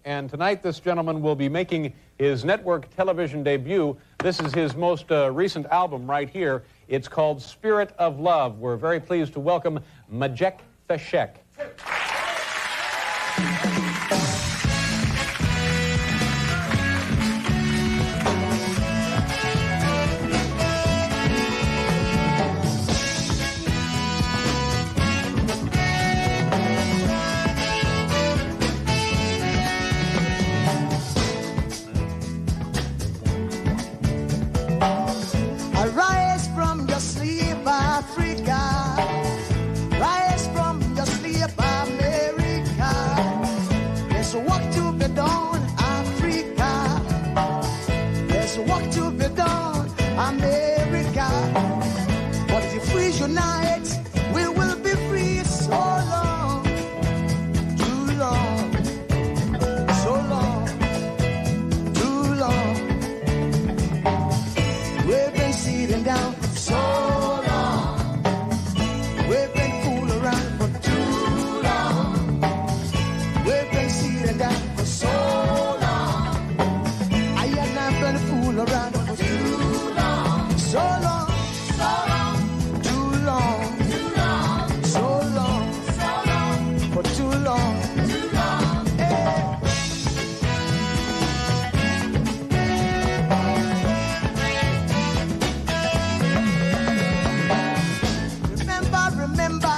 And tonight, this gentleman will be making his network television debut. This is his most recent album right here. It's called Spirit of Love. We're very pleased to welcome Majek Feshek. Arise from your sleep, Africa. Rise from your sleep, America. There's work to be done, Africa. There's work to be done, America. But if we unite, we will be free. So long, too long, so long, too long. We've been sitting down for so long. We've been fooling around for too long. We've been sitting down for so long. I have not been fooling around for too long. So long, so long, too long, too long, so long, for too long, too long. Hey. Remember,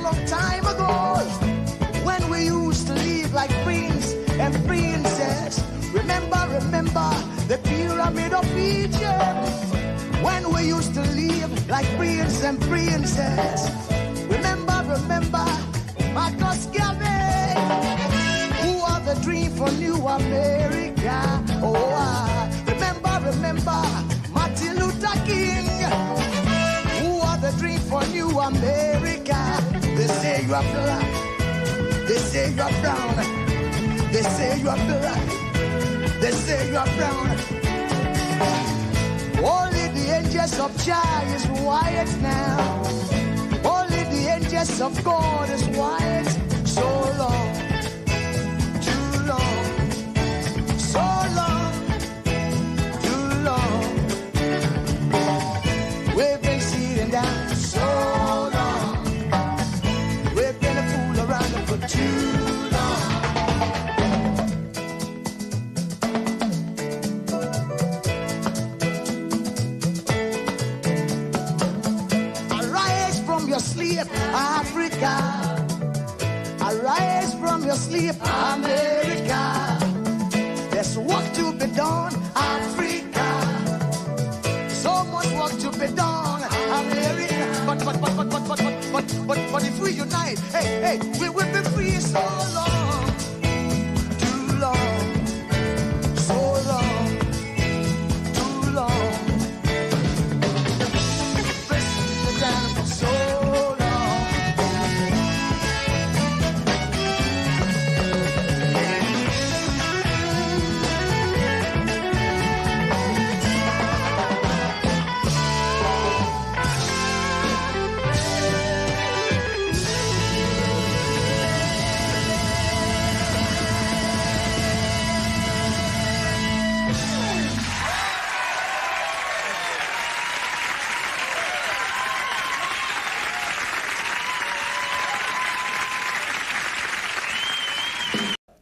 long time ago, when we used to live like prince and princess. Remember, the pyramid of Egypt, when we used to live like prince and princess. Remember, Marcus Garvey, who are the dream for New America. Oh, remember, Martin Luther King, the dream for New America. They say you are black, they say you are brown, they say you are black, they say you are brown. Only the angels of Jah is white now. Only the angels of God is white. So long, too long, so long, too long. We've been sitting down so long. We've been a fool around for too long. Arise from your sleep, Africa. Arise from your sleep, America. There's work to be done, Africa. So much work to be done, America. But if we unite, hey, we will be free. So long, too long, so long, too long. Press down for so long.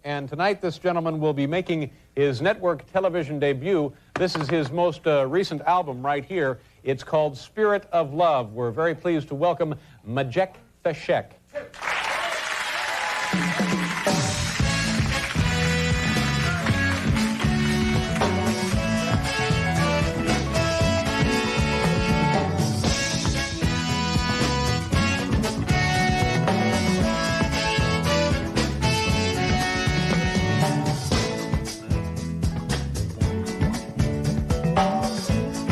And tonight, this gentleman will be making his network television debut. This is his most recent album right here. It's called Spirit of Love. We're very pleased to welcome Majek Feshek.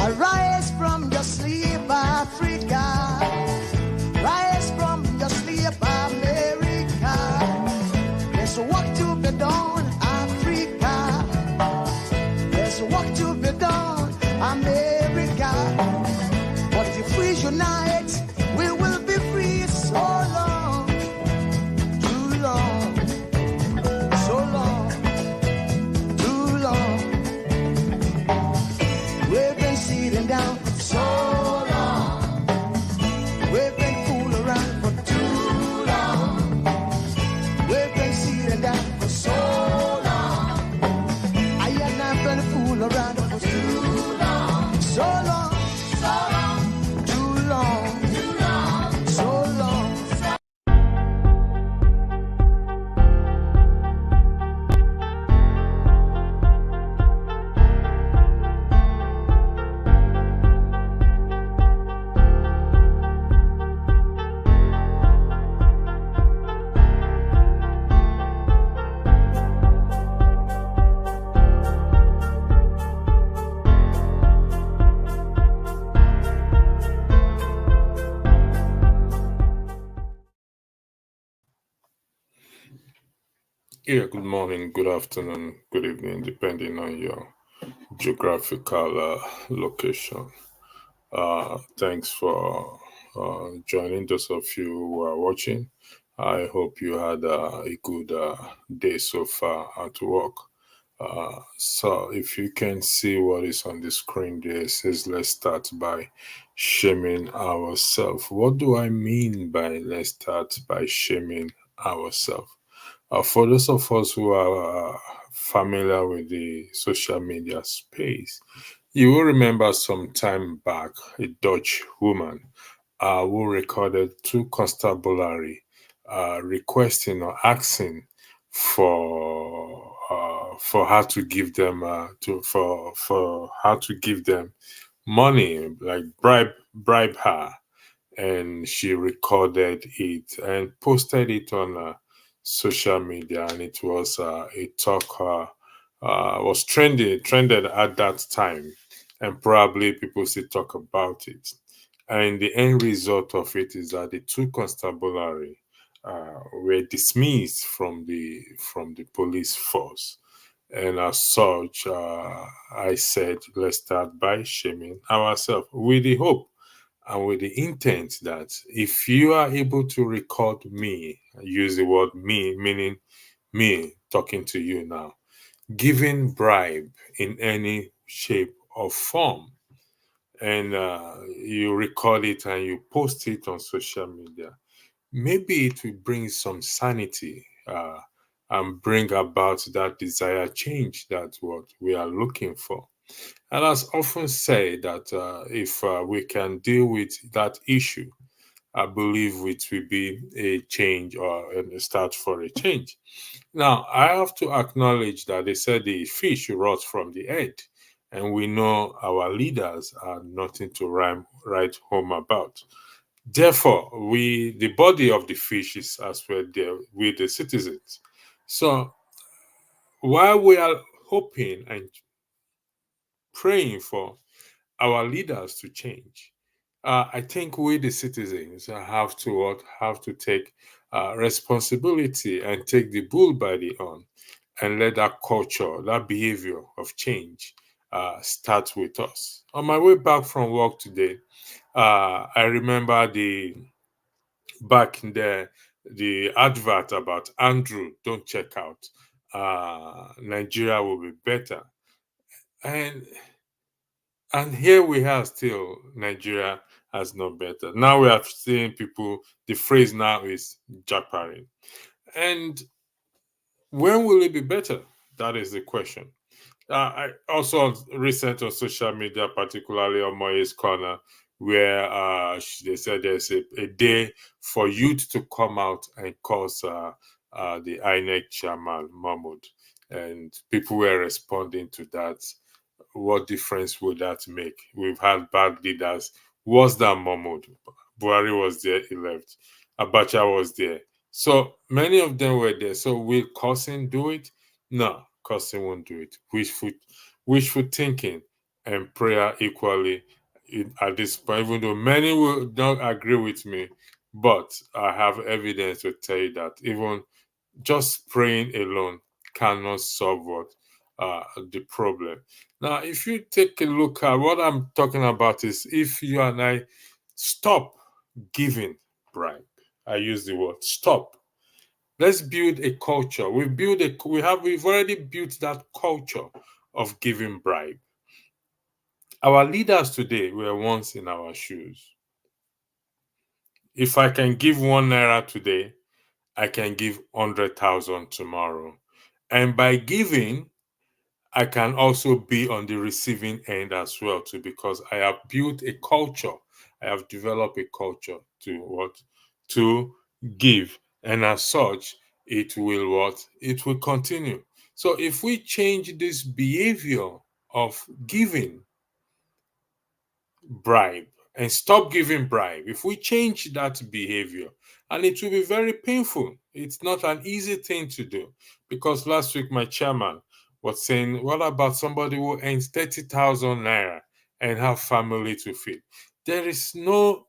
Arise from your sleep, Africa. Rise from your sleep, America. There's work Yeah, good morning, good afternoon, good evening, depending on your geographical location. Thanks for joining those of you who are watching. I hope you had a good day so far at work. So, if you can see what is on the screen there, it says let's start by shaming ourselves. What do I mean by let's start by shaming ourselves? For those of us who are familiar with the social media space, you will remember some time back a Dutch woman who recorded two constabulary requesting or asking for her to give them for her to give them money, like bribe her, and she recorded it and posted it on social media, and it was a talk was trended at that time, and probably people still talk about it. And the end result of it is that the two constabulary were dismissed from the police force. And as such, I said, let's start by shaming ourselves with the hope and with the intent that if you are able to record me, use the word me, meaning me talking to you now, giving bribe in any shape or form, and you record it and you post it on social media, maybe it will bring some sanity and bring about that desired change that what we are looking for. And as often said that if we can deal with that issue, I believe it will be a change or a start for a change. Now, I have to acknowledge that they said the fish rots from the head, and we know our leaders are nothing to write home about. Therefore, the body of the fish is as well there with the citizens. So, while we are hoping and praying for our leaders to change, I think we, the citizens, have to take responsibility and take the bull by the horn and let that culture, that behavior of change, start with us. On my way back from work today, I remember back in the advert about Andrew. Don't check out. Nigeria will be better, and here we are still. Nigeria has no better. Now we are seeing people. The phrase now is jackparing, and when will it be better? That is the question. I also recent on social media, particularly on Moye's Corner, where they said there's a day for youth to come out and cause the INEC chairman Mahmoud, and people were responding to that. What difference would that make? We've had bad leaders worse than Mahmoud. Buhari was there, he left. Abacha was there. So many of them were there. So will Cousin do it? No, Cousin won't do it. Wishful thinking and prayer equally at this point, even though many will not agree with me, but I have evidence to tell you that even just praying alone cannot solve the problem. Now, if you take a look at what I'm talking about, is if you and I stop giving bribe. I use the word stop. Let's build a culture. We've already built that culture of giving bribe. Our leaders today were once in our shoes. If I can give 1 naira today, I can give 100,000 tomorrow. And by giving, I can also be on the receiving end as well too, because I have built a culture. I have developed a culture to what? To give. And as such, it will what? It will continue. So if we change this behavior of giving bribe and stop giving bribe, if we change that behavior, and it will be very painful. It's not an easy thing to do, because last week my chairman was saying, what about somebody who earns 30,000 naira and have family to feed? There is no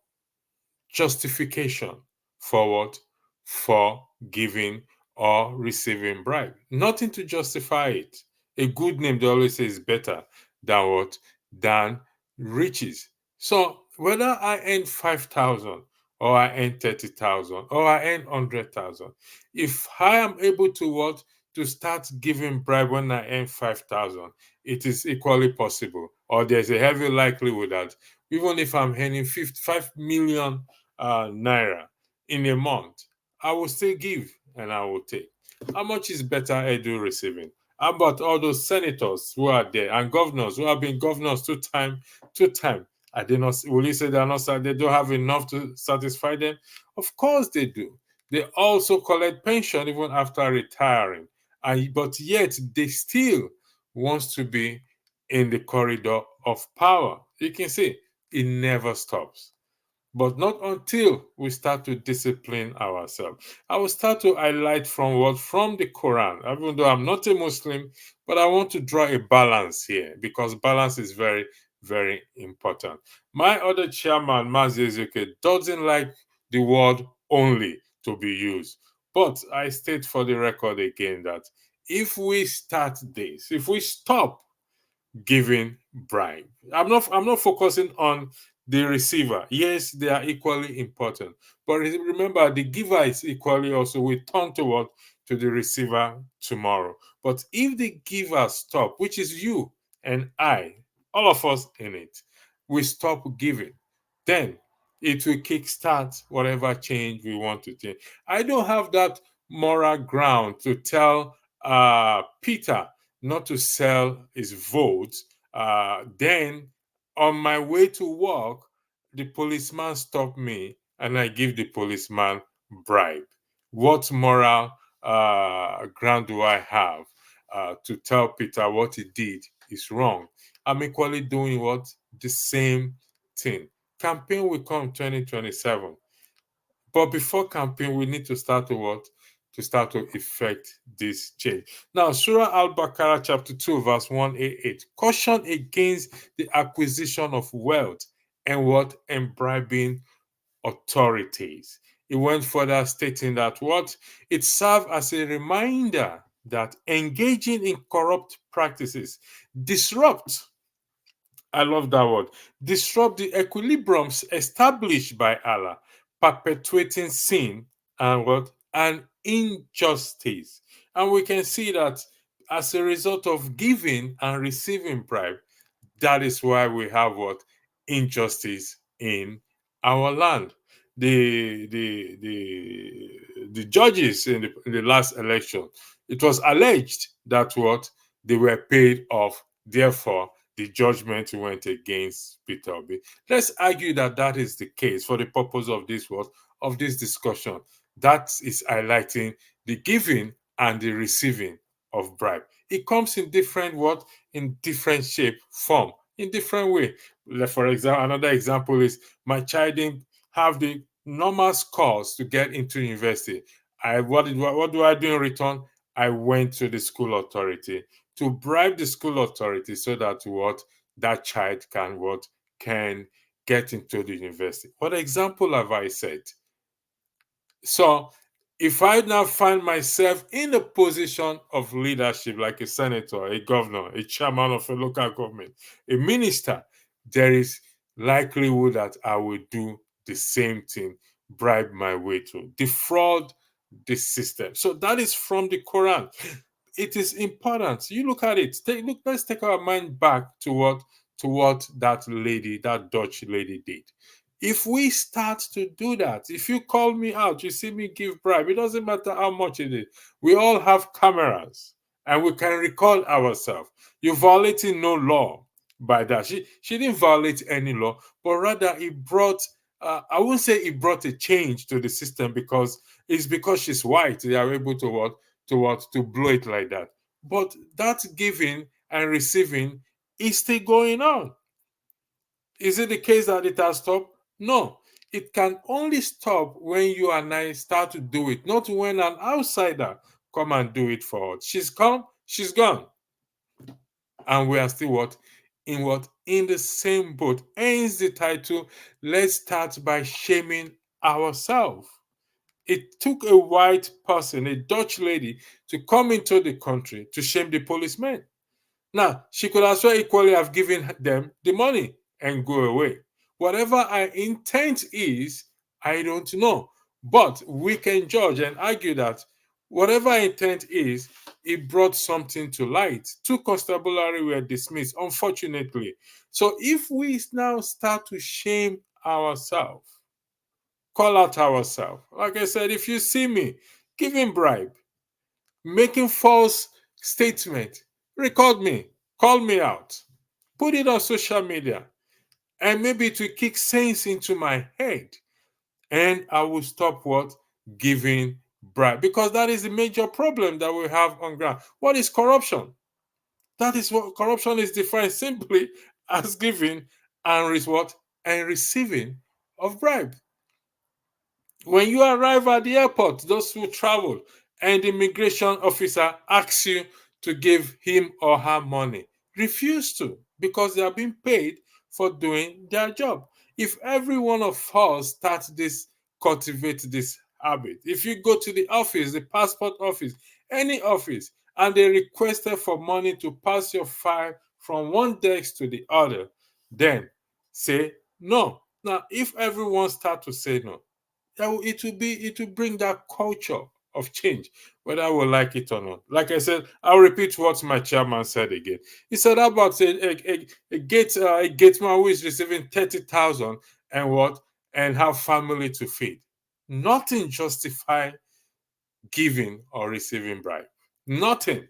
justification for what? For giving or receiving bribe. Nothing to justify it. A good name, they always say, is better than what? Than riches. So whether I earn 5,000 or I earn 30,000 or I earn 100,000, if I am able to what? To start giving bribe when I earn 5,000, it is equally possible, or there's a heavy likelihood that even if I'm earning 55 million naira in a month, I will still give and I will take. How much is better Edu receiving? How about all those senators who are there and governors who have been governors two time? Are they not? Will you say they are not? They don't have enough to satisfy them? Of course they do. They also collect pension even after retiring, and but yet they still wants to be in the corridor of power. You can see it never stops. But not until we start to discipline ourselves. I will start to highlight from the Quran, even though I'm not a Muslim, but I want to draw a balance here because balance is very, very important. My other chairman, Mazi Ezekiel, doesn't like the word only to be used. But I state for the record again that if we start this, if we stop giving bribe. I'm not focusing on the receiver. Yes, they are equally important. But remember, the giver is equally also we turn toward to the receiver tomorrow. But if the giver stop, which is you and I, all of us in it, we stop giving, then it will kickstart whatever change we want to change. I don't have that moral ground to tell Peter not to sell his votes. Then, on my way to work, the policeman stopped me and I give the policeman bribe. What moral ground do I have to tell Peter what he did is wrong? I'm equally doing what? The same thing. Campaign will come 2027. But before campaign, we need to start to what? To start to effect this change. Now, Surah Al-BAQARAH chapter 2, verse 188. Caution against the acquisition of wealth and what? And bribing authorities. It went further stating that what? It served as a reminder that engaging in corrupt practices disrupt, I love that word, disrupt the equilibriums established by Allah, perpetuating sin and what? And injustice. And we can see that as a result of giving and receiving bribe, that is why we have what? Injustice in our land. The judges in the last election, it was alleged that what? They were paid off, therefore the judgment went against Peter Obi. Let's argue that that is the case for the purpose of this what? Of this discussion. That is highlighting the giving and the receiving of bribe. It comes in different what? In different shape, form, in different way. For example, another example is my child didn't have the normal scores to get into university. What do I do in return? I went to the school authority to bribe the school authority so that what? That child can what? Can get into the university. What example have I said? So if I now find myself in a position of leadership, like a senator, a governor, a chairman of a local government, a minister, there is likelihood that I will do the same thing, bribe my way to defraud the system. So that is from the Quran. It is important. You look at it. Let's take our mind back to what that lady, that Dutch lady did. If we start to do that, if you call me out, you see me give bribe, it doesn't matter how much it is. We all have cameras and we can record ourselves. You're violating no law by that. She didn't violate any law, but rather it brought, I wouldn't say it brought a change to the system because it's because she's white. They are able to what? To blow it like that. But that giving and receiving is still going on. Is it the case that it has stopped? No. It can only stop when you and I start to do it, not when an outsider come and do it for us. She's come, she's gone. And we are still what? In the same boat. Hence the title, let's start by shaming ourselves. It took a white person, a Dutch lady, to come into the country to shame the policemen. Now, she could as well equally have given them the money and go away. Whatever our intent is, I don't know. But we can judge and argue that whatever intent is, it brought something to light. 2 constabulary were dismissed, unfortunately. So if we now start to shame ourselves, call out ourselves, like I said, if you see me giving bribe, making false statement, record me, call me out, put it on social media, and maybe it will kick sense into my head, and I will stop what? Giving bribe. Because that is the major problem that we have on ground. What is corruption? That is what corruption is defined simply as giving and what? And receiving of bribe. When you arrive at the airport, those who travel, and the immigration officer asks you to give him or her money, refuse to, because they are being paid for doing their job. If every one of us starts this, cultivate this habit, if you go to the office, the passport office, any office, and they requested for money to pass your file from one desk to the other, then say no. Now, if everyone starts to say no, it will bring that culture of change, whether I will like it or not. Like I said, I'll repeat what my chairman said again. He said about a gatesman who is receiving 30,000 and what, and have family to feed. Nothing justify giving or receiving bribe. Nothing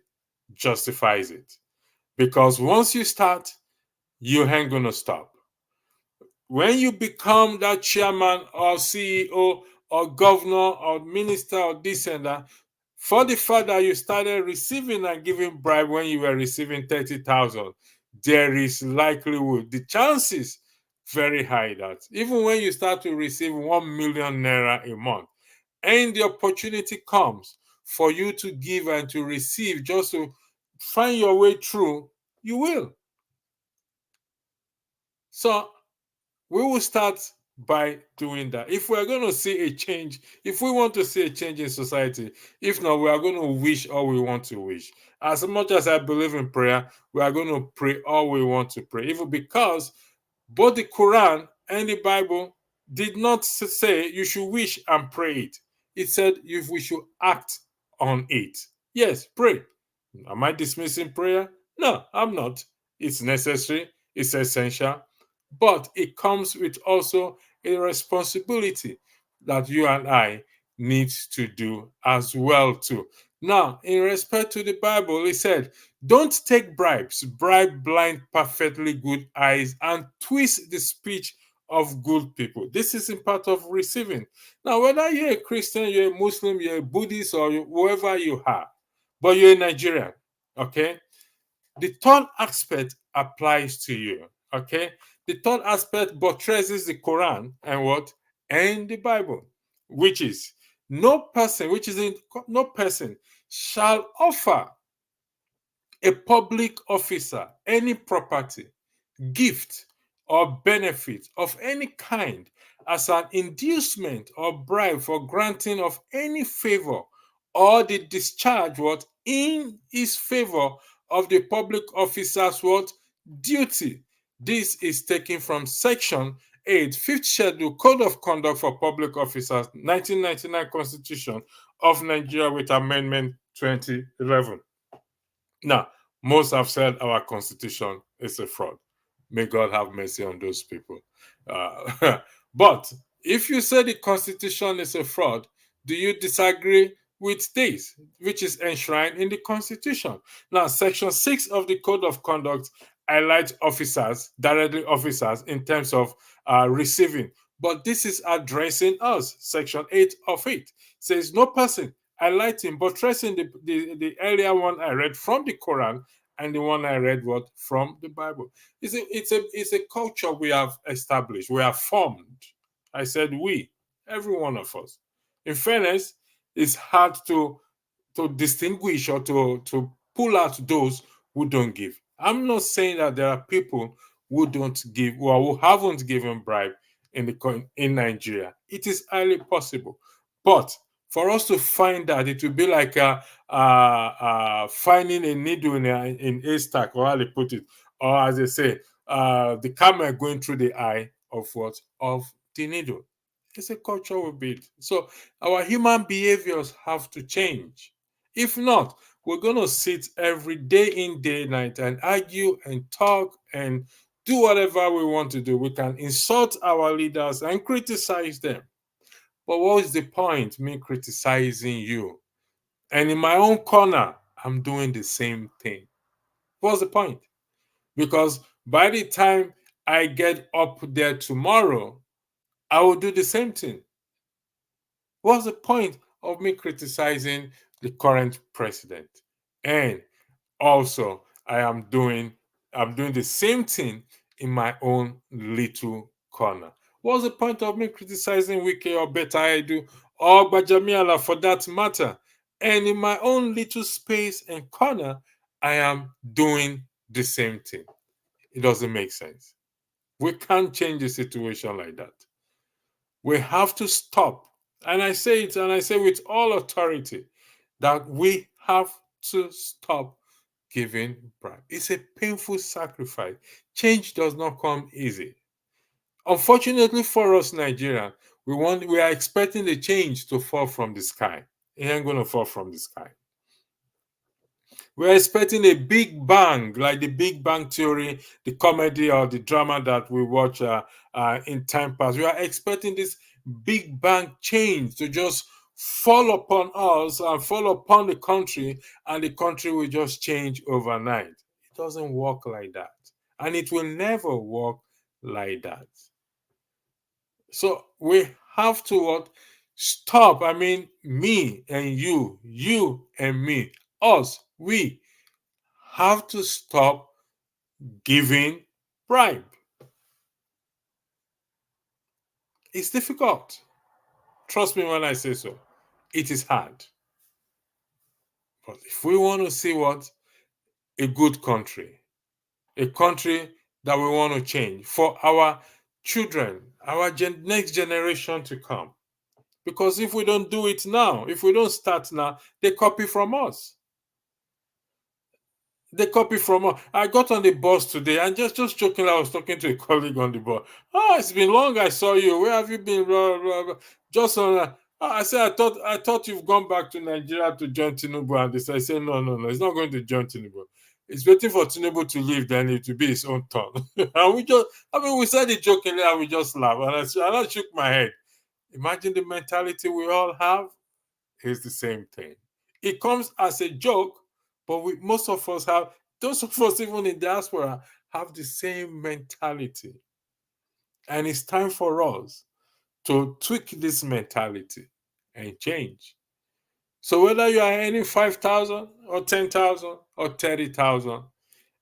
justifies it, because once you start, you ain't gonna stop. When you become that chairman or CEO or governor or minister or this and that, for the fact that you started receiving and giving bribe when you were receiving 30,000, there is likelihood, the chances very high that even when you start to receive 1 million naira a month, and the opportunity comes for you to give and to receive just to find your way through, you will. So we will start by doing that. If we're going to see a change, if we want to see a change in society, if not, we are going to wish all we want to wish. As much as I believe in prayer, we are going to pray all we want to pray, even because both the Quran and the Bible did not say you should wish and pray it. It said we should act on it. Yes, pray. Am I dismissing prayer? No, I'm not. It's necessary, it's essential, but it comes with also a responsibility that you and I need to do as well too. Now, in respect to the Bible, it said, don't take bribes, bribe blind, perfectly good eyes, and twist the speech of good people. This is in part of receiving. Now, whether you're a Christian, you're a Muslim, you're a Buddhist, or whoever you are, but you're a Nigerian, okay? The third aspect applies to you, okay? The third aspect buttresses the Quran and what? And the Bible, which is no person shall offer a public officer any property, gift, or benefit of any kind as an inducement or bribe for granting of any favor or the discharge what in his favor of the public officer's what duty. This is taken from section 8, 5th schedule, Code of Conduct for Public Officers, 1999 Constitution of Nigeria with Amendment 2011. Now, most have said our constitution is a fraud. May God have mercy on those people. But if you say the constitution is a fraud, do you disagree with this, which is enshrined in the constitution? Now, section 6 of the Code of Conduct highlights officers, directly officers, in terms of receiving. But this is addressing us. Section 8 of it says no person highlighting, buttressing the earlier one I read from the Quran and the one I read what from the Bible. It's a culture we have established, we have formed. I said we, every one of us. In fairness, it's hard to distinguish or to pull out those who don't give. I'm not saying that there are people who don't give or who haven't given bribe in Nigeria. It is highly possible. But For us to find that, it will be like finding a needle in a stack, or how they put it, or as they say, the camel going through the eye of what? Of the needle. It's a cultural bit. So our human behaviors have to change. If not, we're going to sit every day in, day, night and argue and talk and do whatever we want to do. We can insult our leaders and criticize them. But what is the point, me criticizing you? And in my own corner, I'm doing the same thing. What's the point? Because by the time I get up there tomorrow, I will do the same thing. What's the point of me criticizing the current president? And also, I'm doing the same thing in my own little corner. What's the point of me criticizing Wike or Beta Edu or Bajamiala for that matter? And in my own little space and corner, I am doing the same thing. It doesn't make sense. We can't change the situation like that. We have to stop. And I say it, and I say with all authority, that we have to stop giving bribe. It's a painful sacrifice. Change does not come easy. Unfortunately for us, Nigerians, we are expecting the change to fall from the sky. It ain't gonna fall from the sky. We're expecting a big bang, like the Big Bang Theory, the comedy or the drama that we watch in time past. We are expecting this big bang change to just fall upon us and fall upon the country, and the country will just change overnight. It doesn't work like that, and it will never work like that. So we have to what? Stop. I mean, me and you and me, us, we have to stop giving bribe. It's difficult. Trust me when I say so. It is hard. But if we want to see what? A good country, a country that we want to change for our children, our next generation to come. Because if we don't do it now, if we don't start now, they copy from us. They copy from us. I got on the bus today and just joking, I was talking to a colleague on the bus. Oh, it's been long I saw you. Where have you been? Blah, blah, blah. Just on I said, I thought you've gone back to Nigeria to join Tinubu. And I said, no, it's not going to join Tinubu. It's waiting for Tinubu to leave, then it will be his own turn. And we said it jokingly and we just laughed. And I shook my head. Imagine the mentality we all have. It's the same thing. It comes as a joke, but most of us have, those of us even in diaspora, have the same mentality. And it's time for us to tweak this mentality and change. So whether you are earning 5,000 or 10,000 or 30,000,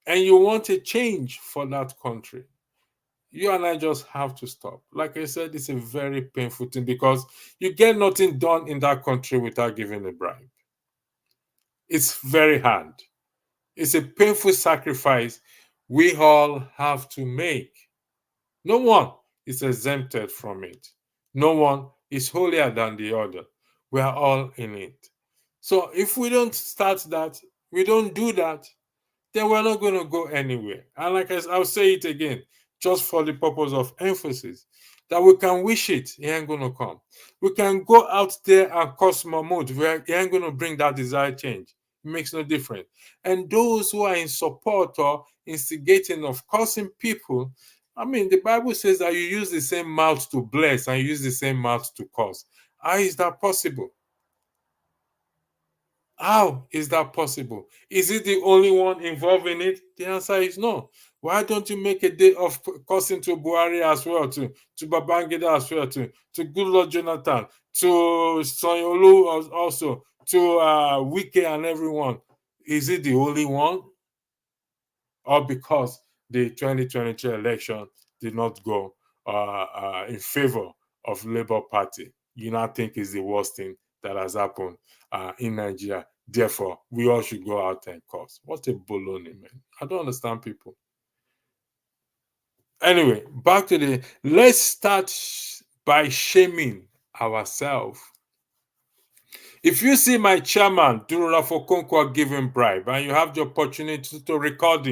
and you want a change for that country, you and I just have to stop. Like I said, it's a very painful thing because you get nothing done in that country without giving a bribe. It's very hard. It's a painful sacrifice we all have to make. No one is exempted from it. No one is holier than the other. We are all in it. So if we don't start that, we don't do that, then we're not going to go anywhere. And like I'll say it again, just for the purpose of emphasis, that we can wish it ain't going to come. We can go out there and cause mammoth, it ain't going to bring that desired change. It makes no difference. And those who are in support or instigating of causing people, I mean, the Bible says that you use the same mouth to bless and you use the same mouth to curse. How is that possible? How is that possible? Is it the only one involved in it? The answer is no. Why don't you make a day of cursing to Buhari as well, to Babangida as well, to Goodluck Jonathan, to Sanyolu also, to Wike and everyone? Is it the only one? Or because the 2023 election did not go in favor of Labour Party, you now think is the worst thing that has happened in Nigeria? Therefore, we all should go out and curse. What a baloney, man. I don't understand people. Anyway, back to let's start by shaming ourselves. If you see my chairman, Durula Fokonkwa, giving bribe, and you have the opportunity to record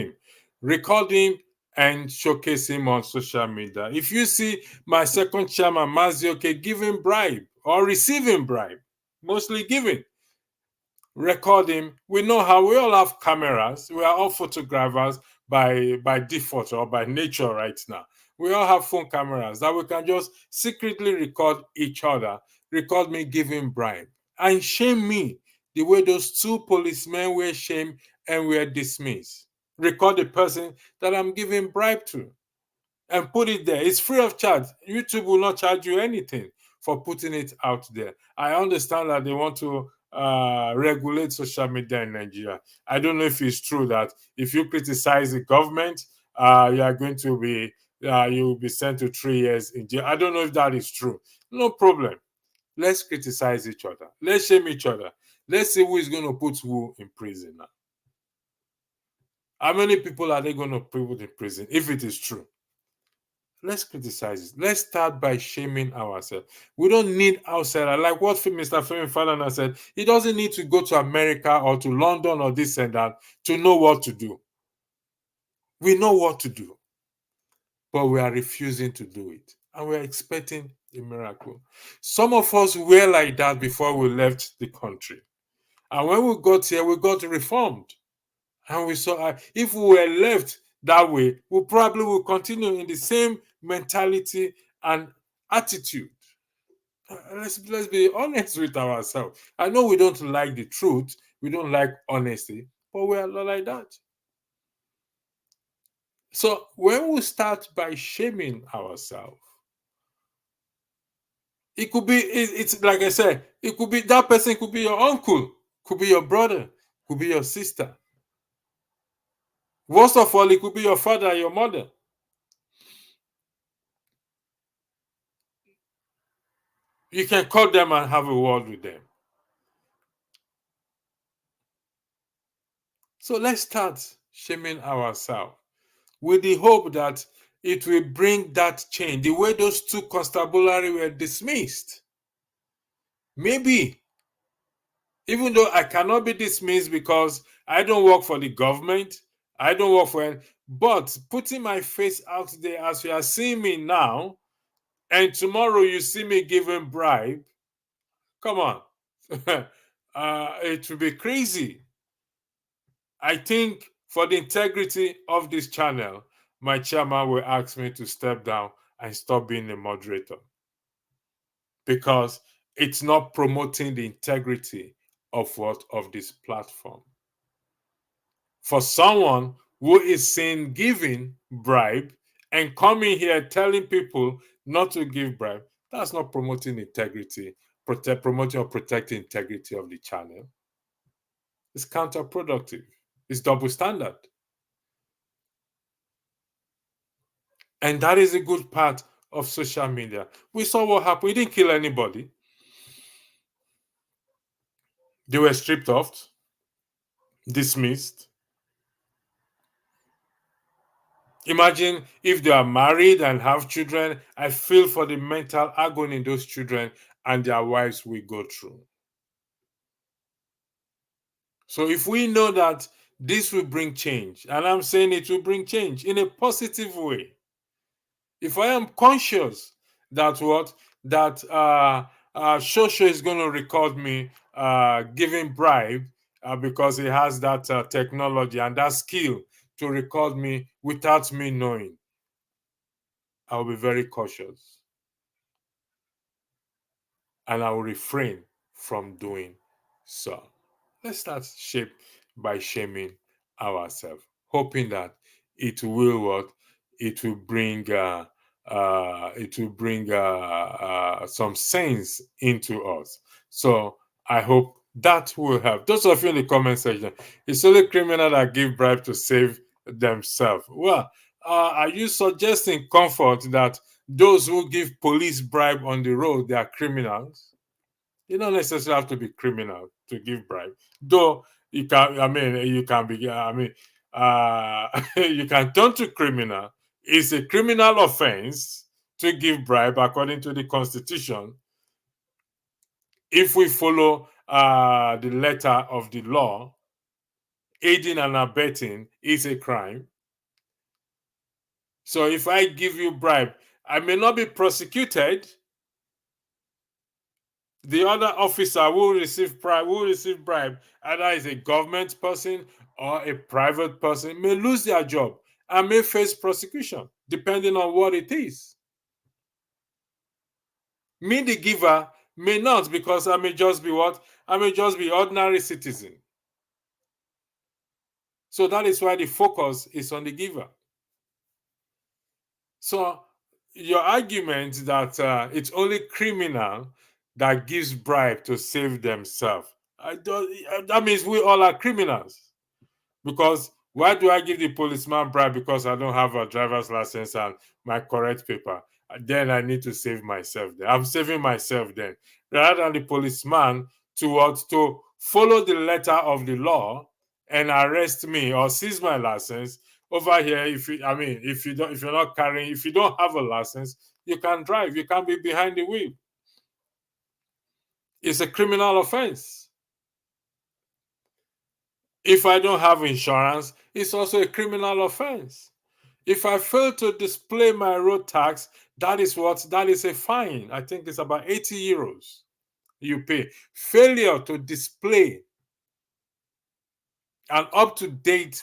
him and showcase him on social media. If you see my second chairman, Mazioke, giving bribe or receiving bribe, mostly giving, record him. We know how we all have cameras. We are all photographers by default or by nature right now. We all have phone cameras that we can just secretly record each other, record me giving bribe, and shame me the way those two policemen were shamed and were dismissed. Record the person that I'm giving bribe to and put it there. It's free of charge. YouTube will not charge you anything for putting it out there. I understand that they want to regulate social media in Nigeria. I don't know if it's true that if you criticize the government, you are going to be you will be sent to 3 years in jail. I don't know if that is true. No problem. Let's criticize each other. Let's shame each other. Let's see who is going to put who in prison now. How many people are they going to put in prison if it is true? Let's criticize it. Let's start by shaming ourselves. We don't need outsider. Like what Mr. Femi Falana said, he doesn't need to go to America or to London or this and that to know what to do. We know what to do, but we are refusing to do it. And we're expecting a miracle. Some of us were like that before we left the country. And when we got here, we got reformed. And we saw if we were left that way, we probably will continue in the same mentality and attitude. Let's be honest with ourselves. I know we don't like the truth, we don't like honesty, but we are not like that. So when we start by shaming ourselves, it could be, it's like I said, it could be that person could be your uncle, could be your brother, could be your sister. Worst of all, it could be your father, your mother. You can call them and have a word with them. So let's start shaming ourselves with the hope that it will bring that change. The way those two constabulary were dismissed. Maybe, even though I cannot be dismissed because I don't work for the government, I don't work for it, but putting my face out there as you are seeing me now, and tomorrow you see me giving bribe, come on. It will be crazy. I think for the integrity of this channel, my chairman will ask me to step down and stop being a moderator, because it's not promoting the integrity of this platform. For someone who is seen giving bribe and coming here telling people not to give bribe, that's not promoting integrity, promoting or protecting integrity of the channel. It's counterproductive. It's double standard. And that is a good part of social media. We saw what happened. We didn't kill anybody. They were stripped off, dismissed. Imagine if they are married and have children. I feel for the mental agony those children and their wives will go through. So if we know that this will bring change, and I'm saying it will bring change in a positive way. If I am conscious that Shosho is going to record me giving bribe because he has that technology and that skill to record me without me knowing, I'll be very cautious. And I will refrain from doing so. Let's start by shaming ourselves, hoping that it will work. It will bring some sense into us. So I hope that will help. Those of you in the comment section, it's only criminals that give bribe to save themselves. Well, are you suggesting, Comfort, that those who give police bribe on the road, they are criminals? You don't necessarily have to be criminal to give bribe, though you can. I mean, you can be. I mean, you can turn to criminal. It's a criminal offense to give bribe according to the Constitution, if we follow the letter of the law, aiding and abetting is a crime. So if I give you bribe, I may not be prosecuted. The other officer who will receive bribe, either is a government person or a private person, may lose their job and may face prosecution, depending on what it is. Me, the giver, may not, because I may just be what? I may just be ordinary citizen. So that is why the focus is on the giver. So your argument that it's only criminal that gives bribe to save themselves, that means we all are criminals. Because why do I give the policeman bribe? Because I don't have a driver's license and my correct paper. Then I need to save myself. Then I'm saving myself then, rather than the policeman to follow the letter of the law and arrest me or seize my license. Over here, if you're not carrying, if you don't have a license, you can drive. You can't be behind the wheel. It's a criminal offense. If I don't have insurance, it's also a criminal offense. If I fail to display my road tax, that is a fine. I think it's about 80 euros you pay. Failure to display an up-to-date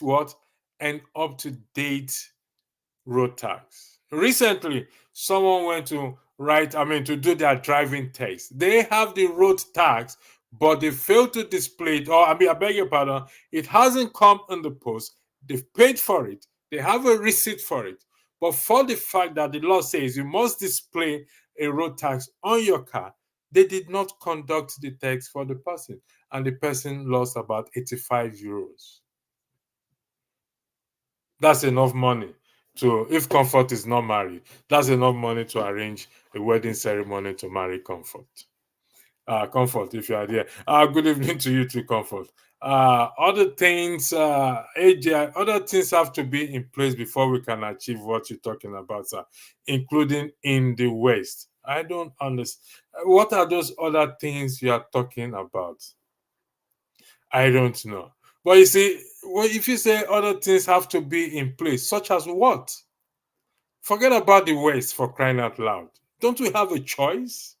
road tax. Recently, someone went to to do their driving test. They have the road tax, but they failed to display it. Or, I beg your pardon, it hasn't come in the post. They've paid for it. They have a receipt for it. But for the fact that the law says you must display a road tax on your car, they did not conduct the test for the person. And the person lost about 85 euros. That's enough money if Comfort is not married, that's enough money to arrange a wedding ceremony to marry Comfort. Comfort, if you are there. Good evening to you too, Comfort. Other things, AJ, other things have to be in place before we can achieve what you're talking about, sir, including in the West. I don't understand. What are those other things you are talking about? I don't know. But you see, if you say other things have to be in place, such as what? Forget about the West, for crying out loud. Don't we have a choice?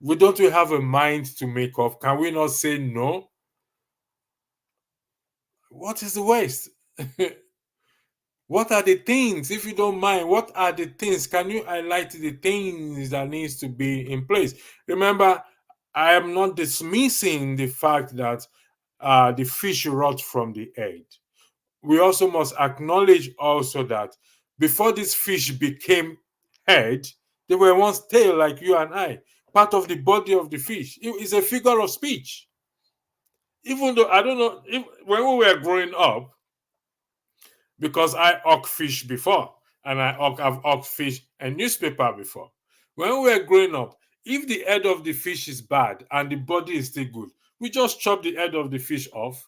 Don't we have a mind to make up? Can we not say no? What is the West? What are the things, if you don't mind, what are the things? Can you highlight the things that needs to be in place? Remember, I am not dismissing the fact that the fish rot from the head. We also must acknowledge also that before this fish became head, they were once tail, like you and I, part of the body of the fish. It is a figure of speech. Even though I don't know, when we were growing up, because I hawk fish before, and I've hawked fish and newspaper before. When we were growing up, if the head of the fish is bad and the body is still good, we just chop the head of the fish off.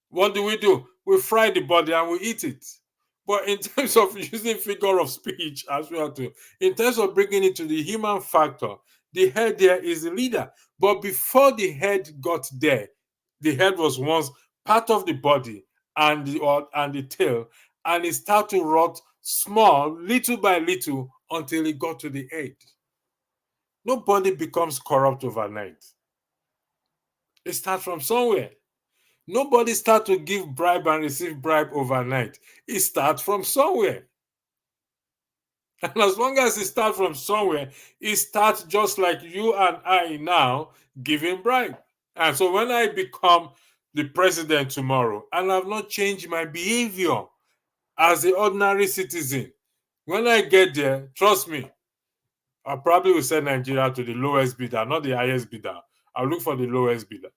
What do? We fry the body and we eat it. But in terms of using figure of speech as well too, in terms of bringing it to the human factor, the head there is the leader. But before the head got there, the head was once part of the body and the tail, and it started to rot small, little by little, until it got to the head. Nobody becomes corrupt overnight. It starts from somewhere. Nobody starts to give bribe and receive bribe overnight. It starts from somewhere. And as long as it starts from somewhere, it starts just like you and I now giving bribe. And so when I become the president tomorrow and I've not changed my behavior as an ordinary citizen, when I get there, trust me, I probably will send Nigeria to the lowest bidder, not the highest bidder. I'll look for the lowest bidder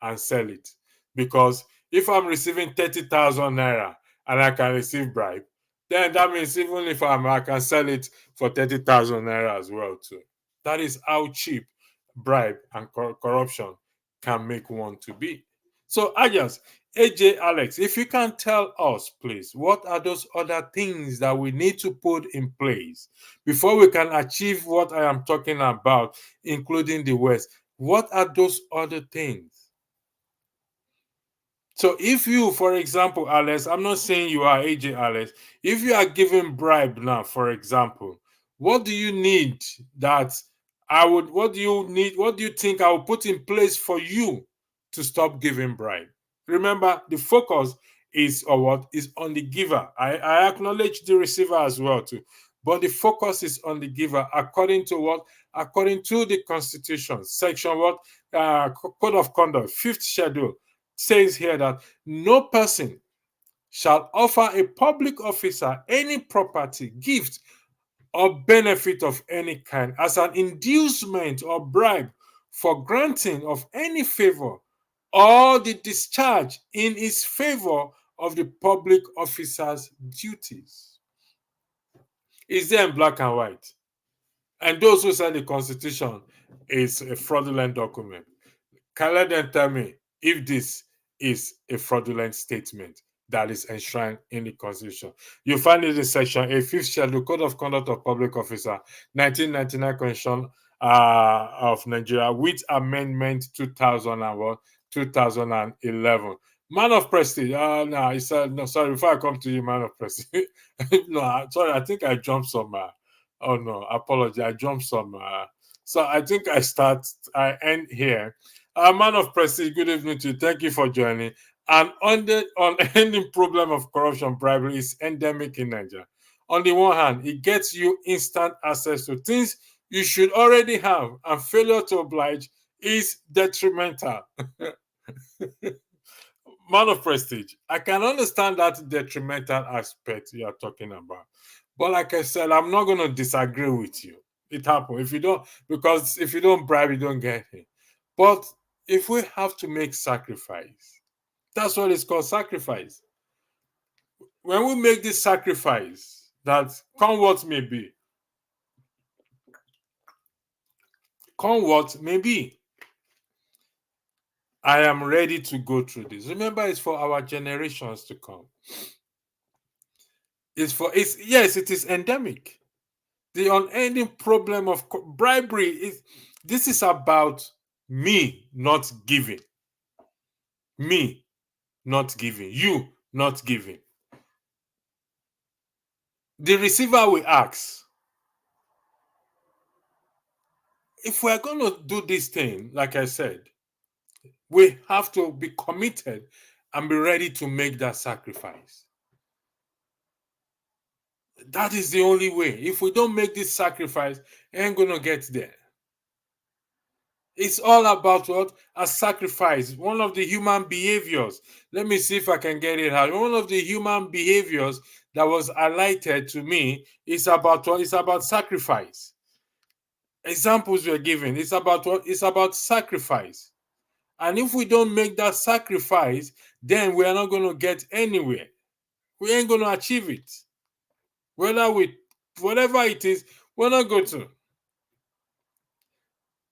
and sell it. Because if I'm receiving 30,000 naira and I can receive bribe, then that means even if I can sell it for 30,000 naira as well too. That is how cheap bribe and corruption can make one to be. So AJ Alex, if you can tell us, please, what are those other things that we need to put in place before we can achieve what I am talking about, including the West? What are those other things? So if you, for example, Alex, I'm not saying you are AJ Alex, if you are giving bribe now, for example, what do you need that what do you need, what do you think I will put in place for you to stop giving bribe? Remember, the focus is on what is on the giver. I acknowledge the receiver as well too, but the focus is on the giver according to what? According to the Constitution, section what? Code of Conduct, fifth schedule says here that no person shall offer a public officer any property, gift, or benefit of any kind as an inducement or bribe for granting of any favor or the discharge in his favor of the public officer's duties. It's there in black and white. And those who say the Constitution is a fraudulent document, can let them tell me if this is a fraudulent statement that is enshrined in the Constitution. You find it in Section A, fifth schedule, Code of Conduct of Public Officer, 1999 Constitution of Nigeria, with Amendment 2011. Man of Prestige. No, he said, no, sorry, before I come to you, man of Prestige. No, sorry, I think I jumped some. Oh, no, apology. I jumped some. So I think I end here. Man of Prestige, good evening to you. Thank you for joining. And on ending problem of corruption, bribery is endemic in Nigeria. On the one hand, it gets you instant access to things you should already have, and failure to oblige is detrimental. Man of Prestige, I can understand that detrimental aspect you are talking about. But like I said, I'm not going to disagree with you. It happens. Because if you don't bribe, you don't get it. But if we have to make sacrifice, that's what it's called, sacrifice. When we make this sacrifice, that come what may be, I am ready to go through this. Remember, it's for our generations to come. Yes, it is endemic. The unending problem of bribery this is about me not giving. Me not giving. You not giving. The receiver will ask, if we're going to do this thing, like I said, we have to be committed and be ready to make that sacrifice. That is the only way. If we don't make this sacrifice, we ain't going to get there. It's all about what? A sacrifice. One of the human behaviors. Let me see if I can get it out. One of the human behaviors that was highlighted to me is about what? It's about sacrifice. Examples we're given. It's about what? It's about sacrifice. And if we don't make that sacrifice, then we are not going to get anywhere. We ain't going to achieve it. Whatever it is, we're not going to.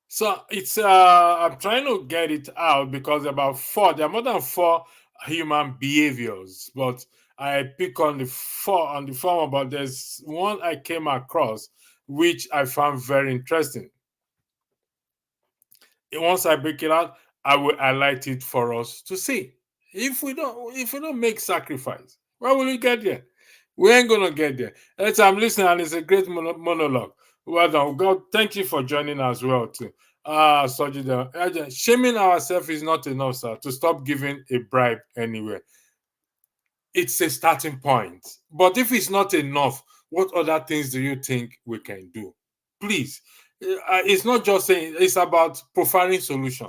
So it's I'm trying to get it out because there are more than 4 human behaviors, but I pick on the 4 on the form, but there's one I came across which I found very interesting. Once I break it out, I will highlight it for us to see. If we don't make sacrifice, where will we get there? We ain't gonna get there. I'm listening, and it's a great monologue. Well done. God, thank you for joining as well too. Shaming ourselves is not enough, sir, to stop giving a bribe anywhere. It's a starting point. But if it's not enough, what other things do you think we can do? Please. It's not just saying, it's about profiling solution.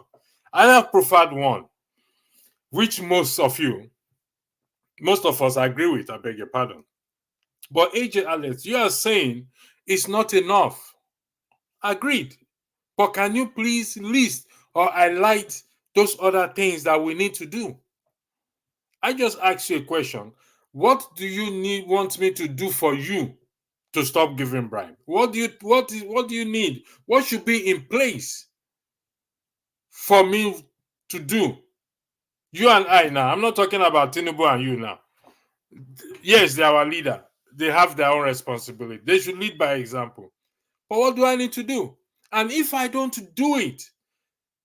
I have profiled one, which most of us agree with, I beg your pardon. But AJ Alex, you are saying it's not enough. Agreed. But can you please list or highlight those other things that we need to do? I just asked you a question. What do you want me to do for you to stop giving bribe? What do you need? What should be in place for me to do? You and I now. I'm not talking about Tinubu and you now. Yes, they're our leader. They have their own responsibility. They should lead by example. But what do I need to do? And if I don't do it,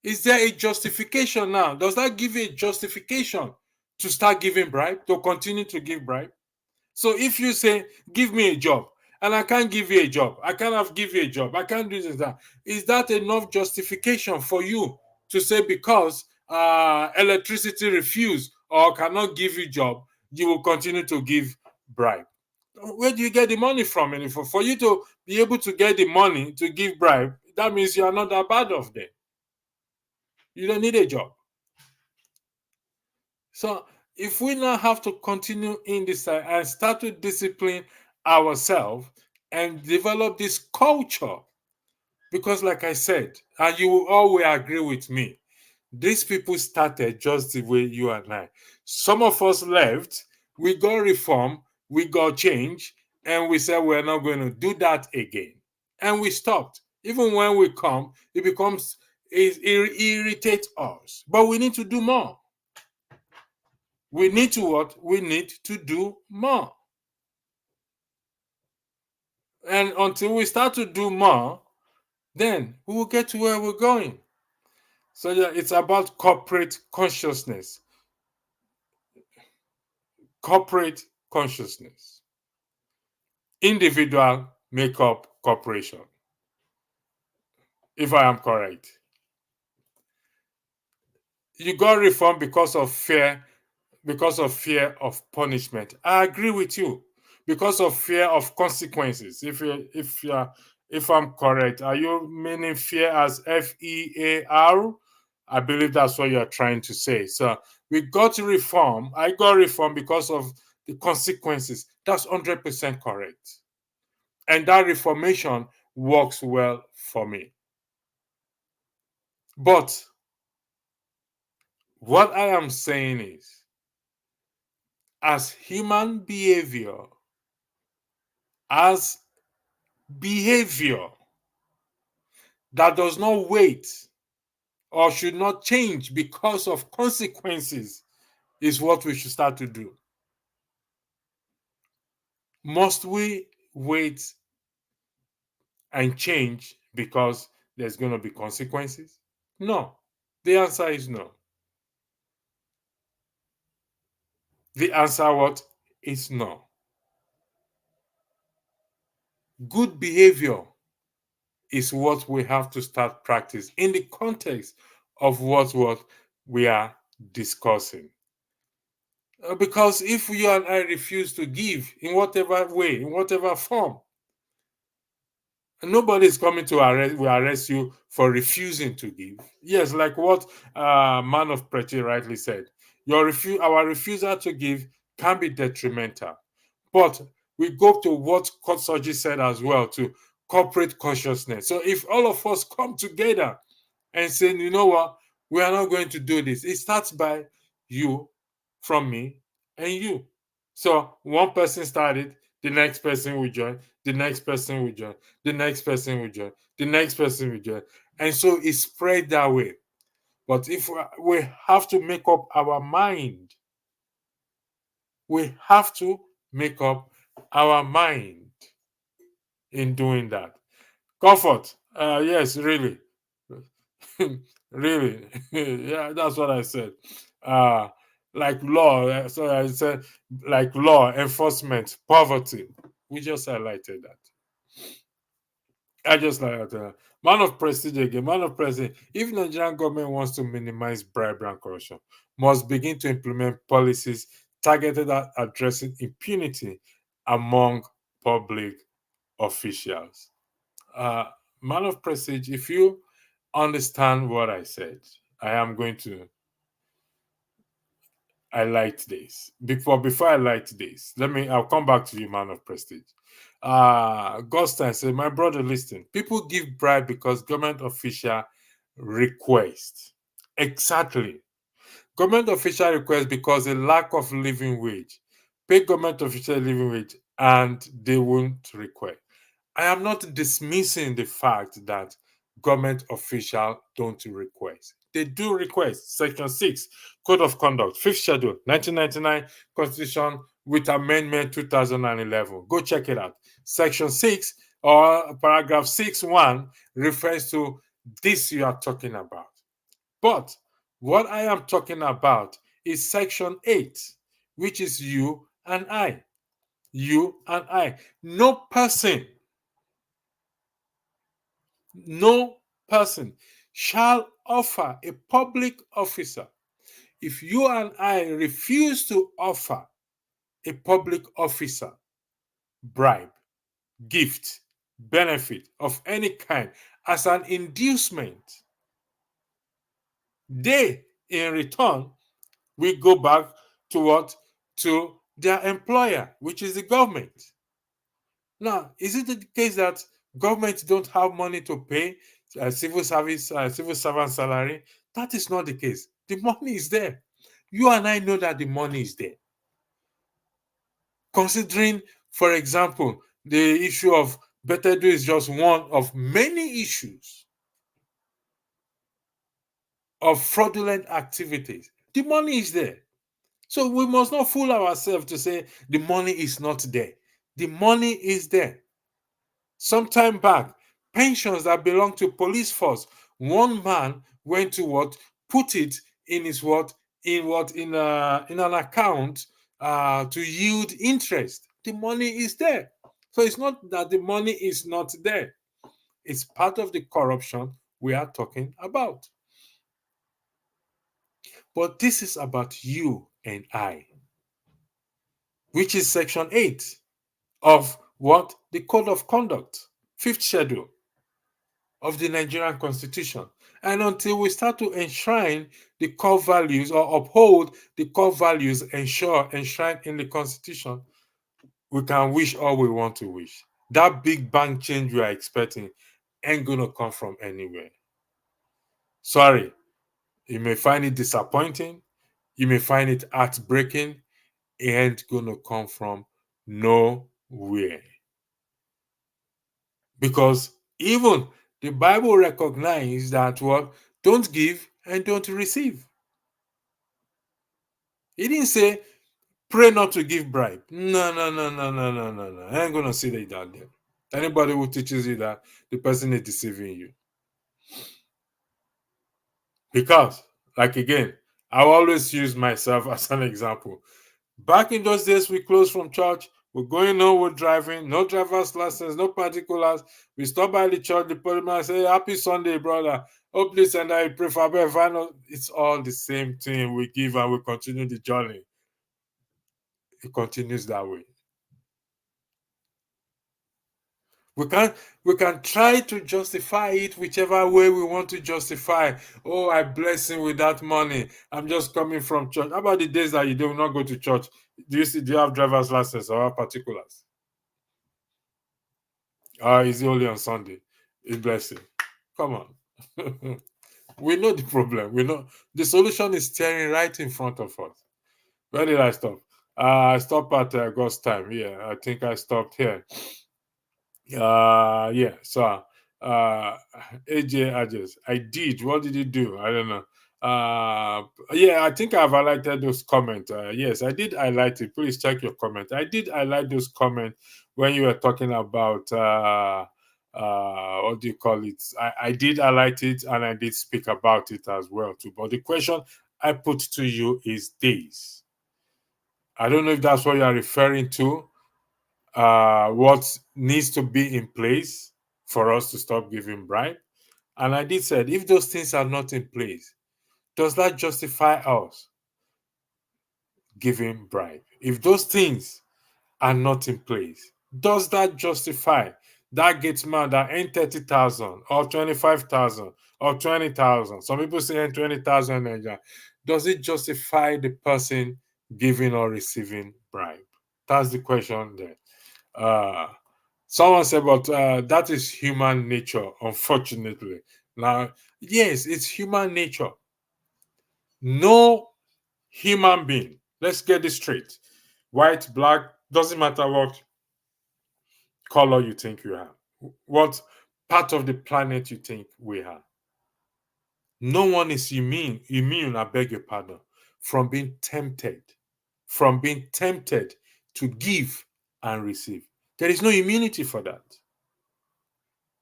Is there a justification now? Does that give you a justification to start giving bribe, to continue to give bribe? So if you say, give me a job, and I can't give you a job, I cannot give you a job, I can't do this, that, is that enough justification for you to say because electricity refuse or cannot give you job, you will continue to give bribe? Where do you get the money from? And for you to be able to get the money to give bribe, that means you are not that bad off then. You don't need a job. So if we now have to continue in this and start to discipline ourselves and develop this culture, because like I said, and you all will agree with me, these people started just the way you and I. Some of us left, we got reform, we got change, and we said we're not going to do that again. And we stopped. Even when we come, it becomes, it irritates us. But we need to do more. We need to what? We need to do more. And until we start to do more, then we will get to where we're going. So yeah, it's about corporate consciousness. Corporate consciousness. Individual make up corporation. If I am correct. You got reform because of fear of punishment. I agree with you. Because of fear of consequences. If I'm correct, are you meaning fear as FEAR? I believe that's what you're trying to say. So we got to reform. I got reform because of the consequences. That's 100% correct. And that reformation works well for me. But what I am saying is, as human behavior, as behavior that does not wait or should not change because of consequences, is what we should start to do. Must we wait and change because there's going to be consequences? No. The answer is no. The answer what? Is no. Good behavior is what we have to start practice in the context of what we are discussing. Because if you and I refuse to give in whatever way, in whatever form, nobody is coming to arrest you for refusing to give. Yes, like what Man of Preti rightly said, our refusal to give can be detrimental. But we go to what Kotsoji said as well, to corporate consciousness. So if all of us come together and say, you know what, we are not going to do this, it starts by you, from me, and you. So one person started, the next person will join, the next person will join, the next person will join, the next person will join. And so it's spread that way. But if we have to make up our mind, we have to make up our mind in doing that. Comfort, yes, really. Really. Yeah, that's what I said. Like law, so I said like law, enforcement, poverty. We just highlighted that. I just like that. Man of prestige again, man of prestige. If Nigerian government wants to minimize bribery and corruption, must begin to implement policies targeted at addressing impunity among public officials. Man of prestige, if you understand what I said, I am going to highlight this. Before I highlight this, I'll come back to you, man of prestige. Gostein said, my brother, listen, people give bribe because government official request. Exactly. Government official request because a lack of living wage. Pay government official living wage and they won't request. I am not dismissing the fact that government officials don't request. They do request. Section 6, Code of Conduct, 5th Schedule, 1999 Constitution with Amendment 2011. Go check it out. Section 6 or paragraph 6.1 refers to this you are talking about. But what I am talking about is section 8, which is you and I. You and I. No person shall offer a public officer. If you and I refuse to offer a public officer bribe, gift, benefit of any kind as an inducement, they in return will go back to what? To their employer, which is the government. Now, is it the case that governments don't have money to pay civil servant salary? That is not the case. The money is there. You and I know that the money is there. Considering, for example, the issue of better do is just one of many issues of fraudulent activities. The money is there. So we must not fool ourselves to say the money is not there. The money is there. Sometime back, pensions that belong to police force, one man went to what? Put it in his what? In an account to yield interest. The money is there. So it's not that the money is not there. It's part of the corruption we are talking about. But this is about you and I, which is section 8 of what? The Code of Conduct, 5th schedule of the Nigerian Constitution. And until we start to enshrine the core values or uphold the core values enshrined in the Constitution, we can wish all we want to wish. That big bang change we are expecting ain't gonna come from anywhere. Sorry, you may find it disappointing, you may find it heartbreaking, it ain't gonna come from nowhere. Because even the Bible recognizes that what? Don't give and don't receive. He didn't say pray not to give bribe. No. I ain't gonna say that out there. Anybody who teaches you that, the person is deceiving you. Because, like again, I always use myself as an example. Back in those days, we closed from church. We're going on, we're driving, no driver's license, no particulars. We stop by the church, the policeman say, happy Sunday, brother. Oh, please, and I pray for final. It's all the same thing. We give and we continue the journey. It continues that way. We can try to justify it whichever way we want to justify. Oh, I bless him with that money. I'm just coming from church. How about the days that you do not go to church? Do you have driver's license or particulars? Is it only on Sunday? It's blessing. Come on. We know the problem. We know the solution is staring right in front of us. Where did I stop? I stopped at God's time. Yeah, I think I stopped here. Yeah, so AJ Adges, I did. What did you do? I don't know. Yeah, I think I've highlighted those comments. Yes, I did highlight it. Please check your comment. I did highlight those comments when you were talking about what do you call it? I did highlight it and I did speak about it as well too. But the question I put to you is this. I don't know if that's what you are referring to. What needs to be in place for us to stop giving bribe. And I did said, if those things are not in place, does that justify us giving bribe? If those things are not in place, does that justify that gate man that ain't 30,000 or 25,000 or 20,000? Some people say 20,000 Nigeria. Does it justify the person giving or receiving bribe? That's the question there. Someone said, but that is human nature, unfortunately. Now, yes, it's human nature. No human being, let's get this straight, white, black, doesn't matter what color you think you have, what part of the planet you think we have. No one is immune, I beg your pardon, from being tempted to give and receive. There is no immunity for that.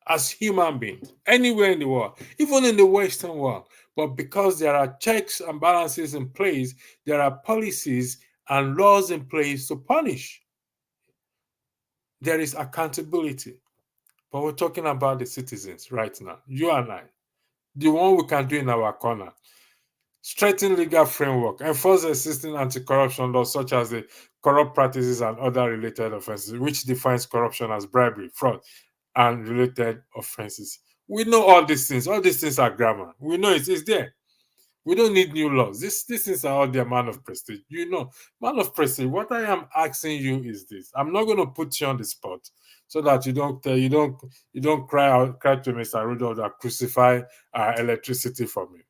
as human beings, anywhere in the world, even in the Western world. But because there are checks and balances in place, there are policies and laws in place to punish. There is accountability. But we're talking about the citizens right now, you and I, the one we can do in our corner. Strengthen legal framework, enforce existing anti-corruption laws such as the corrupt practices and other related offenses, which defines corruption as bribery, fraud, and related offenses. We know all these things. All these things are grammar. We know it's there. We don't need new laws. These things are all there, man of prestige. You know, man of prestige. What I am asking you is this. I'm not going to put you on the spot so that you don't cry to Mr. Rudolph that crucify electricity for me.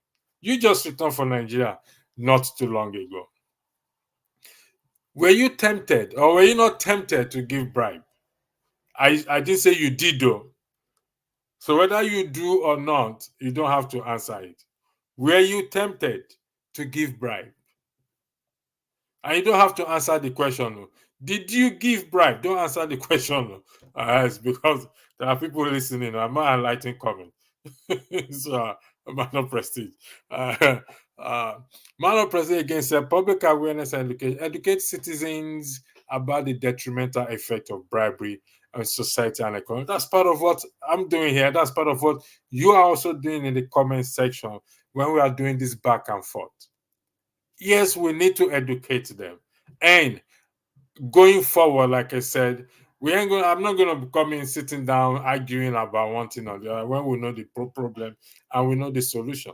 You just returned from Nigeria not too long ago. Were you tempted or were you not tempted to give bribe? I didn't say you did though. So whether you do or not, you don't have to answer it. Were you tempted to give bribe? And you don't have to answer the question. Did you give bribe? Don't answer the question. It's because there are people listening. I'm not enlightening comment. So, man of prestige. Man of prestige again said public awareness and educate citizens about the detrimental effect of bribery on society and economy. That's part of what I'm doing here. That's part of what you are also doing in the comment section when we are doing this back and forth. Yes, we need to educate them. And going forward, like I said, I'm not gonna be coming sitting down arguing about one thing or the other when we know the problem and we know the solution.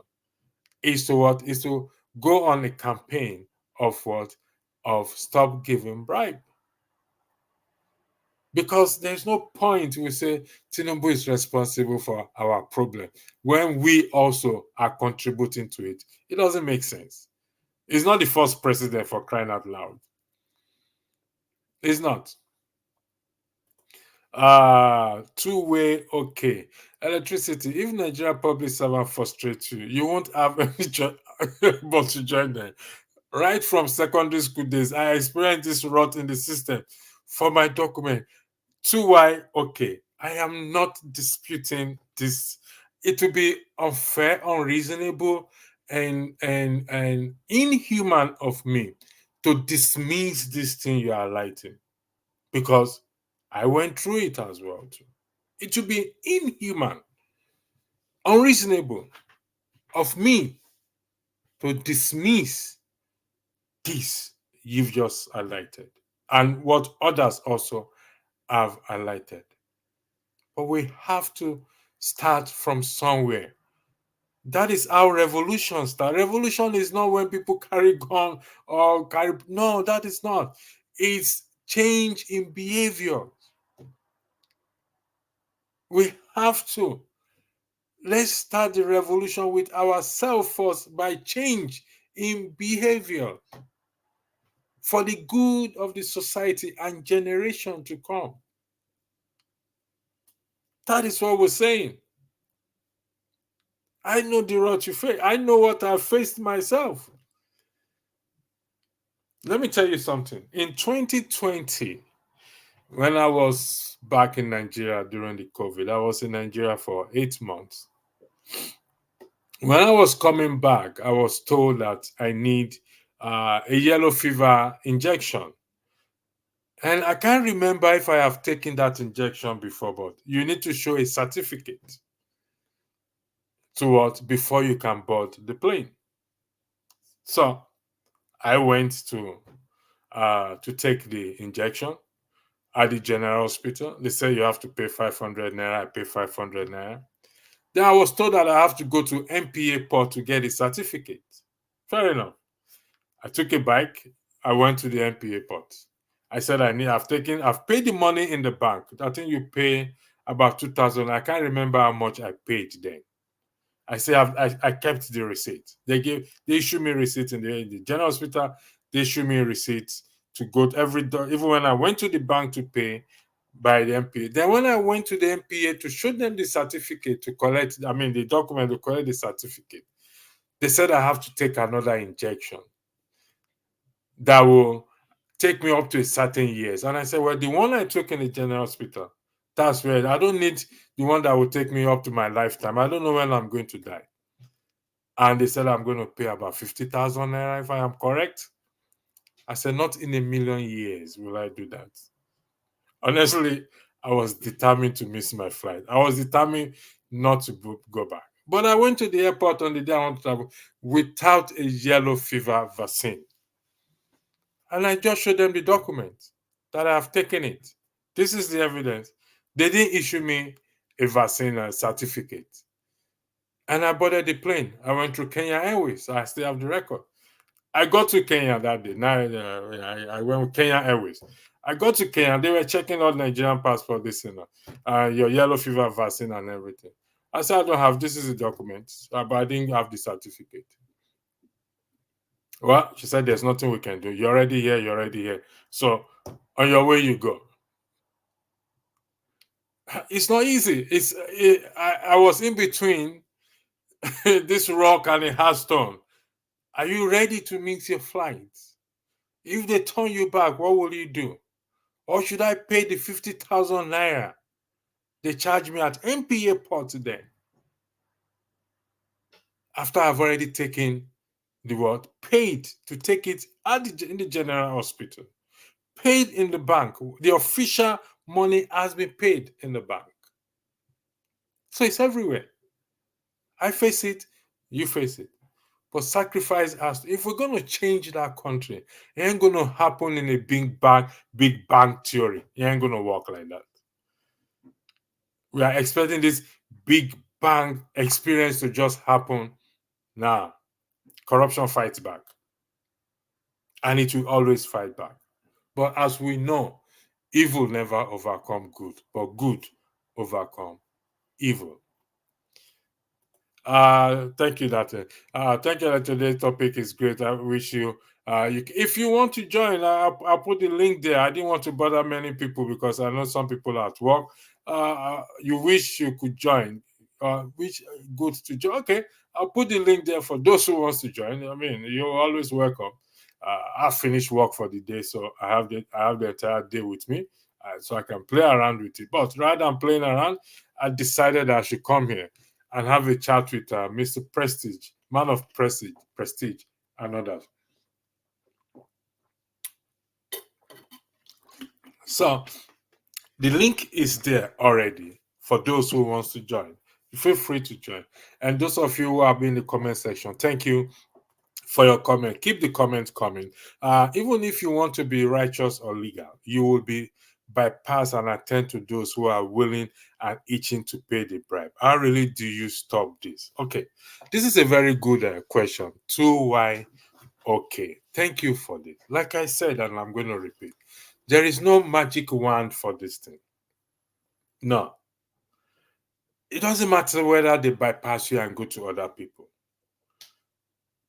Is to what? Is to go on a campaign of what? Of stop giving bribe. Because there's no point we say Tinubu is responsible for our problem when we also are contributing to it. It doesn't make sense. He's not the first president, for crying out loud. It's not. Two-way, okay. Electricity. If Nigeria public servant frustrates you, you won't have any choice but to join them. Right from secondary school days, I experienced this rot in the system for my document. Two-way, okay. I am not disputing this. It will be unfair, unreasonable, and inhuman of me to dismiss this thing you are lighting, because I went through it as well too. It would be inhuman, unreasonable of me to dismiss this you've just highlighted and what others also have highlighted. But we have to start from somewhere. That is how revolution starts. Revolution is not when people carry gun or carry. No, that is not. It's change in behavior. We have to. Let's start the revolution with ourselves first by change in behavior for the good of the society and generation to come. That is what we're saying. I know the road you face. I know what I've faced myself. Let me tell you something. In 2020, when I was back in Nigeria during the COVID, I was in Nigeria for 8 months. When I was coming back, I was told that I need a yellow fever injection. And I can't remember if I have taken that injection before, but you need to show a certificate to what before you can board the plane. So I went to take the injection at the general hospital. They said you have to pay 500 naira. I pay 500 naira. Then I was told that I have to go to MPA port to get a certificate. Fair enough. I took a bike. I went to the MPA port. I said I've paid the money in the bank. I think you pay about 2,000. I can't remember how much I paid then. I say I kept the receipt. They issued me receipt in the general hospital. They issued me receipts to go to every door. Even when I went to the bank to pay by the MPA. Then when I went to the MPA to show them the certificate to collect, the document to collect the certificate, they said I have to take another injection that will take me up to a certain years. And I said, well, the one I took in the general hospital, That's where I don't need the one that will take me up to my lifetime. I don't know when I'm going to die. And they said I'm going to pay about 50,000 naira if I am correct. I said, not in a million years will I do that. Honestly, I was determined to miss my flight. I was determined not to go back. But I went to the airport on the day I wanted to travel without a yellow fever vaccine. And I just showed them the document that I have taken it. This is the evidence. They didn't issue me a vaccine certificate. And I boarded the plane. I went through Kenya Airways. So I still have the record. I got to Kenya that day. Now I went with Kenya Airways. I got to Kenya. They were checking out Nigerian passport, this and that, your yellow fever vaccine and everything. I said, I don't have. This is a document, but I didn't have the certificate. Well, she said, there's nothing we can do. You're already here. You're already here. So on your way, you go. It's not easy. I was in between this rock and a hard stone. Are you ready to miss your flight? If they turn you back, what will you do? Or should I pay the 50,000 naira they charge me at MPA port then? After I've already taken the what? Paid to take it in the general hospital. Paid in the bank. The official money has been paid in the bank. So it's everywhere. I face it, you face it. But sacrifice has to, if we're going to change that country, it ain't going to happen in a big bang theory. It ain't going to work like that. We are expecting this big bang experience to just happen now. Corruption fights back. And it will always fight back. But as we know, evil never overcome good, but good overcome evil. Thank you, Dr. Thank you. That today's topic is great. I wish you, if you want to join, I'll put the link there. I didn't want to bother many people because I know some people are at work. You wish you could join. Which good to join? Okay, I'll put the link there for those who wants to join. I mean, you're always welcome. I finished work for the day, so I have the entire day with me, so I can play around with it. But rather than playing around, I decided I should come here and have a chat with Mr. Prestige, man of prestige, and others. So the link is there already for those who wants to join. Feel free to join. And those of you who have been in the comment section, thank you for your comment. Keep the comments coming. Even if you want to be righteous or legal, you will be bypass and attend to those who are willing and itching to pay the bribe. How really do you stop this? Okay, this is a very good question. 2Y. Okay, thank you for this. Like I said, and I'm going to repeat, there is no magic wand for this thing. No. It doesn't matter whether they bypass you and go to other people.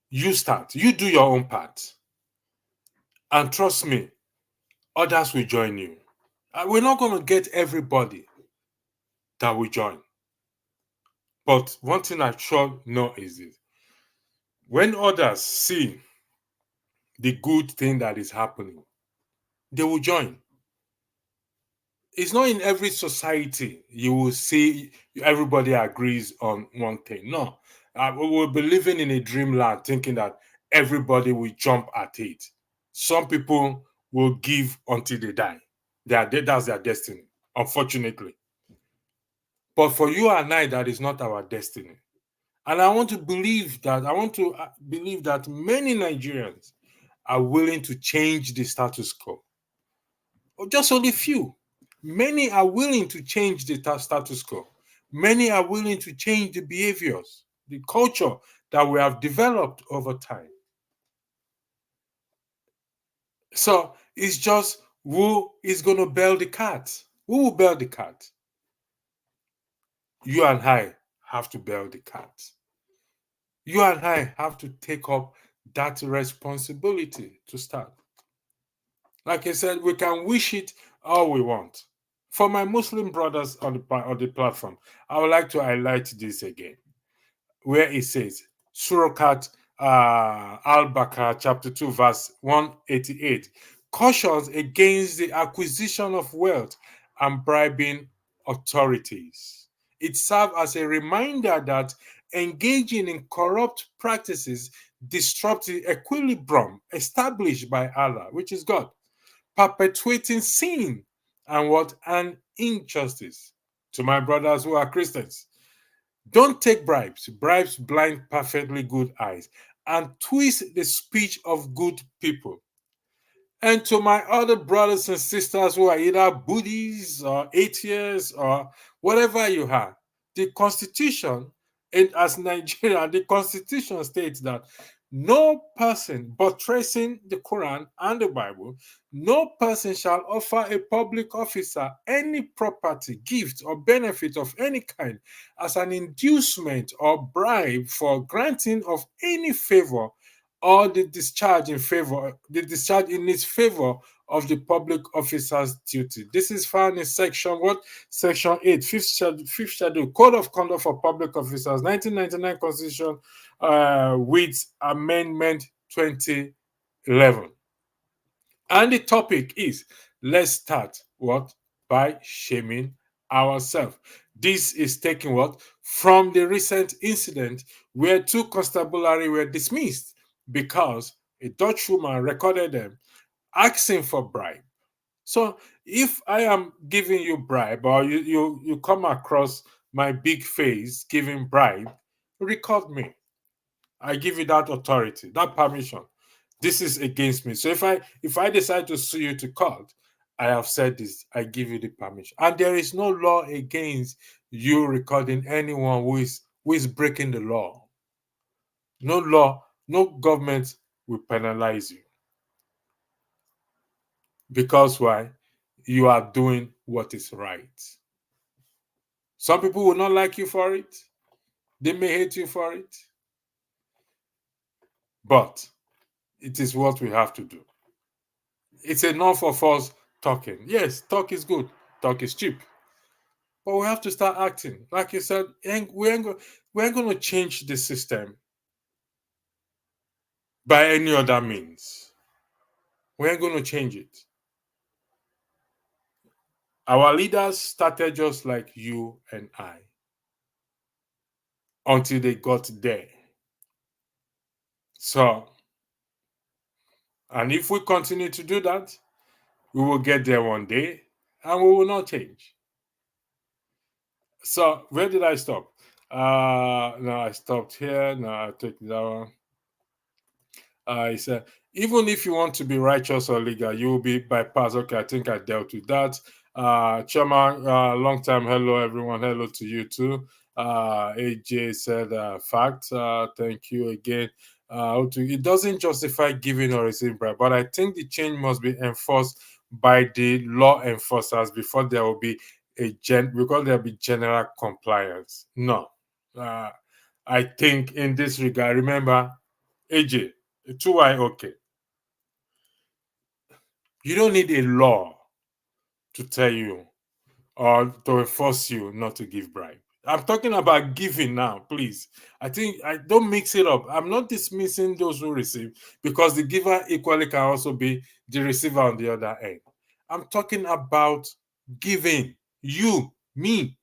You start. You do your own part. And trust me, others will join you. We're not going to get everybody that will join. But one thing I sure know is this. When others see the good thing that is happening, they will join. It's not in every society you will see everybody agrees on one thing. No. We will be living in a dreamland thinking that everybody will jump at it. Some people will give until they die. That's their destiny, unfortunately. But for you and I, that is not our destiny. And I want to believe that many Nigerians are willing to change the status quo. Or just only few. Many are willing to change the status quo. Many are willing to change the behaviors, the culture that we have developed over time. So it's just who is going to bail the cat? Who will bail the cat? You and I have to bail the cat. You and I have to take up that responsibility to start. Like I said, we can wish it all we want. For my Muslim brothers on the platform, I would like to highlight this again, where it says, SURAH AL-BAQARAH chapter 2, verse 188, cautions against the acquisition of wealth and bribing authorities. It serves as a reminder that engaging in corrupt practices disrupt the equilibrium established by Allah, which is God, perpetuating sin and what? An injustice. To my brothers who are Christians, don't take bribes. Bribes blind perfectly good eyes and twist the speech of good people. And to my other brothers and sisters who are either Buddhists or atheists or whatever you are, the Constitution, and as Nigeria, the Constitution states that no person buttressing the Quran and the Bible, no person shall offer a public officer any property, gift, or benefit of any kind as an inducement or bribe for granting of any favor or the discharge in its favor of the public officer's duty. This is found in section what? Section 8, fifth schedule, Code of Conduct for Public Officers, 1999 Constitution, with Amendment 2011. And the topic is, let's start what? By shaming ourselves. This is taken what? From the recent incident where 2 constabulary were dismissed because a Dutch woman recorded them asking for bribe. So if I am giving you bribe, or you come across my big face giving bribe, record me. I give you that authority, that permission. This is against me. So if I decide to sue you to court, I have said this, I give you the permission. And there is no law against you recording anyone who is breaking the law. No law, no government will penalize you. Because why? You are doing what is right. Some people will not like you for it. They may hate you for it. But it is what we have to do. It's enough of us talking. Yes, talk is good. Talk is cheap. But we have to start acting. Like you said, we ain't going to change the system by any other means. We ain't going to change it. Our leaders started just like you and I until they got there. So, and if we continue to do that, we will get there one day and we will not change. So, where did I stop? No, I stopped here. No, I took that one. He said, even if you want to be righteous or legal, you will be bypassed. Okay, I think I dealt with that. Chama, long time hello, everyone. Hello to you too. AJ said, fact. Thank you again. It doesn't justify giving or receiving bribe, but I think the change must be enforced by the law enforcers before there will be because there will be general compliance. No. I think in this regard, remember, AJ, 2Y, okay. You don't need a law to tell you or to enforce you not to give bribe. I'm talking about giving now, please. I think I don't mix it up. I'm not dismissing those who receive, because the giver equally can also be the receiver on the other end. I'm talking about giving. You, me,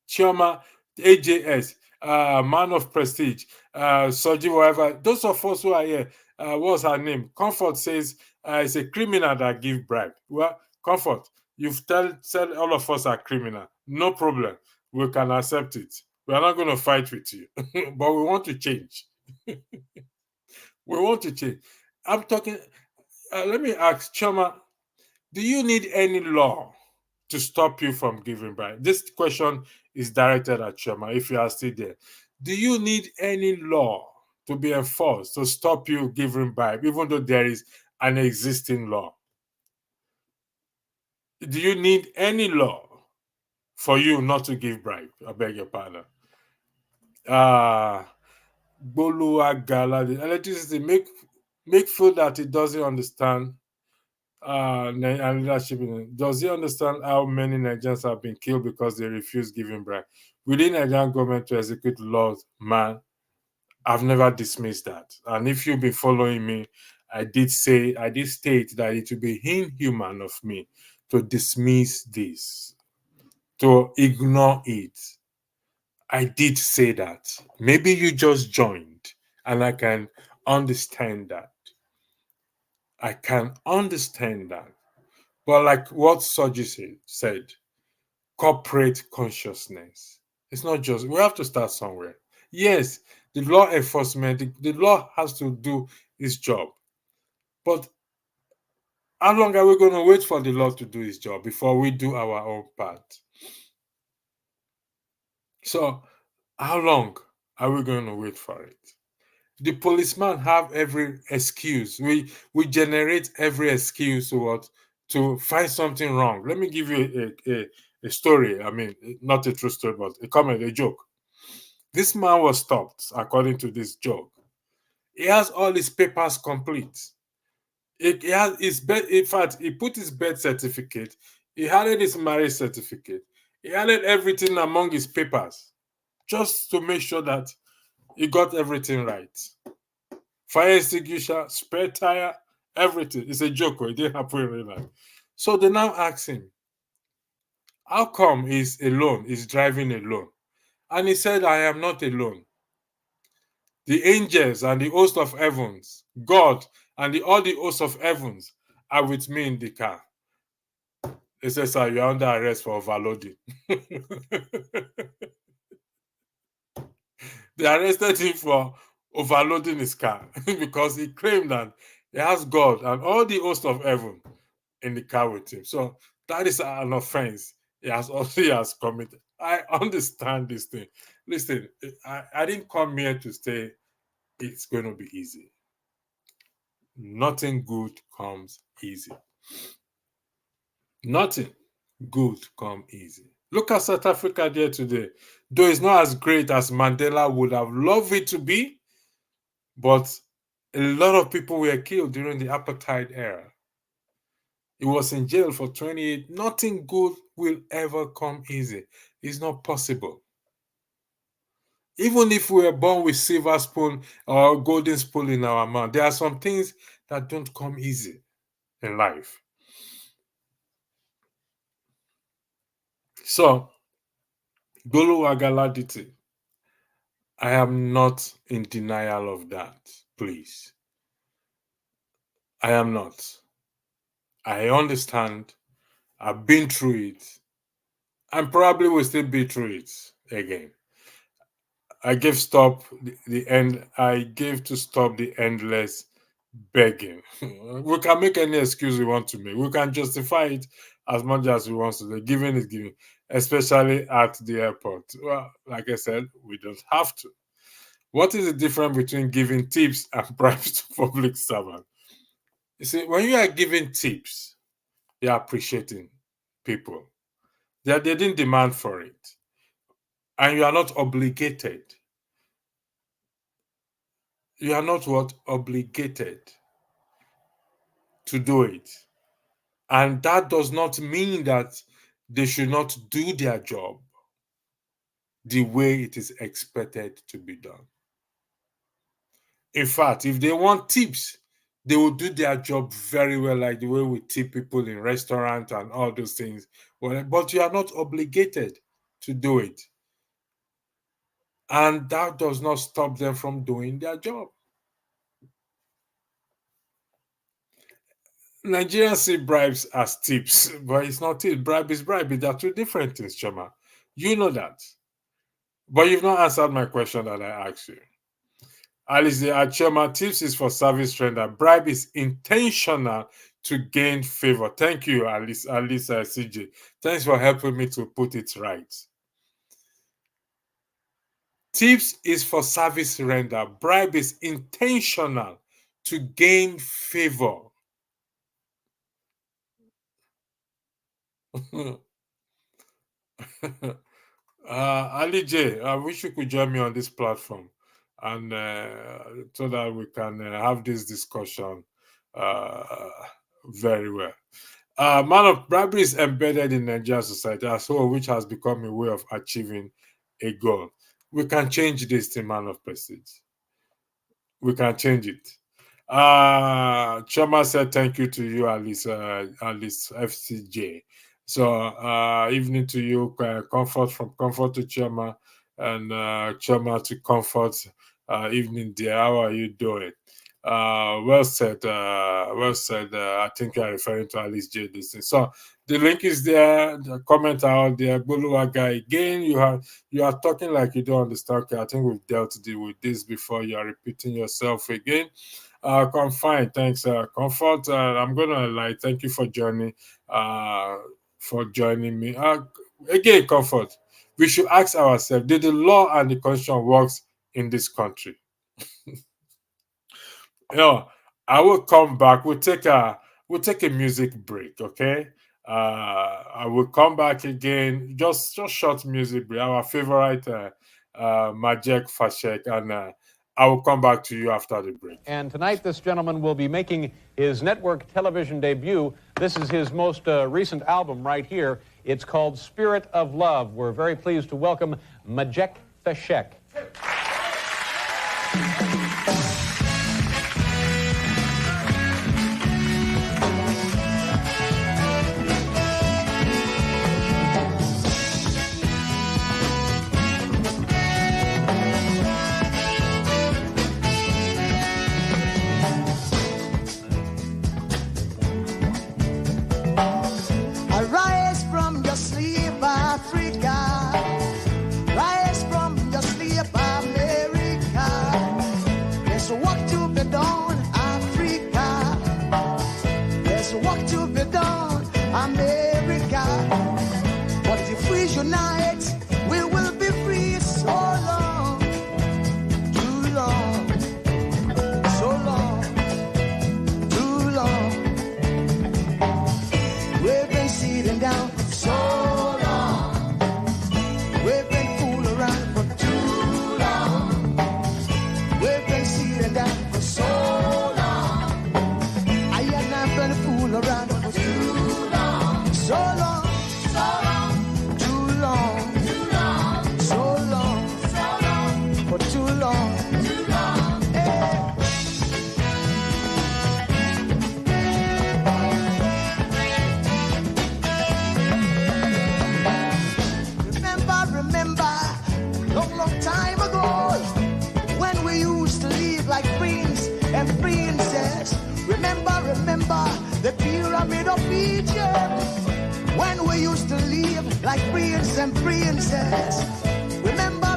Chioma, AJS, Man of Prestige, Soji, whatever. Those of us who are here, what's her name? Comfort says it's a criminal that give bribe. Well, Comfort, you've said all of us are criminal. No problem. We can accept it. We are not going to fight with you. But we want to change. We want to change. I'm talking, let me ask, Choma, do you need any law to stop you from giving bribe? This question is directed at Choma, if you are still there. Do you need any law to be enforced to stop you giving bribe, even though there is an existing law? Do you need any law for you not to give bribe? I beg your pardon. Bolu Agala, the electricity make feel that it doesn't understand and leadership. Does he understand how many Nigerians have been killed because they refuse giving bribe? Within Nigerian government to execute laws, man, I've never dismissed that. And if you've been following me, I did state that it would be inhuman of me to dismiss this. to ignore it. I did say that. Maybe you just joined, and I can understand that. I can understand that. But like what Soji said, corporate consciousness. It's not just, we have to start somewhere. Yes, the law enforcement, the law has to do its job. But how long are we going to wait for the law to do its job before we do our own part? So, how long are we going to wait for it? The policeman have every excuse. We generate every excuse to find something wrong. Let me give you a story. I mean, not a true story, but a comment, a joke. This man was stopped, according to this joke. He has all his papers complete. He has his birth, in fact, he put his birth certificate, he added his marriage certificate, he added everything among his papers, just to make sure that he got everything right. Fire extinguisher, spare tire, everything. It's a joke, it didn't happen in real life. So they now ask him, how come he's alone, he's driving alone? And he said, I am not alone. The angels and the host of heavens, God and all the hosts of heavens are with me in the car. He says, sir, you're under arrest for overloading. They arrested him for overloading his car because he claimed that he has God and all the host of heaven in the car with him. So that is an offense he has committed. I understand this thing. Listen, I didn't come here to say it's going to be easy. Nothing good comes easy. Nothing good comes easy. Look at South Africa there today. Though it's not as great as Mandela would have loved it to be, but a lot of people were killed during the apartheid era. He was in jail for 28. Nothing good will ever come easy. It's not possible. Even if we are born with silver spoon or golden spoon in our mouth, there are some things that don't come easy in life. So, Goluwagaladiti, I am not in denial of that, please. I am not. I understand. I've been through it. And probably will still be through it again. I gave to stop the endless begging. We can make any excuse we want to make. We can justify it as much as we want to. Giving is giving, especially at the airport. Well, like I said, we don't have to. What is the difference between giving tips and bribes to public servants? You see, when you are giving tips, you're appreciating people. They didn't demand for it. And you are not obligated. You are not what? Obligated to do it. And that does not mean that they should not do their job the way it is expected to be done. In fact, if they want tips, they will do their job very well, like the way we tip people in restaurants and all those things. But you are not obligated to do it. And that does not stop them from doing their job. Nigerians see bribes as tips, but it's not tips. Bribe is bribe. There are two different things, Choma. You know that. But you've not answered my question that I asked you. Alice, Choma, tips is for service render. Bribe is intentional to gain favor. Thank you, Alice CJ. Thanks for helping me to put it right. Tips is for service render. Bribe is intentional to gain favor. Ali J, I wish you could join me on this platform, and so that we can have this discussion very well. Man of bribery is embedded in Nigerian society as whole, which has become a way of achieving a goal. We can change this to man of prestige. We can change it. Choma said thank you to you, Alice FCJ. So evening to you, comfort from comfort to Chema, and Chema to comfort. Evening dear, how are you doing? Well said, well said. I think you are referring to Alice J. This thing. So the link is there. The comment out there. Buluwaga, again, you are talking like you don't understand. Okay, I think we've dealt with this before. You are repeating yourself again. Come fine, thanks, Comfort. I'm gonna thank you for joining. Me. Again, Comfort. We should ask ourselves: did the law and the constitution works in this country? I will come back. We'll take a music break, okay? I will come back again. Just short music break. Our favorite Majek Fashek, and I will come back to you after the break. And tonight, this gentleman will be making his network television debut. This is his most recent album right here. It's called Spirit of Love. We're very pleased to welcome Majek Fashek. Arise from your sleep, Africa. Rise from your sleep, America. There's work to be done, Africa. There's work to be done, America. But if we unite, we will be free. So long, too long, so long, too long. We've been sitting down for so long. We've been fooling around for too long. We've been sitting down for so long. I have not been fooling around for too long. So long, so long, too long, too long, so long, for too long, too long. Hey. Remember, long time ago, when we used to live like queens and princesses. Remember, the pyramid of Egypt, when we used to live like prince and princess. Remember,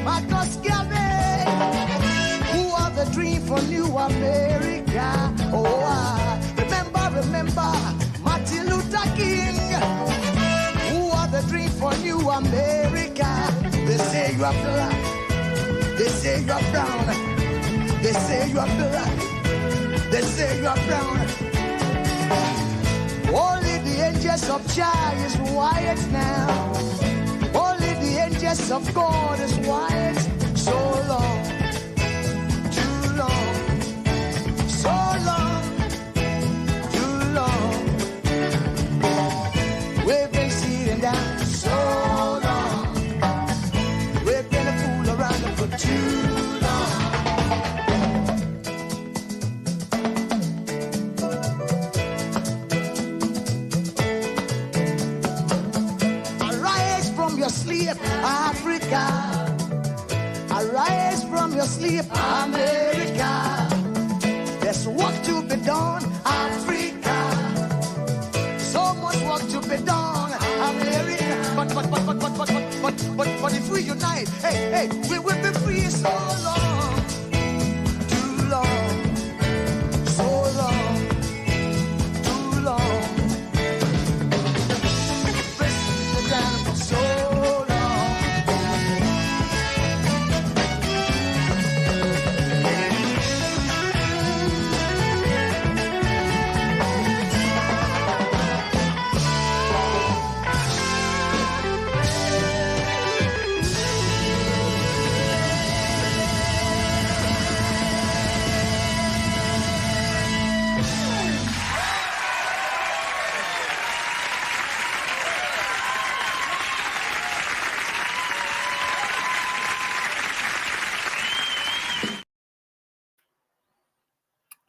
Marcus Garvey, who are the dream for New America. Oh, remember, Martin Luther King, the dream for New America. They say you are black, they say you are brown, they say you are black, they say you are brown. Only the angels of Jah is white now. Only the angels of God is white. So long, too long, so long, too long. We've been sitting down so long. We've been a fool around for too long. Arise from your sleep, Africa. Arise from your sleep, America. There's work to be done, Africa. So much work to be done, America. But if we unite, hey, we will be free. So long, too long, so long, too long. Press down for so long.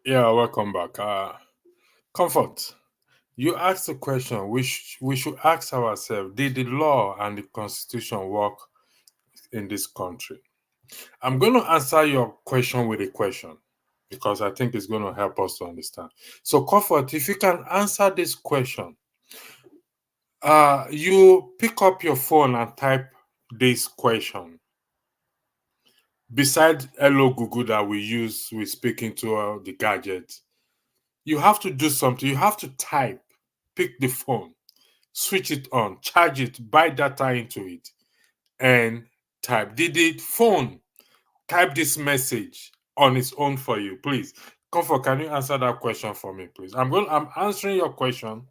Yeah, welcome back. Comfort. You asked the question, we should ask ourselves, did the law and the constitution work in this country? I'm going to answer your question with a question because I think it's going to help us to understand. So, Comfort, if you can answer this question, you pick up your phone and type this question. Besides Hello Google that we use with speaking to the gadget, you have to do something. You have to type, pick the phone, switch it on, charge it, buy data into it, and type. Did the phone type this message on its own for you? Please, Comfort, can you answer that question for me, please? I'm answering your question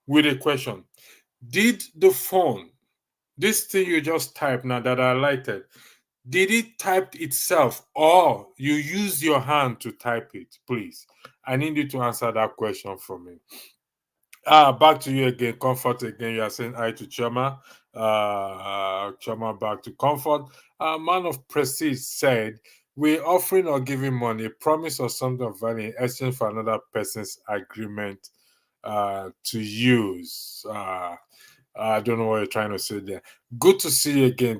with a question. Did the phone, this thing you just typed now that I highlighted, did it type itself or you use your hand to type it? Please, I need you to answer that question for me. Back to you again, Comfort again. You are saying hi to Choma. Choma back to Comfort. Man of Prestige said, we're offering or giving money, a promise or something of value in exchange for another person's agreement to use. I don't know what you're trying to say there. Good to see you again.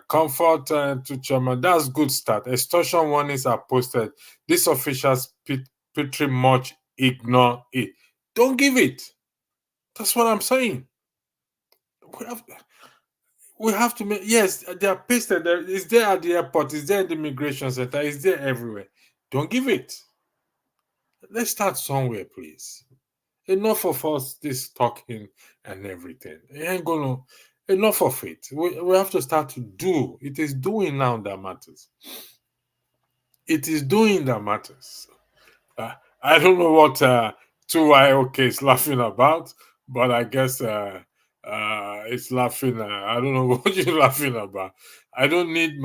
Comfort to Chairman. That's good start. Extortion warnings are posted. These officials pretty much ignore it. Don't give it. That's what I'm saying. We have to make, yes, they are pasted there. It's there at the airport, it's there at the immigration center, it's there everywhere. Don't give it. Let's start somewhere, please. Enough of us this talking and everything. It ain't gonna, enough of it. We have to start to do. It is doing now that matters. It is doing that matters. I don't know what 2YOK is laughing about, but I guess it's laughing. I don't know what you're laughing about. I don't need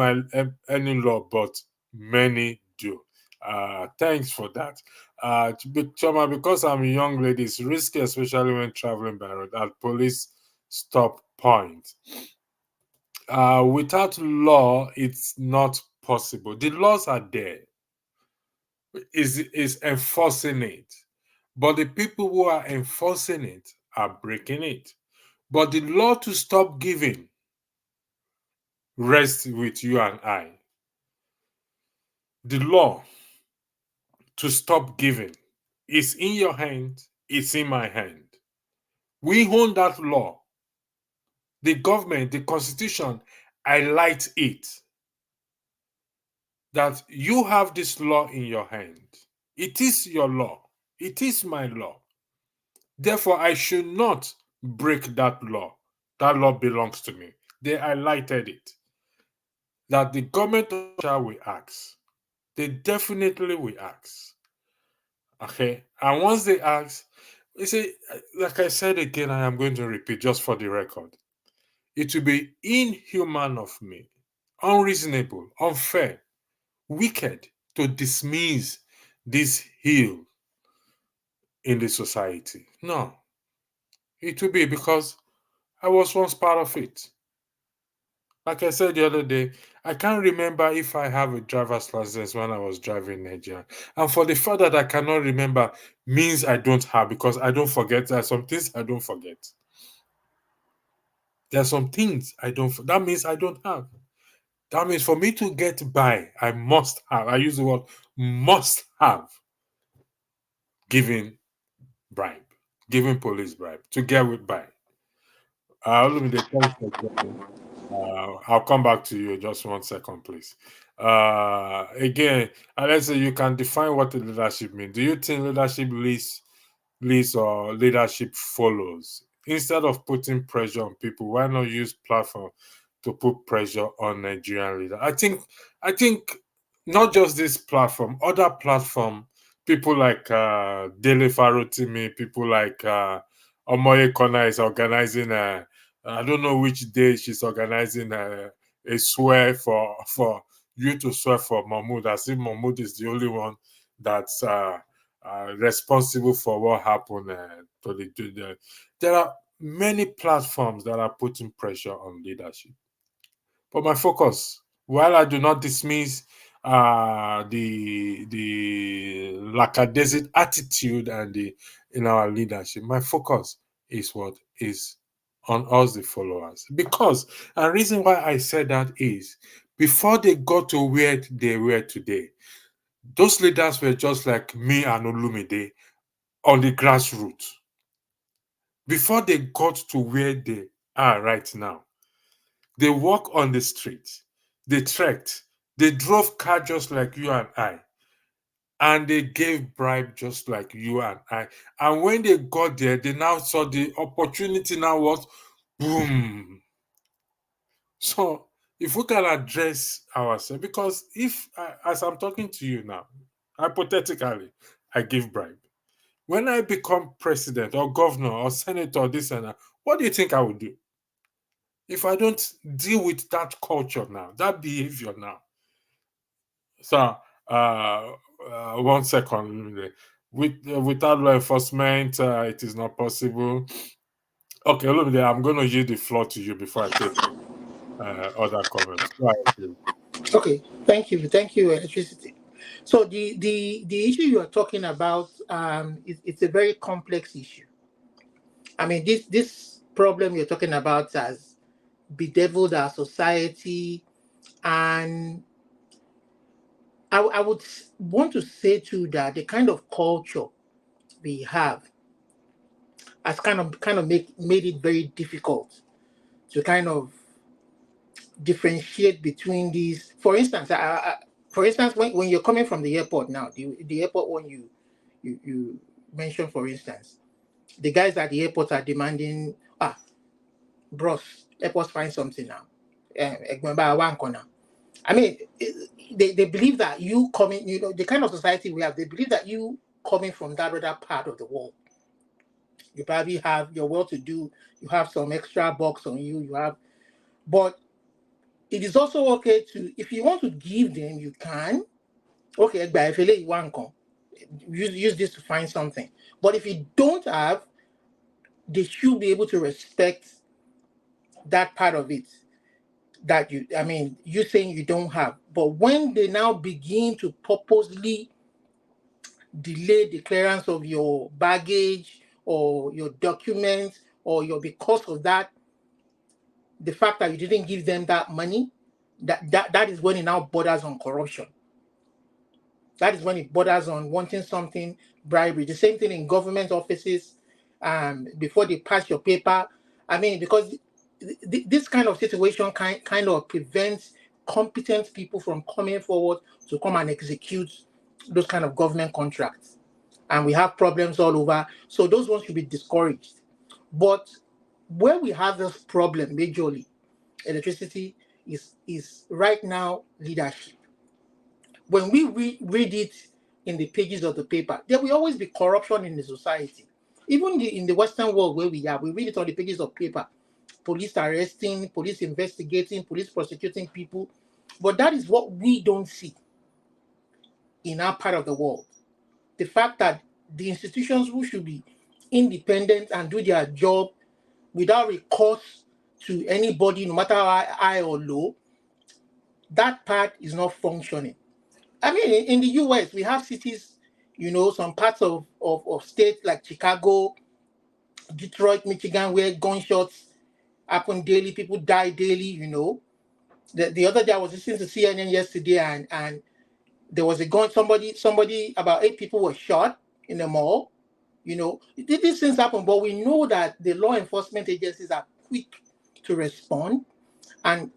any law, but many do. Thanks for that. Choma, because I'm a young lady, it's risky, especially when traveling by road at police stop point. Without law, it's not possible. The laws are there. Is enforcing it. But the people who are enforcing it are breaking it. But the law to stop giving rests with you and I. The law to stop giving is in your hand, it's in my hand. We own that law. The government, the constitution, highlights it. That you have this law in your hand. It is your law. It is my law. Therefore, I should not break that law. That law belongs to me. They highlighted it. That the government will ask. They definitely will ask. Okay? And once they ask, they say, like I said again, I am going to repeat just for the record. It will be inhuman of me, unreasonable, unfair, wicked to dismiss this heel in the society. No. It will be because I was once part of it. Like I said the other day, I can't remember if I have a driver's license when I was driving Nigeria. And for the fact that I cannot remember means I don't have, because I don't forget. There are some things I don't forget. There are some things I don't, that means I don't have. That means for me to get by, I must have, I use the word must have, giving bribe, giving police bribe to get with by. I'll come back to you just 1 second, please. Again, let's say you can define what the leadership means. Do you think leadership leads or leadership follows? Instead of putting pressure on people, why not use platform to put pressure on Nigerian leaders? I think not just this platform, other platform, people like Dele Farotimi, people like Omoye Kona is organizing I don't know which day she's organizing a swear for you to swear for Mahmoud, as if Mahmoud is the only one that's responsible for what happened to the. There are many platforms that are putting pressure on leadership. But my focus, while I do not dismiss the lackadaisical attitude and the in our leadership. My focus is what is on us, the followers. Because, and reason why I said that is, before they got to where they were today, those leaders were just like me and Olumide on the grassroots. Before they got to where they are right now, they walk on the street, they trekked, they drove car just like you and I, and they gave bribe just like you and I. And when they got there, they now saw the opportunity now was boom. So if we can address ourselves, because if, as I'm talking to you now, hypothetically, I give bribe. When I become president or governor or senator, this and that, what do you think I would do? If I don't deal with that culture now, that behavior now. So, 1 second. Without law enforcement, it is not possible. Okay, Olumide, I'm going to yield the floor to you before I take other comments. Go ahead, please. Okay, thank you, Electricity. So the issue you are talking about, it's a very complex issue. I mean, this problem you're talking about has bedeviled our society, and I would want to say too that the kind of culture we have has kind of made it very difficult to kind of differentiate between these. For instance, when you're coming from the airport now, the airport one you mentioned, for instance, the guys at the airport are demanding, bros, help us find something now. I mean, they believe that you coming, the kind of society we have, they believe that you coming from that other part of the world, you probably have, you're well-to-do, you have some extra bucks on you, but it is also okay to, if you want to give them, you can. Okay, use this to find something. But if you don't have, they should be able to respect that part of it that you saying you don't have. But when they now begin to purposely delay the clearance of your baggage or your documents, or because of that, the fact that you didn't give them that money, that is when it now borders on corruption. That is when it borders on wanting something, bribery. The same thing in government offices, before they pass your paper. I mean, because this kind of situation kind of prevents competent people from coming forward to come and execute those kind of government contracts. And we have problems all over. So those ones should be discouraged. But where we have this problem majorly, Electricity, is right now leadership. When we read it in the pages of the paper, there will always be corruption in the society. Even in the Western world where we read it on the pages of paper. Police arresting, police investigating, police prosecuting people. But that is what we don't see in our part of the world. The fact that the institutions who should be independent and do their job without recourse to anybody, no matter how high or low, that part is not functioning. I mean, in the US, we have cities, some parts of states like Chicago, Detroit, Michigan, where gunshots happen daily, people die daily, The other day I was listening to CNN yesterday, and there was a gun, somebody, about 8 people were shot in a mall. These things happen, but we know that the law enforcement agencies are quick to respond and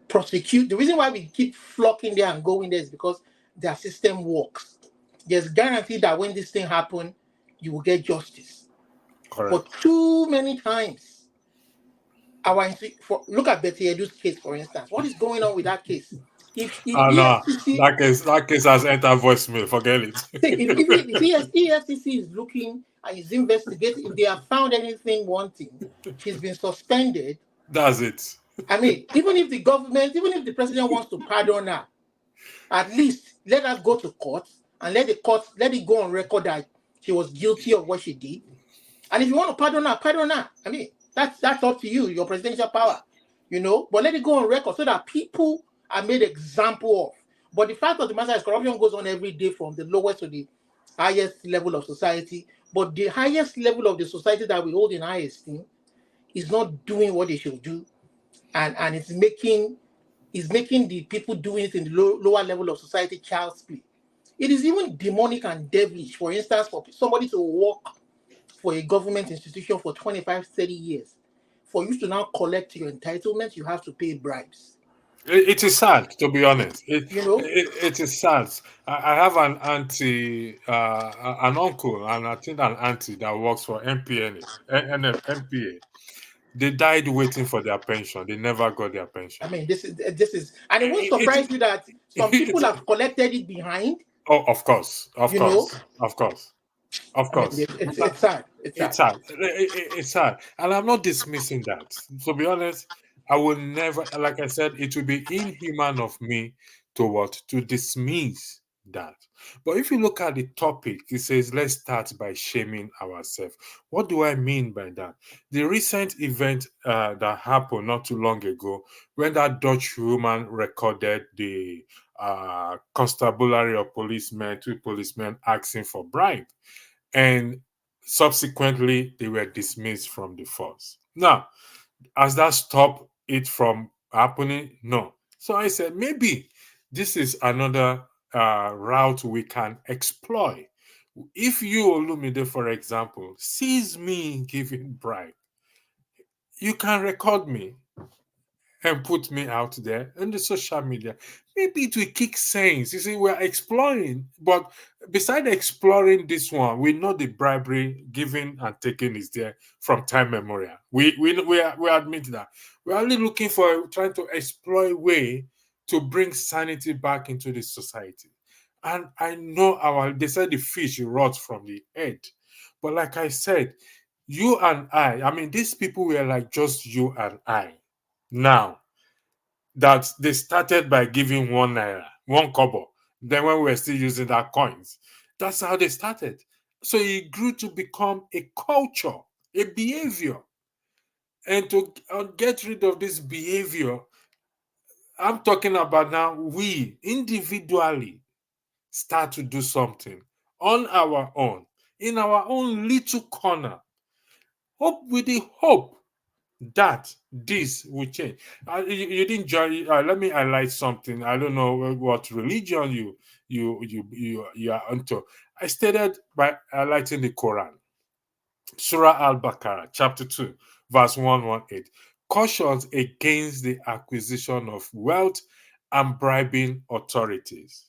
prosecute. The reason why we keep flocking there and going there is because their system works. There's guarantee that when this thing happens, you will get justice. Correct. But too many times, look at Betty Edu's case, for instance. What is going on with that case? If EFCC, that case has entered voicemail. Forget it. if EFCC is looking and is investigating, if they have found anything wanting, she's been suspended. That's it. I mean, even if the president wants to pardon her, at least let us go to court and let it go on record that she was guilty of what she did. And if you want to pardon her. I mean, that's up to you, your presidential power, But let it go on record so that people are made example of. But the fact of the matter is, corruption goes on every day from the lowest to the highest level of society. But the highest level of the society that we hold in high esteem is not doing what they should do, and it's making the people doing it in the lower level of society child's play. It is even demonic and devilish, for instance, for somebody to work for a government institution for 25, 30 years. For you to now collect your entitlement, you have to pay bribes. It is sad, to be honest. You know, It is sad. I have an auntie, an uncle, and I think an auntie that works for MPA. They died waiting for their pension. They never got their pension. I mean, this is, and it won't It, surprise you that some people it, have collected it behind. oh, of course, of You know, course, of course, of I mean, course. it's sad. It's sad. It's hard. It's hard. And I'm not dismissing that. To be honest, I will never, like I said, it would be inhuman of me to what? To dismiss that. But if you look at the topic, it says, let's start by shaming ourselves. What do I mean by that? The recent event that happened not too long ago, when that Dutch woman recorded the constabulary of policemen, two policemen asking for bribe. And subsequently, they were dismissed from the force. Now, has that stopped it from happening? No. So I said, maybe this is another route we can exploit. If you, Olumide, for example, sees me giving bribe, you can record me and put me out there in the social media. Maybe it will kick sense. You see, we're exploring, but beside exploring this one, we know the bribery giving and taking is there from time memorial. We admit that. We're only looking for trying to explore a way to bring sanity back into the society. And I know they said the fish rots from the head. But like I said, you and I mean, these people were like just you and I. Now, that they started by giving 1 naira, 1 kobo. Then when we were still using that coins, that's how they started. So it grew to become a culture, a behavior. And to get rid of this behavior, I'm talking about now, we individually start to do something on our own, in our own little corner. With the hope that this will change. You didn't join. Let me highlight something. I don't know what religion you are into. I started by highlighting the Quran. SURAH Al-BAQARAH, chapter 2, verse 118. Cautions against the acquisition of wealth and bribing authorities.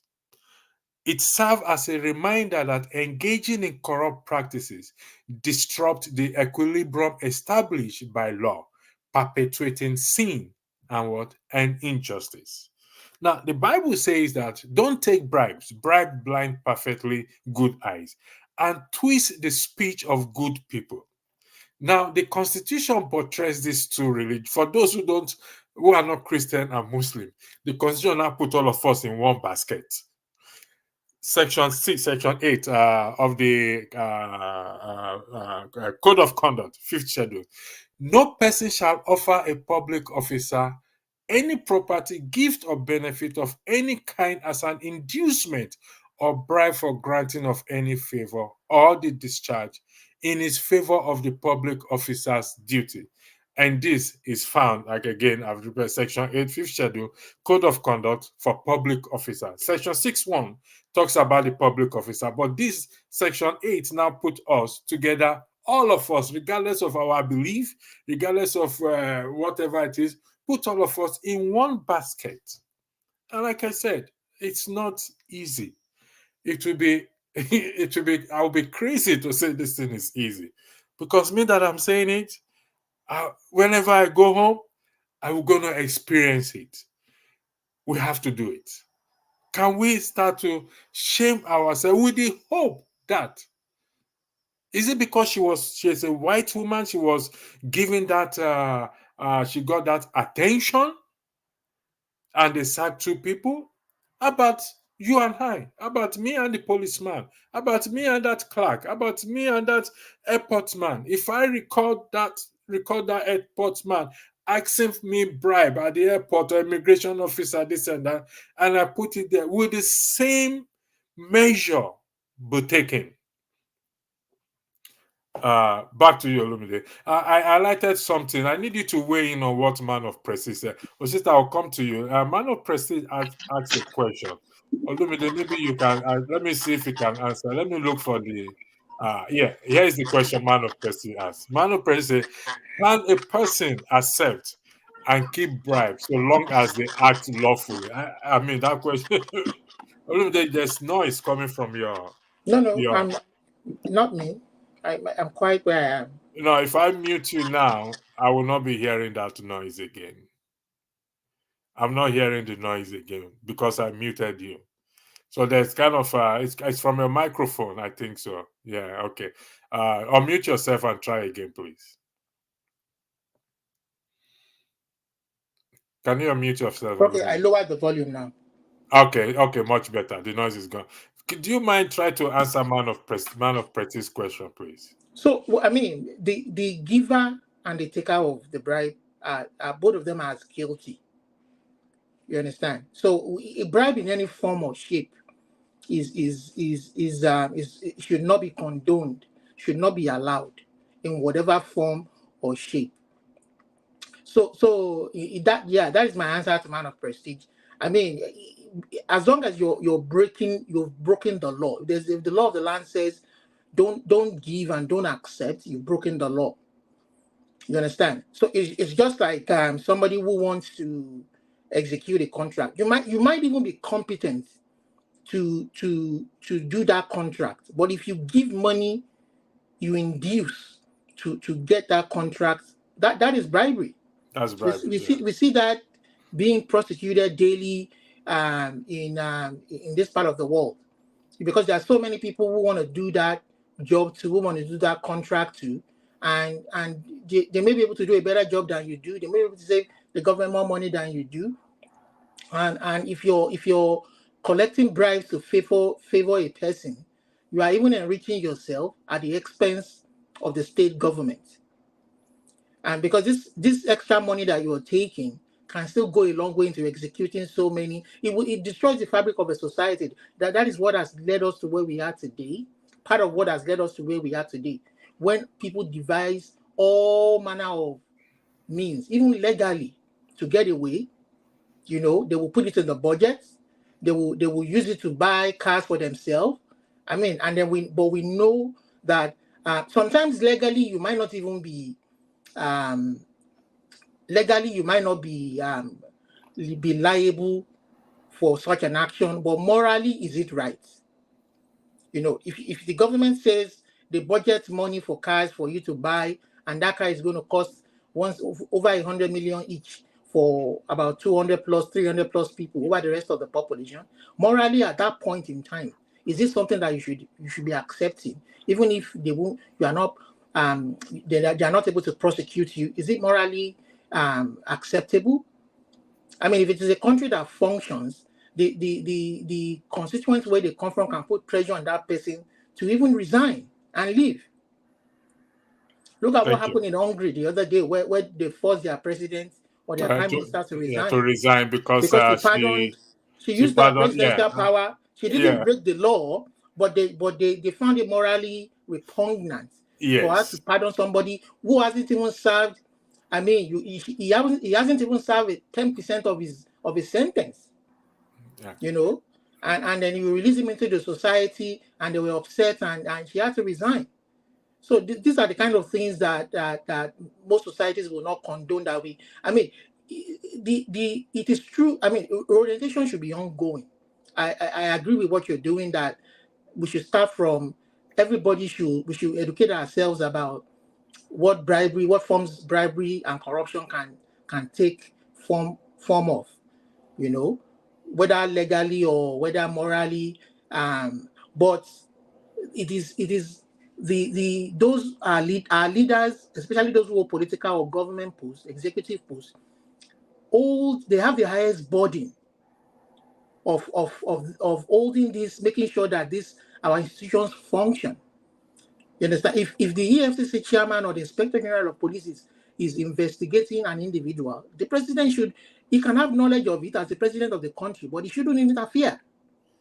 It serves as a reminder that engaging in corrupt practices disrupt the equilibrium established by law, perpetuating sin and injustice. Now, the Bible says that don't take bribes, bribe blind perfectly good eyes, and twist the speech of good people. Now, the Constitution portrays these two religions. For those who are not Christian and Muslim, the Constitution now put all of us in one basket. Section 6, Section 8 of the Code of Conduct, 5th Schedule. No person shall offer a public officer any property, gift, or benefit of any kind as an inducement or bribe for granting of any favor or the discharge in his favor of the public officer's duty. And this is found, like again, I've repeated Section 8, 5th Schedule, Code of Conduct for Public Officers. Section 6.1 talks about the public officer, but this Section 8 now put us together, all of us, regardless of our belief, regardless of whatever it is, put all of us in one basket. And like I said, it's not easy. It will be, I'll be crazy to say this thing is easy. Because me that I'm saying it, whenever I go home, I'm going to experience it. We have to do it. Can we start to shame ourselves with the hope that, is it because she's a white woman, she was given that, she got that attention, and they sacked two people? About you and I, about me and the policeman, about me and that clerk, about me and that airport man. If I record that airport man asking me bribe at the airport or immigration officer, this and that, and I put it there, will the same measure be taken? Back to you, Olumide. I highlighted something. I need you to weigh in on what Man of Prestige said. Sister, I'll come to you. Man of Prestige asked a question. Olumide, maybe you can. Let me see if you can answer. Let me look for the. Yeah, here is the question Man of Prestige asked. Man of Prestige said, can a person accept and keep bribes so long as they act lawfully? I mean, that question. Olumide, there's noise coming from your. No, I'm not me. I'm quite where I am. If I mute you now, I will not be hearing that noise again. I'm not hearing the noise again because I muted you. So there's kind of it's from your microphone, I think so. Yeah, okay. Unmute yourself and try again, please. Can you unmute yourself? Okay, I lowered the volume now. Okay, much better. The noise is gone. Do you mind try to answer Man of Prestige's question, please? So I mean, the giver and the taker of the bribe are both of them as guilty. You understand? So a bribe in any form or shape should not be condoned, should not be allowed in whatever form or shape. So that is my answer to Man of Prestige. I mean, as long as you've broken the law. If the law of the land says don't give and don't accept, you've broken the law. You understand? So it's just like somebody who wants to execute a contract. You might even be competent to do that contract, but if you give money, you induce to get that contract. That is bribery. That's bribery. We see that being prosecuted daily in this part of the world, because there are so many people who want to do that job to, who want to do that contract to, and they may be able to do a better job than you do. They may be able to save the government more money than you do. And if you're collecting bribes to favor a person, you are even enriching yourself at the expense of the state government. And because this extra money that you're taking can still go a long way into executing so many. It destroys the fabric of a society. That is what has led us to where we are today. Part of what has led us to where we are today, when people devise all manner of means, even legally, to get away. They will put it in the budget. They will use it to buy cars for themselves. I mean, and then we know that sometimes legally you might not even be be liable for such an action, but morally, is it right? If the government says they budget money for cars for you to buy, and that car is going to cost over 100 million each for about 200 plus 300 plus people over the rest of the population, morally at that point in time, is this something that you should be accepting, even if they are not able to prosecute you? Is it morally acceptable? I mean, if it is a country that functions, the constituents where they come from can put pressure on that person to even resign and leave. Look at what happened in Hungary the other day, where they forced their president or their prime minister to resign. Yeah, to resign because she used that presidential power. She didn't break the law, but they found it morally repugnant for her to pardon somebody who hasn't even served. I mean, he hasn't even served 10% of his sentence. Yeah. And then you release him into the society, and they were upset, and she had to resign. So these are the kind of things that most societies will not condone that way. I mean, it is true. I mean, orientation should be ongoing. I agree with what you're doing, that we should start from we should educate ourselves about what forms bribery and corruption can take form of, whether legally or whether morally. But it is those are leaders, especially those who hold political or government posts, executive posts. They have the highest burden of holding this, making sure that our institutions function. You understand? If the EFCC chairman or the Inspector General of Police is investigating an individual, the president he can have knowledge of it as the president of the country, but he shouldn't interfere.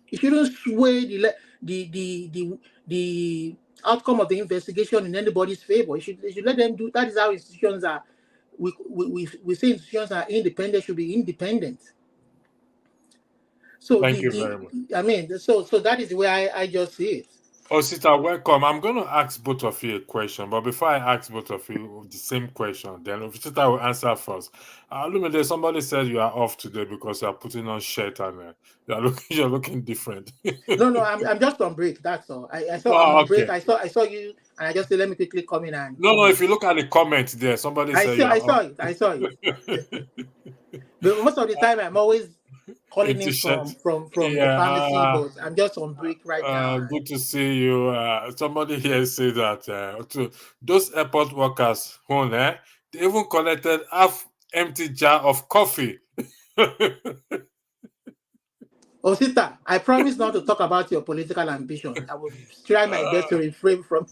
He shouldn't sway outcome of the investigation in anybody's favor. You should let them do. That is how institutions are. We say institutions are independent, should be independent. So Thank you very much. I mean, so that is the way I just see it. Osita, welcome. I'm going to ask both of you a question, but before I ask both of you the same question, then Osita will answer first. Lumide, somebody said you are off today because you are putting on shirt and you're looking different. No, I'm just on break. That's all. I saw I'm on break. I saw you, and I just said let me quickly come in and. No. If you look at the comments there, somebody said I saw it. But most of the time, I'm always calling in from the pharmacy, but I'm just on break right now. Good to see you. Somebody here said that to those airport workers, they even collected half empty jar of coffee. Osita, I promise not to talk about your political ambition. I will try my best to refrain from.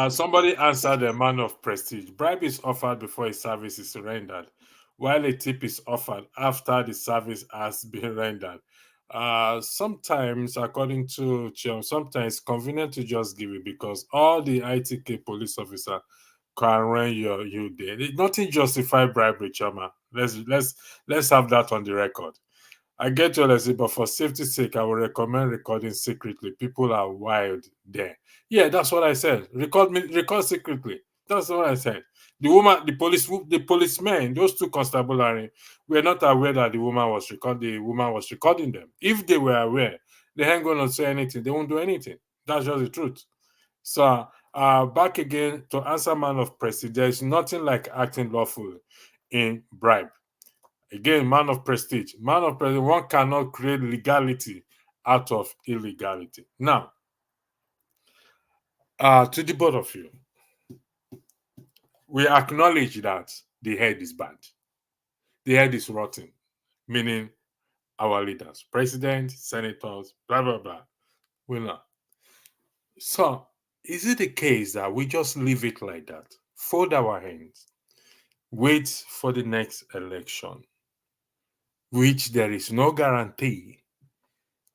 Somebody answered a man of prestige. Bribe is offered before a service is rendered, while a tip is offered after the service has been rendered. Sometimes, according to Chiam, sometimes it's convenient to just give it because all the ITK police officer can run you there. Nothing justifies bribery, Chama. Let's have that on the record. I get your lesson, but for safety's sake, I will recommend recording secretly. People are wild there. Yeah, that's what I said. Record secretly. That's what I said. The woman, the policemen, those two constabulary were not aware that the woman was recording them. If they were aware, they ain't gonna say anything. They won't do anything. That's just the truth. So back again to answer man of prestige. There is nothing like acting lawfully in bribe. Again, man of prestige. One cannot create legality out of illegality. Now, to the both of you, we acknowledge that the head is bad. The head is rotten, meaning our leaders, president, senators, blah, blah, blah. We know. So, is it the case that we just leave it like that, fold our hands, wait for the next election, which there is no guarantee?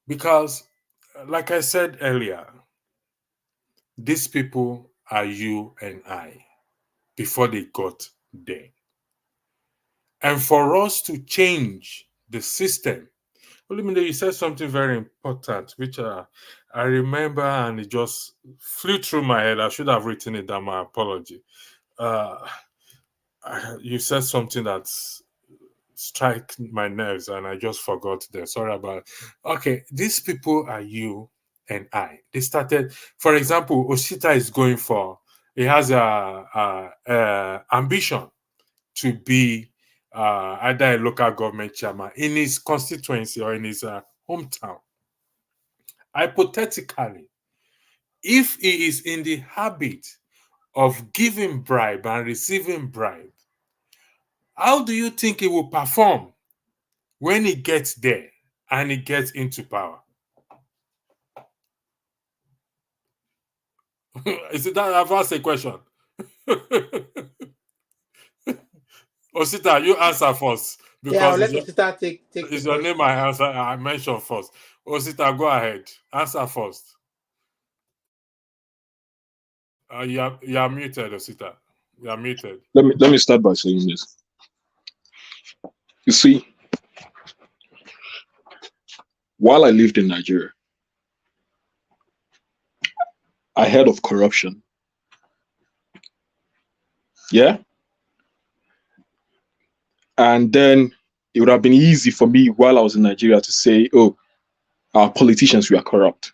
Because, like I said earlier, these people are you and I before they got there. And for us to change the system, you said something very important, which I remember and it just flew through my head. I should have written it down, my apology. You said something that struck my nerves and I just forgot them. Sorry about it. Okay, these people are you and I. They started, for example, Osita is going for, he has a ambition to be either a local government chairman in his constituency or in his hometown. Hypothetically, if he is in the habit of giving bribe and receiving bribe, how do you think he will perform when he gets there and he gets into power? Is it that I've asked a question? Osita, you answer first. Because let Osita take it's your name I mentioned first. Osita, go ahead. Answer first. You are muted, Osita. You are muted. Let me start by saying this. You see, while I lived in Nigeria, I heard of corruption. Yeah? And then it would have been easy for me while I was in Nigeria to say, oh, our politicians were corrupt.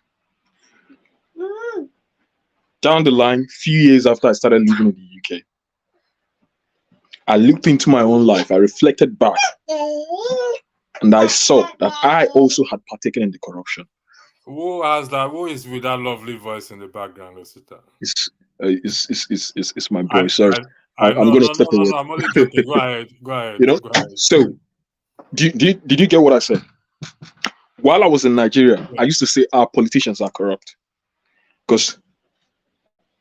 Down the line, few years after I started living in the UK, I looked into my own life, I reflected back, and I saw that I also had partaken in the corruption. Who has that? Who is with that lovely voice in the background, Osita? It's my boy. Sorry, I'm going to step away. No, I'm only joking. Go ahead. Go ahead. You know. Go ahead. So, did you get what I said? While I was in Nigeria, I used to say our politicians are corrupt because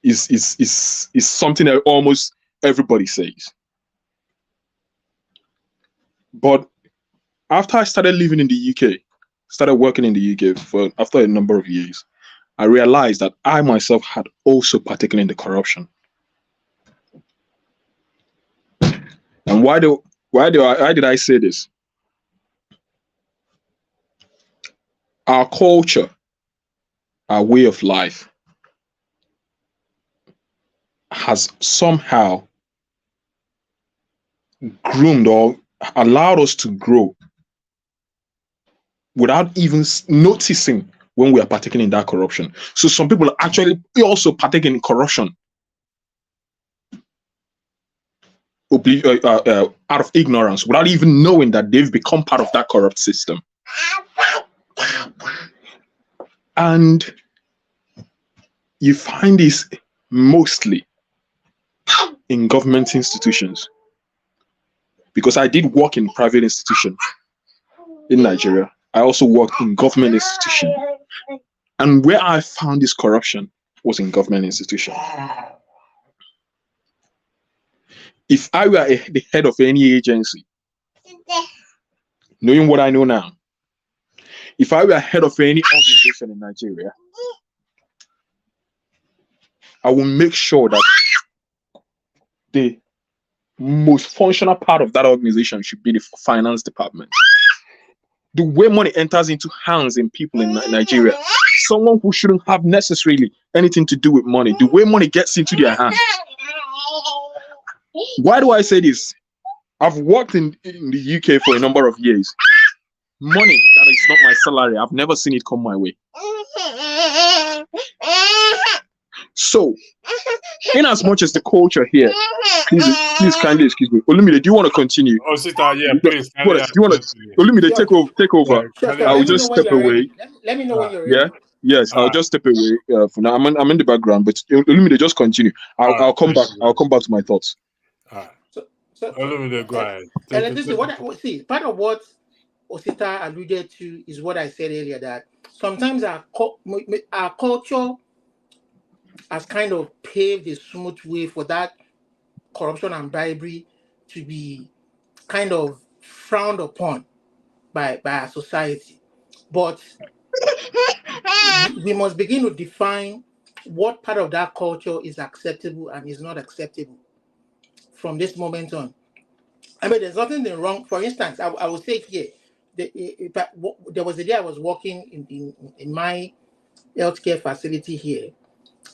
it's something that almost everybody says. But after I started living in the UK, started working in the UK after a number of years, I realized that I myself had also partaken in the corruption. And why did I say this? Our culture, our way of life has somehow groomed or allowed us to grow without even noticing when we are partaking in that corruption. So some people are actually also partaking in corruption out of ignorance, without even knowing that they've become part of that corrupt system. And you find this mostly in government institutions, because I did work in private institutions in Nigeria. I also worked in government institutions, and where I found this corruption was in government institutions. If I were the head of any agency, knowing what I know now, if I were head of any organization in Nigeria, I will make sure that the most functional part of that organization should be the finance department. The way money enters into hands in people in Nigeria, someone who shouldn't have necessarily anything to do with money, the way money gets into their hands. Why do I say this? I've worked in the UK for a number of years. Money that is not my salary, I've never seen it come my way. So, in as much as the culture here, please kindly excuse me. Olumide, do you want to continue? Oh, sister, yeah, please. Do you want to? Olumide, take over. Sure, I will just step away. Let me know when you're ready. Yeah. Yes, I'll just step away for now. I'm in the background, but Olumide, just continue. I'll come back. I'll come back to my thoughts. So Olumide, go ahead. And this is part of what Osita alluded to is what I said earlier, that sometimes our culture has kind of paved a smooth way for that corruption and bribery to be kind of frowned upon by our society. But we must begin to define what part of that culture is acceptable and is not acceptable from this moment on. I mean, there's nothing wrong. For instance, I will say here, there was a day I was working in my healthcare facility here,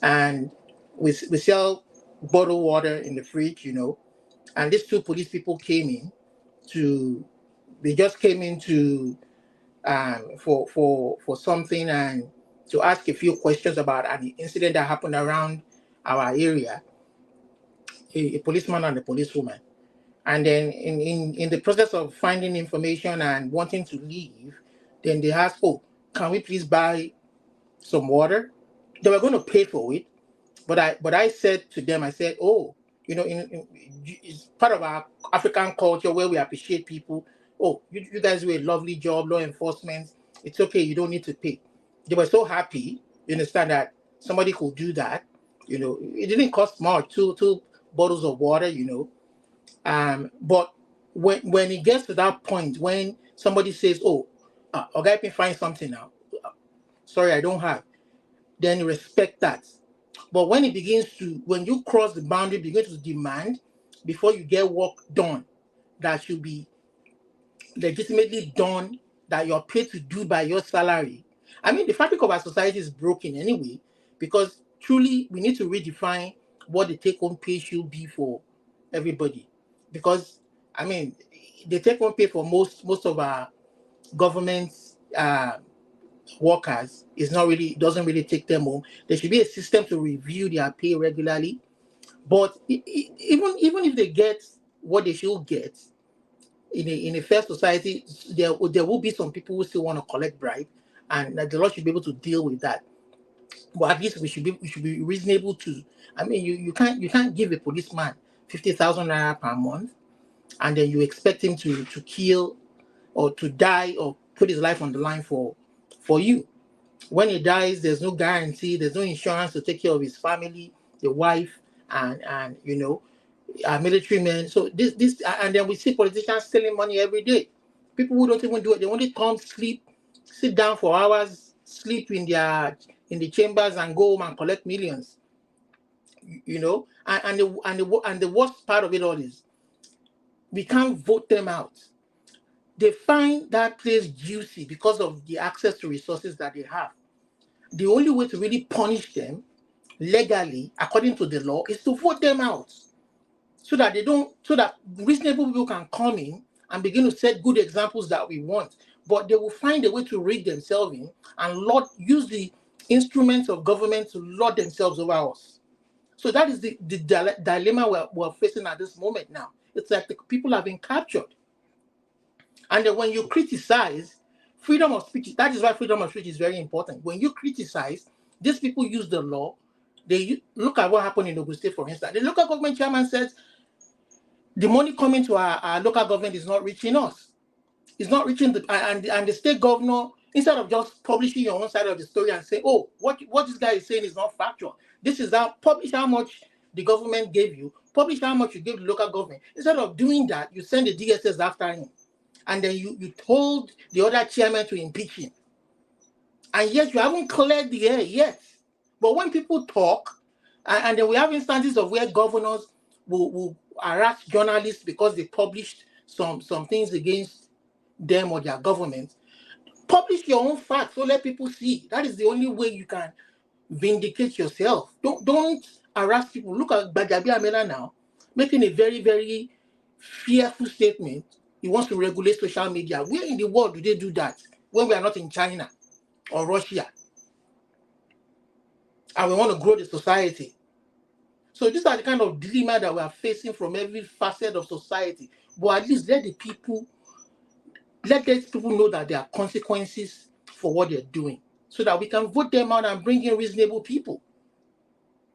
and we sell bottled water in the fridge, and these two police people came in for something and to ask a few questions about an incident that happened around our area, a policeman and a policewoman. And then in the process of finding information and wanting to leave, then they asked, "Oh, can we please buy some water?" They were going to pay for it, but I said to them, I said, "Oh, it's part of our African culture where we appreciate people. Oh, you guys do a lovely job, law enforcement. It's okay, you don't need to pay." They were so happy, you understand, that somebody could do that. It didn't cost much, two bottles of water, But when it gets to that point, when somebody says, "Oh, okay, I can find something now. Sorry, I don't have," then respect that. But when you cross the boundary, begin to demand before you get work done that should be legitimately done, that you're paid to do by your salary. I mean, the fabric of our society is broken anyway, because truly we need to redefine what the take-home pay should be for everybody. Because, I mean, the take-home pay for most of our government workers doesn't really take them home. There should be a system to review their pay regularly. But even if they get what they should get in a fair society, there will be some people who still want to collect bribe, and the law should be able to deal with that. But at least we should be reasonable to. I mean, you can't give a policeman 50,000 naira per month, and then you expect him to kill or to die or put his life on the line for you. When he dies, there's no guarantee, there's no insurance to take care of his family, the wife, and our military men. So this and then we see politicians stealing money every day. People who don't even do it, they only come, sleep, sit down for hours, sleep in their in the chambers and go home and collect millions. You know, and the worst part of it all is we can't vote them out. They find that place juicy because of the access to resources that they have. The only way to really punish them legally, according to the law, is to vote them out, so that reasonable people can come in and begin to set good examples that we want. But they will find a way to rig themselves in and use the instruments of government to lord themselves over us. So that is the dilemma we're facing at this moment now. It's like the people have been captured. And then when you criticize freedom of speech, that is why freedom of speech is very important. When you criticize, these people use the law. They look at what happened in Ogun State, for instance. The local government chairman says the money coming to our local government is not reaching us. It's not reaching and the state governor, instead of just publishing your own side of the story and say, oh, what this guy is saying is not factual. This is publish how much the government gave you, publish how much you gave the local government. Instead of doing that, you send the DSS after him. And then you told the other chairman to impeach him. And yet you haven't cleared the air yet. But when people talk, and then we have instances of where governors will harass journalists because they published some things against them or their government. Publish your own facts, so let people see. That is the only way you can vindicate yourself. Don't harass people. Look at Gbajabi Amela now, making a very, very fearful statement. He wants to regulate social media. Where in the world do they do that when we are not in China or Russia? And we want to grow the society. So these are the kind of dilemma that we are facing from every facet of society. But at least let these people know that there are consequences for what they're doing, so that we can vote them out and bring in reasonable people.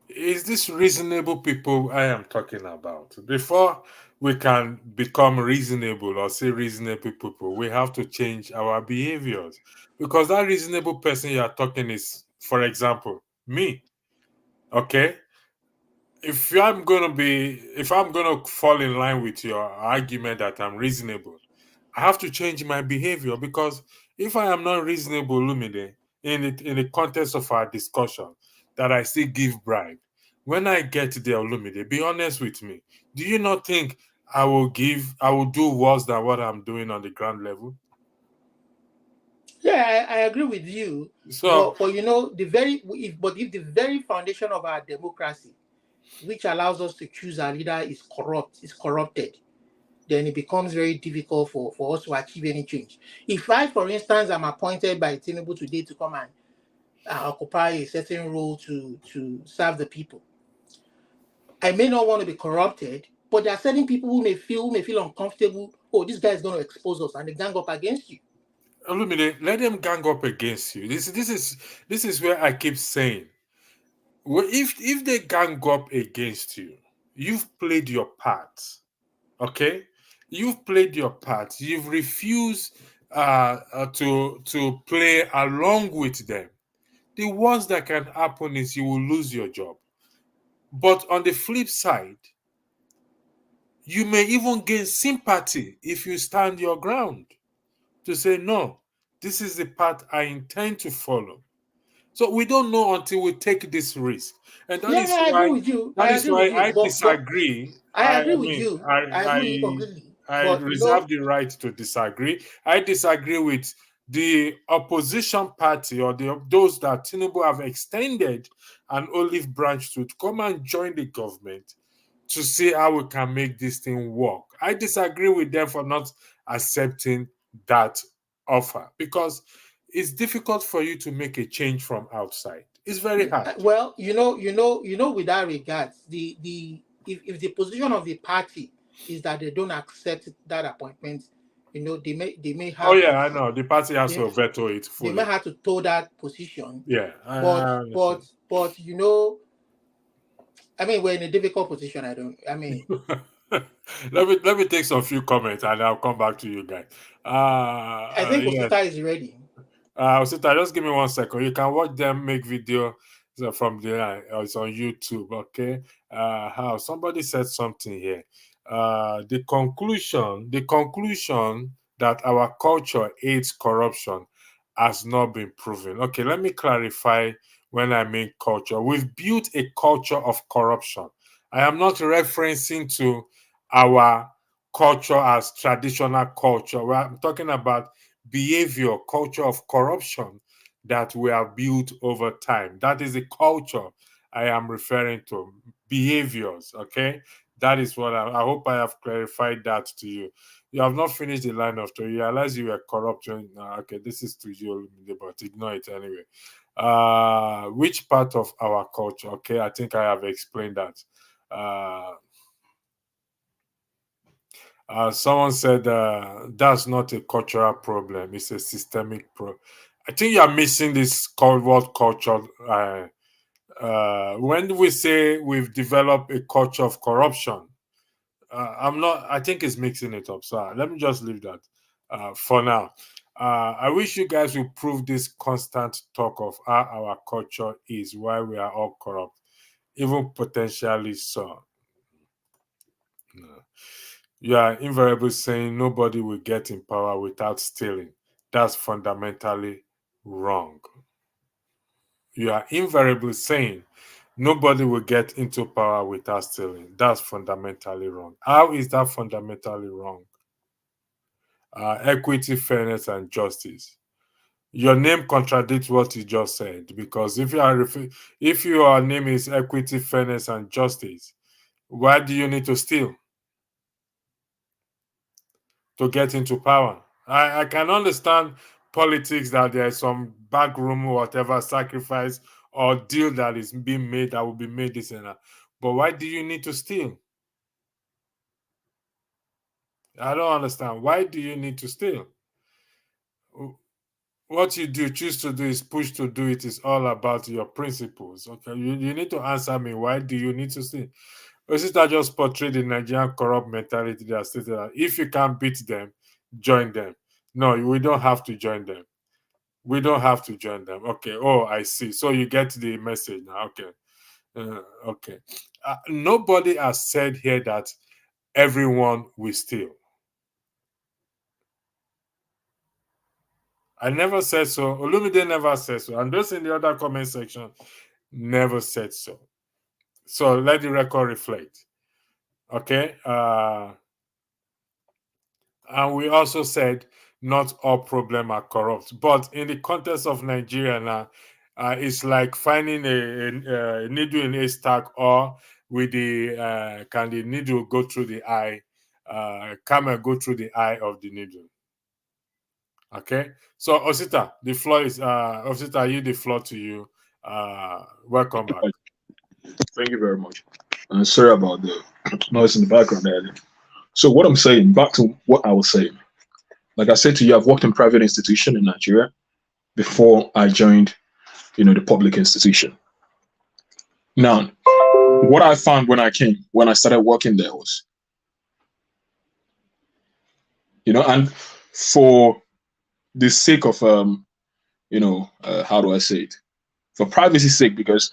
Is this reasonable people I am talking about? Before we can become reasonable or say reasonable people, we have to change our behaviors. Because that reasonable person you are talking is, for example, me. Okay? If I'm gonna fall in line with your argument that I'm reasonable, I have to change my behavior, because if I am not reasonable, Lumide, in the context of our discussion, that I still give bribe, when I get there, Lumide, be honest with me. Do you not think I will do worse than what I'm doing on the ground level? Yeah, I agree with you. So, but you know, if the very foundation of our democracy, which allows us to choose our leader, is corrupted, then it becomes very difficult for us to achieve any change. If I, for instance, am appointed by Tinubu today to come and occupy a certain role to serve the people, I may not want to be corrupted, but there are certain people who may feel uncomfortable. Oh, this guy is going to expose us, and they gang up against you. Lumide, let them gang up against you. This is where I keep saying, well, if they gang up against you, you've played your part. Okay, you've played your part. You've refused to play along with them. The worst that can happen is you will lose your job. But on the flip side, you may even gain sympathy if you stand your ground to say, no, this is the path I intend to follow. So we don't know until we take this risk. And that is I why, agree with you. that I is agree why with you. I disagree. I agree with you. I agree with you completely. I reserve the right to disagree. I disagree with the opposition party or those that Tinubu have extended an olive branch to come and join the government to see how we can make this thing work. I disagree with them for not accepting that offer, because it's difficult for you to make a change from outside. It's very hard. Well, you know, with that regard, if the position of the party is that they don't accept that appointment, you know, they may have. Oh yeah, I know. The party has to veto it fully. They may have to toe that position. Yeah, but you know, I mean, we're in a difficult position. Let me take some few comments and I'll come back to you guys. I think Osita is ready. Osita, just give me 1 second. You can watch them make video from there. It's on YouTube. Okay. How somebody said something here. The conclusion that our culture hates corruption has not been proven. Okay, let me clarify when I mean culture. We've built a culture of corruption. I am not referencing to our culture as traditional culture. I'm talking about behavior, culture of corruption that we have built over time. That is the culture I am referring to. Behaviors, okay? That is what I hope I have clarified that to you. You have not finished the line of thought. You realize you were corrupt. Okay, this is to you, but ignore it anyway. Which part of our culture? Okay, I think I have explained that. Someone said that's not a cultural problem, it's a systemic problem. I think you are missing this word culture. When we say we've developed a culture of corruption, I think it's mixing it up. So let me just leave that for now. I wish you guys would prove this constant talk of how our culture is, why we are all corrupt, even potentially so. No. You are invariably saying nobody will get in power without stealing. That's fundamentally wrong. You are invariably saying nobody will get into power without stealing. That's fundamentally wrong. How is that fundamentally wrong? Equity, fairness, and justice. Your name contradicts what you just said, because if your name is equity, fairness, and justice, why do you need to steal to get into power? I can understand politics, that there is some backroom, whatever sacrifice or deal that is being made, that will be made this and that. But why do you need to steal? I don't understand. Why do you need to steal? What you choose to do is push to do it is all about your principles. Okay, you need to answer me. Why do you need to steal? Or sister just portrayed the Nigerian corrupt mentality that stated that if you can't beat them, join them. No, we don't have to join them. We don't have to join them. Okay. Oh, I see. So you get the message now. Okay. Okay. Nobody has said here that everyone will steal. I never said so. Olumide never said so. And those in the other comment section never said so. So let the record reflect. Okay. And we also said not all problems are corrupt. But in the context of Nigeria now, it's like finding a needle in a haystack, or with the can the needle go through the eye? Camel go through the eye of the needle. Okay. So Osita, the floor is Osita, I yield the floor to you. Welcome back. Thank you very much. Sorry about the noise in the background earlier. So what I'm saying, back to what I was saying. Like I said to you, I've worked in private institution in Nigeria before I joined, the public institution. Now, what I found when I started working there was, and for the sake of, how do I say it? For privacy's sake, because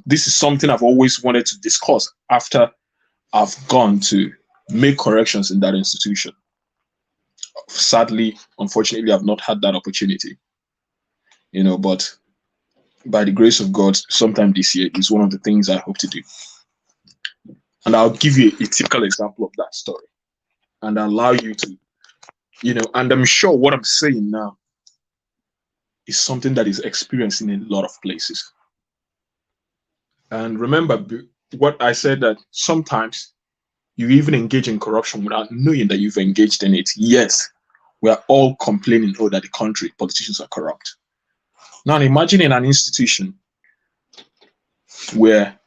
this is something I've always wanted to discuss after I've gone to make corrections in that institution. Sadly, unfortunately, I've not had that opportunity, but by the grace of God, sometime this year is one of the things I hope to do. And I'll give you a typical example of that story and allow you to, and I'm sure what I'm saying now is something that is experienced in a lot of places. And remember what I said, that sometimes you even engage in corruption without knowing that you've engaged in it. Yes, we are all complaining, that the country, politicians are corrupt. Now imagine in an institution where,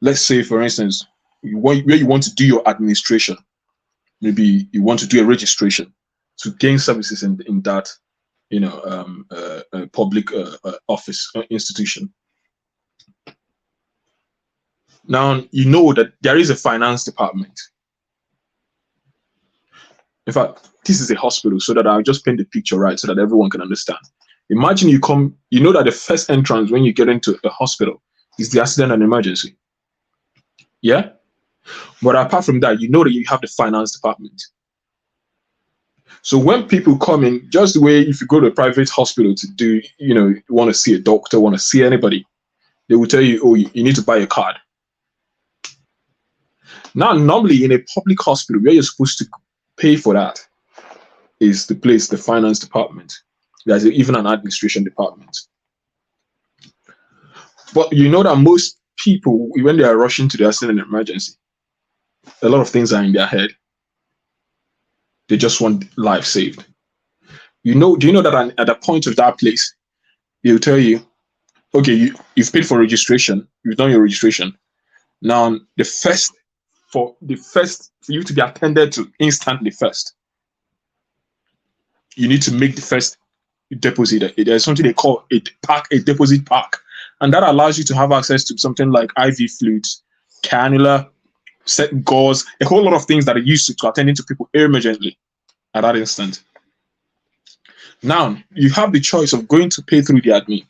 let's say, for instance, where you want to do your administration, maybe you want to do a registration to gain services in that, public office institution. Now, that there is a finance department. In fact, this is a hospital, so that I'll just paint the picture right so that everyone can understand. Imagine you come, that the first entrance when you get into a hospital is the accident and emergency. Yeah? But apart from that, that you have the finance department. So when people come in, just the way if you go to a private hospital to do, you want to see a doctor, want to see anybody, they will tell you, oh, you need to buy a card. Now, normally in a public hospital, where you're supposed to pay for that is the place, the finance department. There's even an administration department. But you know that most people, when they are rushing to the accident emergency, a lot of things are in their head. They just want life saved. Do you know that at the point of that place, they'll tell you, okay, you've paid for registration, you've done your registration. Now, for you to be attended to instantly first, you need to make the first deposit. There's something they call a deposit pack, and that allows you to have access to something like IV fluids, cannula, set gauze, a whole lot of things that are used to attending to people emergently at that instant. Now, you have the choice of going to pay through the admin,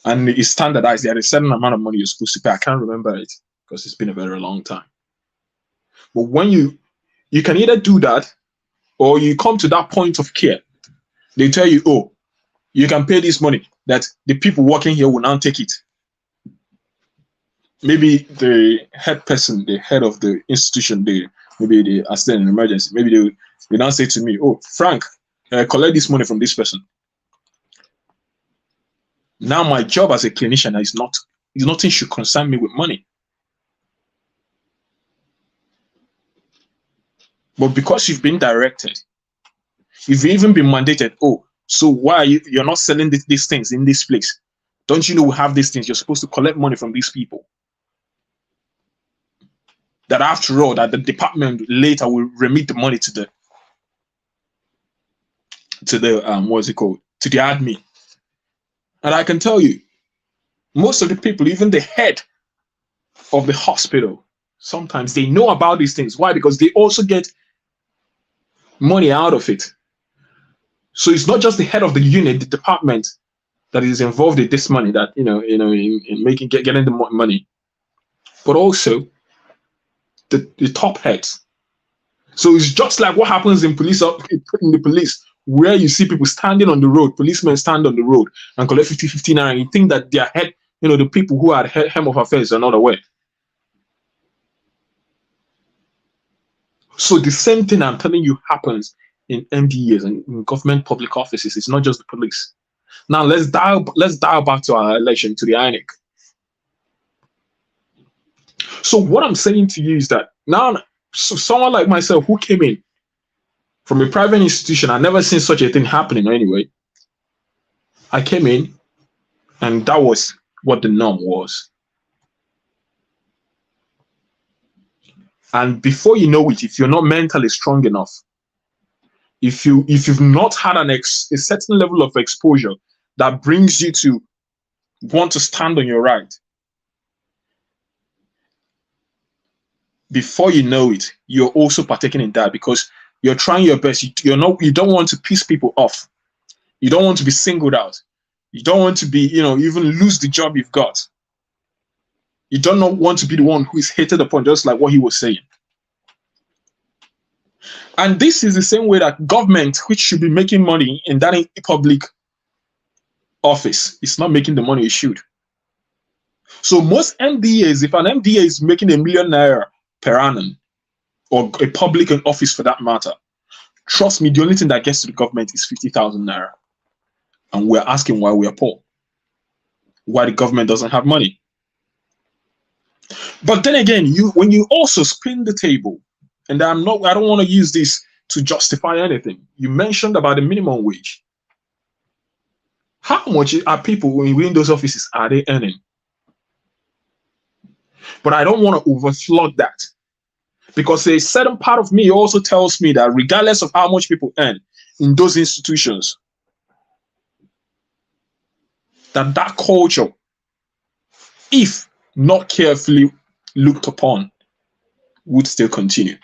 and it's standardized. There is a certain amount of money you're supposed to pay. I can't remember it because it's been a very long time. But when you can either do that, or you come to that point of care, they tell you, oh, you can pay this money, that the people working here will now take it. Maybe the head person, the head of the institution, maybe the accident in emergency, maybe they now say to me, oh, Frank, collect this money from this person. Now my job as a clinician is nothing should concern me with money. But because you've been directed, you've even been mandated, oh, so why are you're not selling these things in this place? Don't you know we have these things? You're supposed to collect money from these people. That after all, that the department later will remit the money to the what's it called? To the admin. And I can tell you, most of the people, even the head of the hospital, sometimes they know about these things. Why? Because they also get money out of it. So it's not just the head of the unit, the department that is involved in this money, that in getting the money, but also the top heads. So it's just like what happens in the police, where you see people standing on the road, policemen stand on the road and collect 50 naira, and you think that their head, the people who are hem of affairs are not aware. So the same thing I'm telling you happens in MDAs and in government public offices. It's not just the police. Now let's dial back to our election, to the INEC. So what I'm saying to you is that now, so someone like myself who came in from a private institution, I've never seen such a thing happening anyway. I came in, and that was what the norm was. And before you know it, if you're not mentally strong enough, if you've not had a certain level of exposure that brings you to want to stand on your right, before you know it, you're also partaking in that, because you're trying your best. You don't want to piss people off. You don't want to be singled out. You don't want to be, even lose the job you've got. You don't want to be the one who is hated upon, just like what he was saying. And this is the same way that government, which should be making money in that public office, is not making the money it should. So most MDAs, if an MDA is making ₦1 million per annum, or a public office for that matter, trust me, the only thing that gets to the government is 50,000 naira. And we're asking why we are poor, why the government doesn't have money. But then again, when you also spin the table, and I don't want to use this to justify anything. You mentioned about the minimum wage. How much are people within those offices are they earning? But I don't want to overflood that, because a certain part of me also tells me that regardless of how much people earn in those institutions, that culture, if not carefully looked upon, would still continue,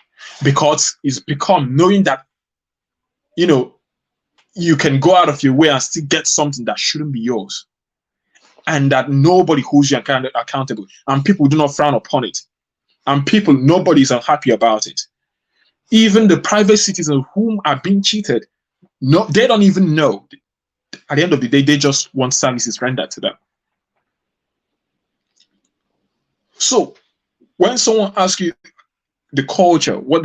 because it's become knowing that you can go out of your way and still get something that shouldn't be yours, and that nobody holds you accountable, and people do not frown upon it, and nobody is unhappy about it. even the private citizens whom are being cheated, no, they don't even know. At the end of the day, they just want services rendered to them. So when someone asks you the culture, what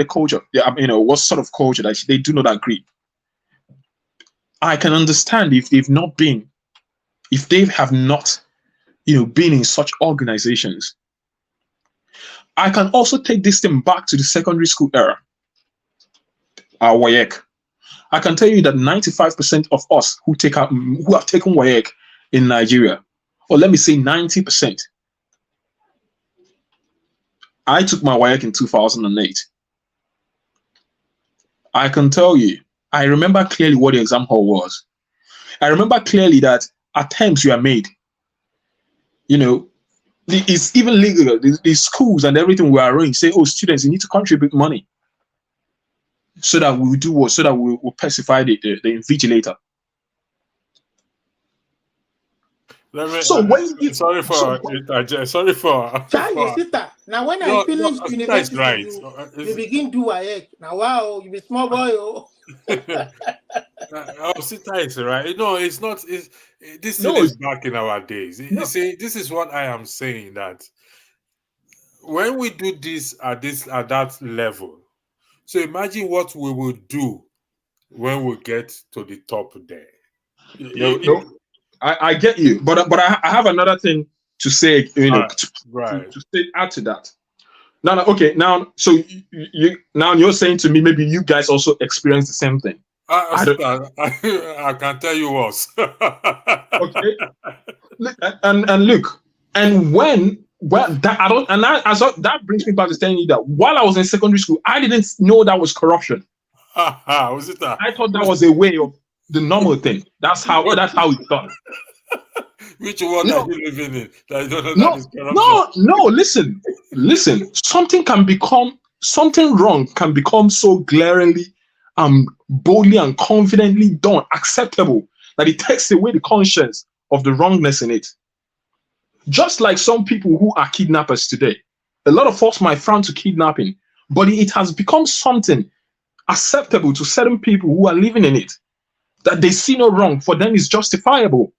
sort of culture that they do not agree, I can understand if they have not, been in such organizations. I can also take this thing back to the secondary school era. Our WAEC. I can tell you that 95% of us who have taken WAEC in Nigeria, or let me say 90%. I took my WAEC in 2008. I can tell you, I remember clearly what the exam hall was. I remember clearly that attempts were made. It's even legal. The schools and everything were arranged. Say, oh, students, you need to contribute money so that we will do what? So that we will pacify the invigilator. Sorry for. Sister. Now when I finish university, right. you begin do WAEC. Now wow, you be small boy. Oh. Sister is right. It's not. This is back in our days. You see, this is what I am saying, that when we do this at that level, so imagine what we will do when we get to the top there. I get you, but I have another thing to say, to add to that. Okay. Now, so you're saying to me, maybe you guys also experience the same thing. I can tell you what. Okay. And look, and that brings me back to telling you that while I was in secondary school, I didn't know that was corruption. Was it that? I thought that was a way of the normal thing. That's how it's done. Which one are you living in? That you don't know that is corruption? No. Listen. Something wrong can become so glaringly, boldly and confidently done, acceptable, that it takes away the conscience of the wrongness in it. Just like some people who are kidnappers today, a lot of us might frown to kidnapping, but it has become something acceptable to certain people who are living in it, that they see no wrong. For them, it's justifiable.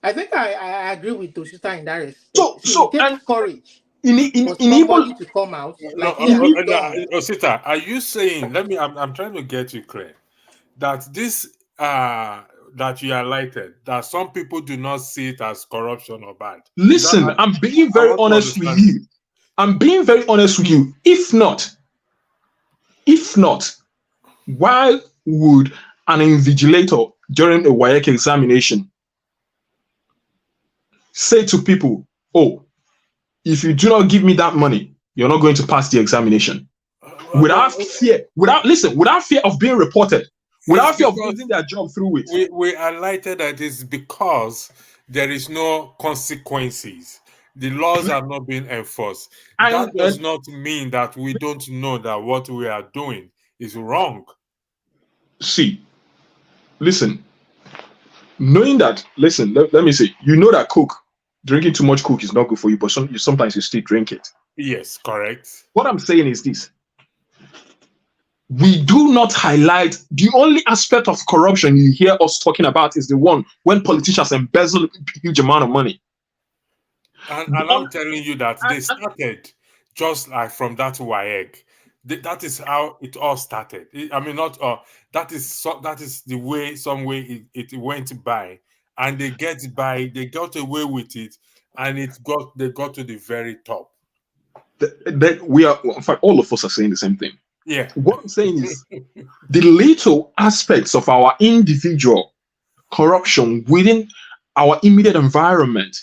I think I agree with Toshita in that respect. So it takes courage for somebody to come out. Osita, are you saying? I'm trying to get you clear that this that you highlighted, that some people do not see it as corruption or bad. Listen, I'm being very honest with you. If not, why would an invigilator during a WAEC examination say to people, oh, if you do not give me that money, you're not going to pass the examination? Without fear of being reported, without fear of losing their job through it. We highlighted that it's because there is no consequences. The laws are not being enforced. That does not mean that we don't know that what we are doing is wrong. See, listen, knowing that, let me say, you know that drinking too much Coke is not good for you, but sometimes you still drink it. Yes, correct. What I'm saying is this. We do not highlight the only aspect of corruption you hear us talking about is the one when politicians embezzle a huge amount of money. And I'm telling you that they started just like from that WAEC. That is how it all started. That is the way, some way it went by, and they got away with it, and they got to the very top. In fact, all of us are saying the same thing. Yeah. What I'm saying is the little aspects of our individual corruption within our immediate environment.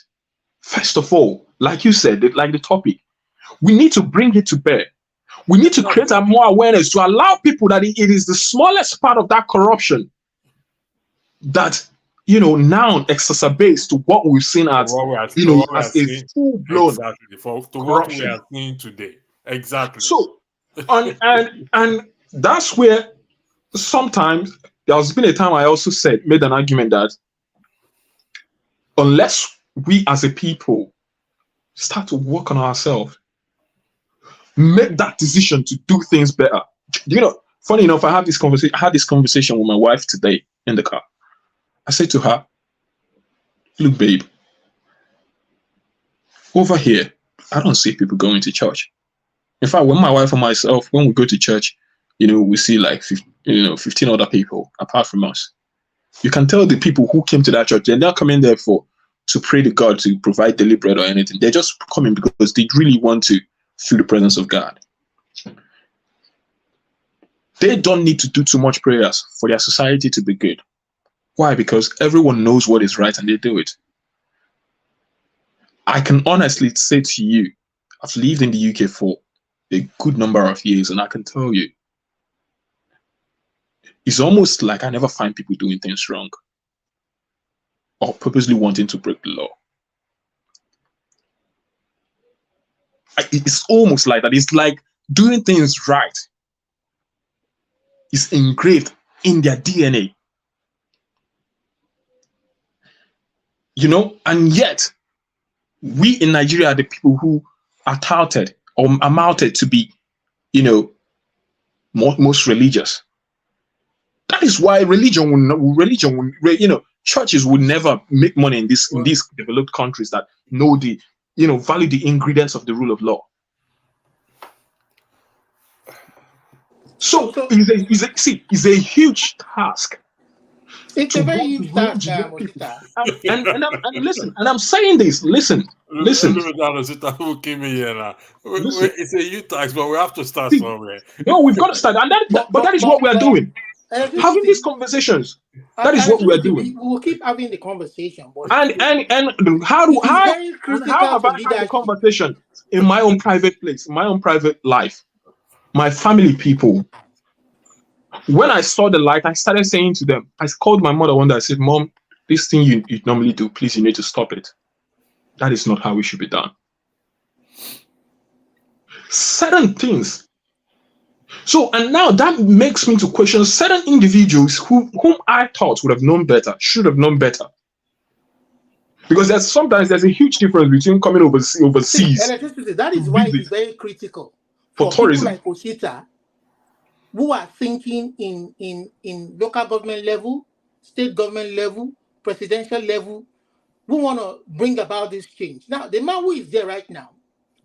First of all, like you said, like the topic, we need to bring it to bear. We need to create more awareness to allow people that it is the smallest part of that corruption that, now exacerbates to what we've seen as, as a full-blown to what we are seeing today. Exactly. So, and that's where sometimes there's been a time I also made an argument that unless we as a people start to work on ourselves, make that decision to do things better, You know, funny enough, I had this conversation with my wife today in the car. I said to her, look, babe, over here, I don't see people going to church. In fact, when my wife and myself, when we go to church, you know, we see like 15 other people apart from us. You can tell the people who came to that church, they're not coming there to pray to God, to provide daily bread or anything. They're just coming because they really want to feel the presence of God. They don't need to do too much prayers for their society to be good. Why? Because everyone knows what is right and they do it. I can honestly say to you, I've lived in the UK for a good number of years, and I can tell you, it's almost like I never find people doing things wrong or purposely wanting to break the law. It's almost like that. It's like doing things right is engraved in their DNA. You know, and yet we in Nigeria are the people who are touted or amounted to be, you know, most religious. That is why churches would never make money in these developed countries that know value the ingredients of the rule of law. So it's a huge task. It's a very huge task, and listen, and I'm saying this. Listen. It's a huge task, but we have to start somewhere. No, we've got to start, and that is what we are doing. Having these conversations. That is what we are doing. We will keep having the conversation. But and how have I had the conversation in my own private place, in my own private life, my family people? When I saw the light, I started saying to them, I called my mother one day, I said, Mom, this thing you normally do, please, you need to stop it. That is not how it should be done. Certain things. So, and now that makes me to question certain individuals whom I thought would have known better, should have known better. Because sometimes there's a huge difference between coming overseas. That is why it's very critical for tourism. People like Osita, who are thinking in local government level, state government level, presidential level, who want to bring about this change. Now, the man who is there right now,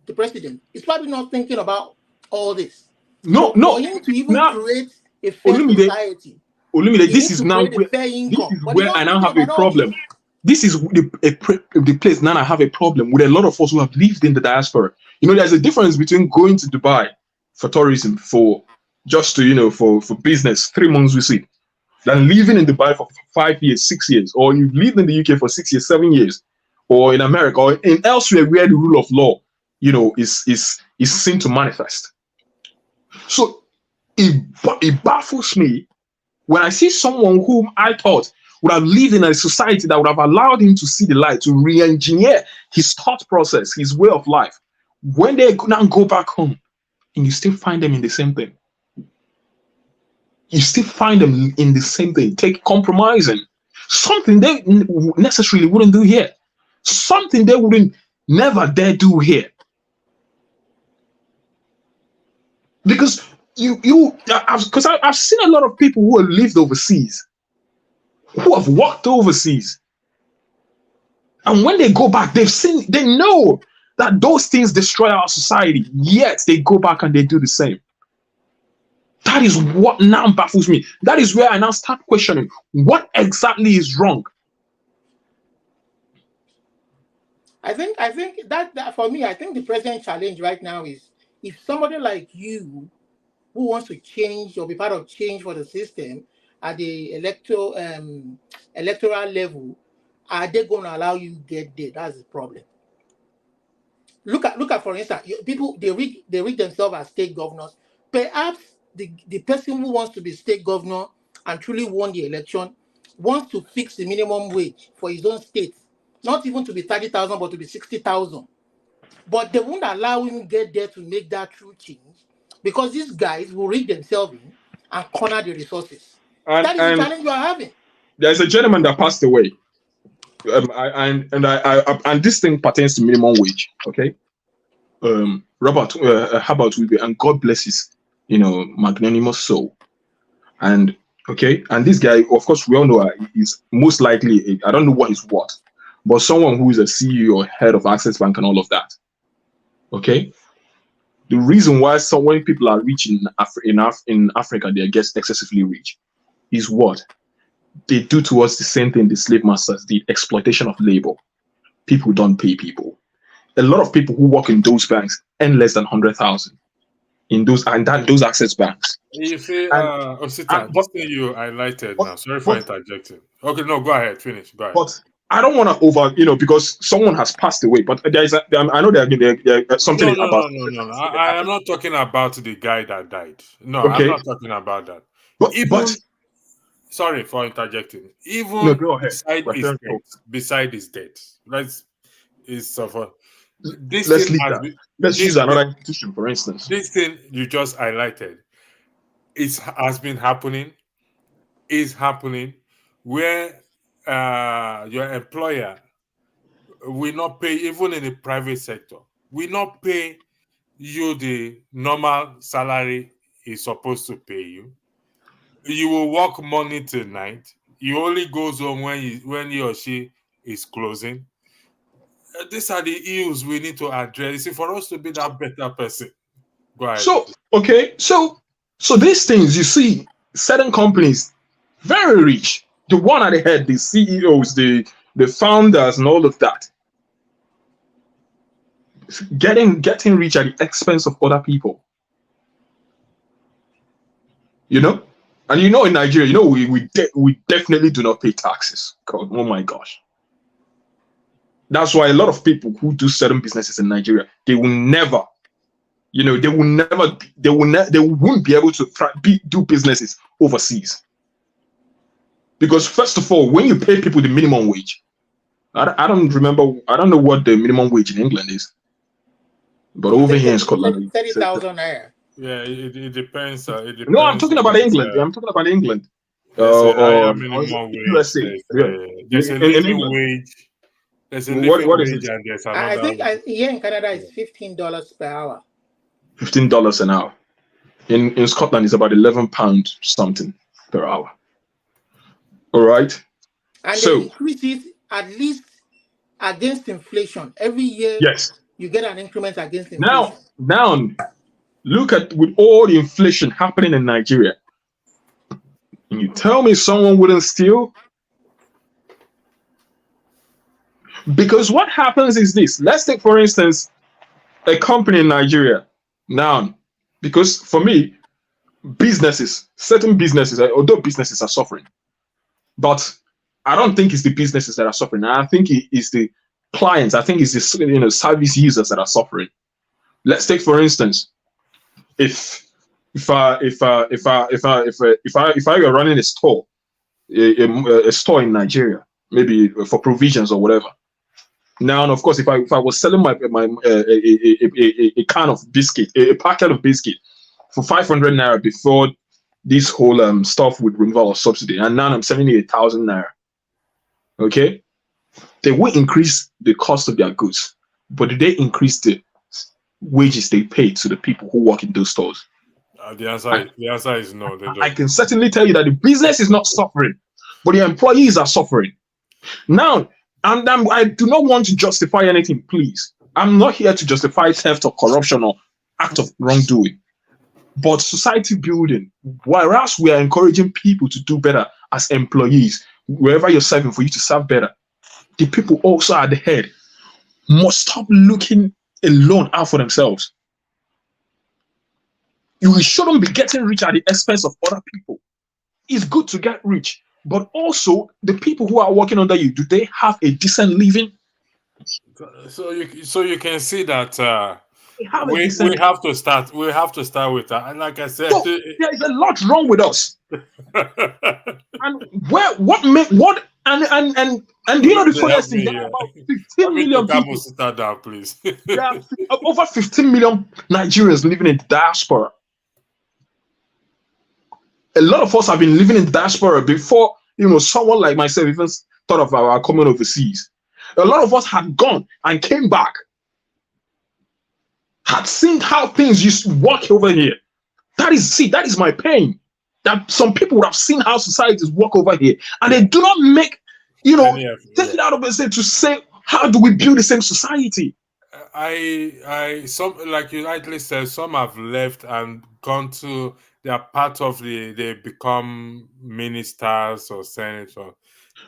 the president, is probably not thinking about all this. No. For him to even create a fair society. Olumide, this is where I now have a problem. This is the place now I have a problem with a lot of us who have lived in the diaspora. You know, there's a difference between going to Dubai for tourism, for business, 3 months visit, than living in Dubai for 5 years, 6 years, or you lived in the UK for 6 years, 7 years, or in America, or in elsewhere where the rule of law, is seen to manifest. So it baffles me when I see someone whom I thought would have lived in a society that would have allowed him to see the light, to re-engineer his thought process, his way of life. When they now go back home, and you still find them in the same thing. You still find them in the same thing, compromising. Something they necessarily wouldn't do here. Something they wouldn't never dare do here. Because I've seen a lot of people who have lived overseas, who have walked overseas, and when they go back, they know that those things destroy our society, yet they go back and they do the same. That is what now baffles me. That is where I now start questioning what exactly is wrong. I think that for me, I think the present challenge right now is, if somebody like you who wants to change or be part of change for the system at the electoral level, are they going to allow you to get there? That's the problem. Look at for instance, people they rig themselves as state governors. Perhaps the person who wants to be state governor and truly won the election wants to fix the minimum wage for his own state, not even to be 30,000, but to be 60,000. But they won't allow him to get there to make that true change, because these guys will rig themselves in and corner the resources. That is the challenge you are having. There's a gentleman that passed away, and this thing pertains to minimum wage. Okay, Robert Herbert Wiebe, and God bless magnanimous soul. And okay, and this guy, of course, we all know is most likely, I don't know what he's what, but someone who is a CEO or head of Access Bank and all of that. Okay, the reason why so many people are rich in Africa, they get excessively rich, is what they do towards the same thing the slave masters did: exploitation of labor. People don't pay people. A lot of people who work in those banks earn less than 100,000 in those access banks. You see, And, Osita, this thing you highlighted now. Sorry for interjecting. Okay, no, go ahead, finish. Go ahead. But I don't want to because someone has passed away. But I know there's something about. No. I am not talking about the guy that died. No, Okay. I'm not talking about that. But sorry for interjecting. Even go ahead. beside his death, let's leave that. Let's use another institution, for instance. This thing you just highlighted, has been happening, is happening, where your employer will not pay, even in the private sector, will not pay you the normal salary is supposed to pay you. You will work morning till night. You only goes home when he or she is closing. These are the ills we need to address for us to be that better person. Go ahead. So these things, you see, certain companies, very rich, the one at the head, the CEOs, the founders, and all of that, getting rich at the expense of other people. And in Nigeria, we definitely do not pay taxes. God, oh my gosh. That's why a lot of people who do certain businesses in Nigeria, they won't be able to do businesses overseas. Because first of all, when you pay people the minimum wage, I don't know what the minimum wage in England is, but over here in Scotland, 30,000 naira. Yeah, it depends. No, I'm talking about England. I'm talking about England. Minimum wage. USA. There's a living wage. There's a living wage, and there's another. I think here in Canada it's $15 per hour. $15 an hour. In Scotland, it's about £11 something per hour. All right. And they increase it at least against inflation every year. Yes. You get an increment against inflation. Now, look at with all the inflation happening in Nigeria. And you tell me someone wouldn't steal? Because what happens is this. Let's take, for instance, a company in Nigeria. Now, because for me, certain businesses, although businesses are suffering, but I don't think it's the businesses that are suffering. I think it's the clients. I think it's the service users that are suffering. Let's take, for instance, if I were running a store, a store in Nigeria, maybe for provisions or whatever. Now, and of course, if I was selling a can of biscuit, a packet of biscuit for 500 naira before this whole stuff with removal of subsidy, and now I'm selling it 1,000 naira. Okay, they will increase the cost of their goods, but do they increase the wages they pay to the people who work in those stores? The answer is no. They don't. I can certainly tell you that the business is not suffering, but the employees are suffering. Now, and I do not want to justify anything, please. I'm not here to justify theft or corruption or act of wrongdoing. But society building, whereas we are encouraging people to do better as employees, wherever you're serving, for you to serve better, the people also at the head must stop looking alone out for themselves. You shouldn't be getting rich at the expense of other people. It's good to get rich, but also the people who are working under you, do they have a decent living? So you can see that we have to start with that. And like I said, so, there is a lot wrong with us. And and do you know the funniest thing? There are about 15 million people. Start down, please. There are over 15 million Nigerians living in diaspora. A lot of us have been living in diaspora before, someone like myself even thought of our coming overseas. A lot of us had gone and came back, had seen how things used to work over here, That is my pain. That some people would have seen how societies work over here, and they do not make, take it out of themselves to say, how do we build the same society? Some, like you rightly said, some have left and gone to, they are part of they become ministers or senators,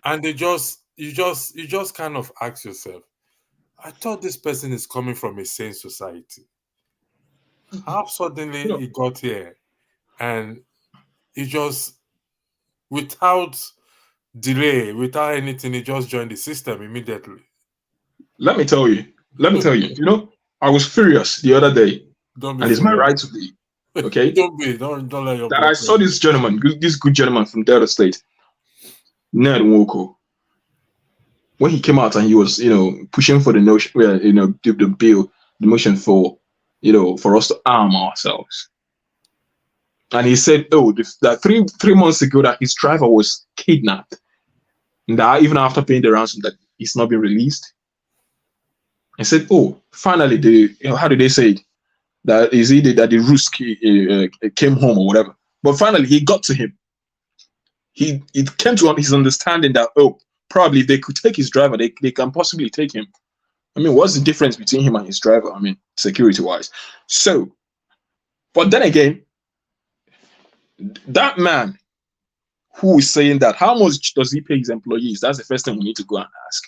and you just kind of ask yourself, I thought this person is coming from a sane society. How suddenly he got here, and he just, without delay, without anything, he just joined the system immediately. Let me tell you. I was furious the other day, and it's my right to be. Okay, don't let your. That I saw this gentleman, this good gentleman from Delta State, Ned Nwoko, when he came out and he was, pushing for the notion, the bill, the motion for, for us to arm ourselves. And he said, that three months ago that his driver was kidnapped, and that even after paying the ransom, that he's not been released. I said, finally, how did they say it? That is either that the roost came home or whatever. But finally, he got to him. It came to his understanding that, probably if they could take his driver, they can possibly take him. I mean, what's the difference between him and his driver? I mean, security-wise. So, but then again, that man who is saying that, how much does he pay his employees? That's the first thing we need to go and ask.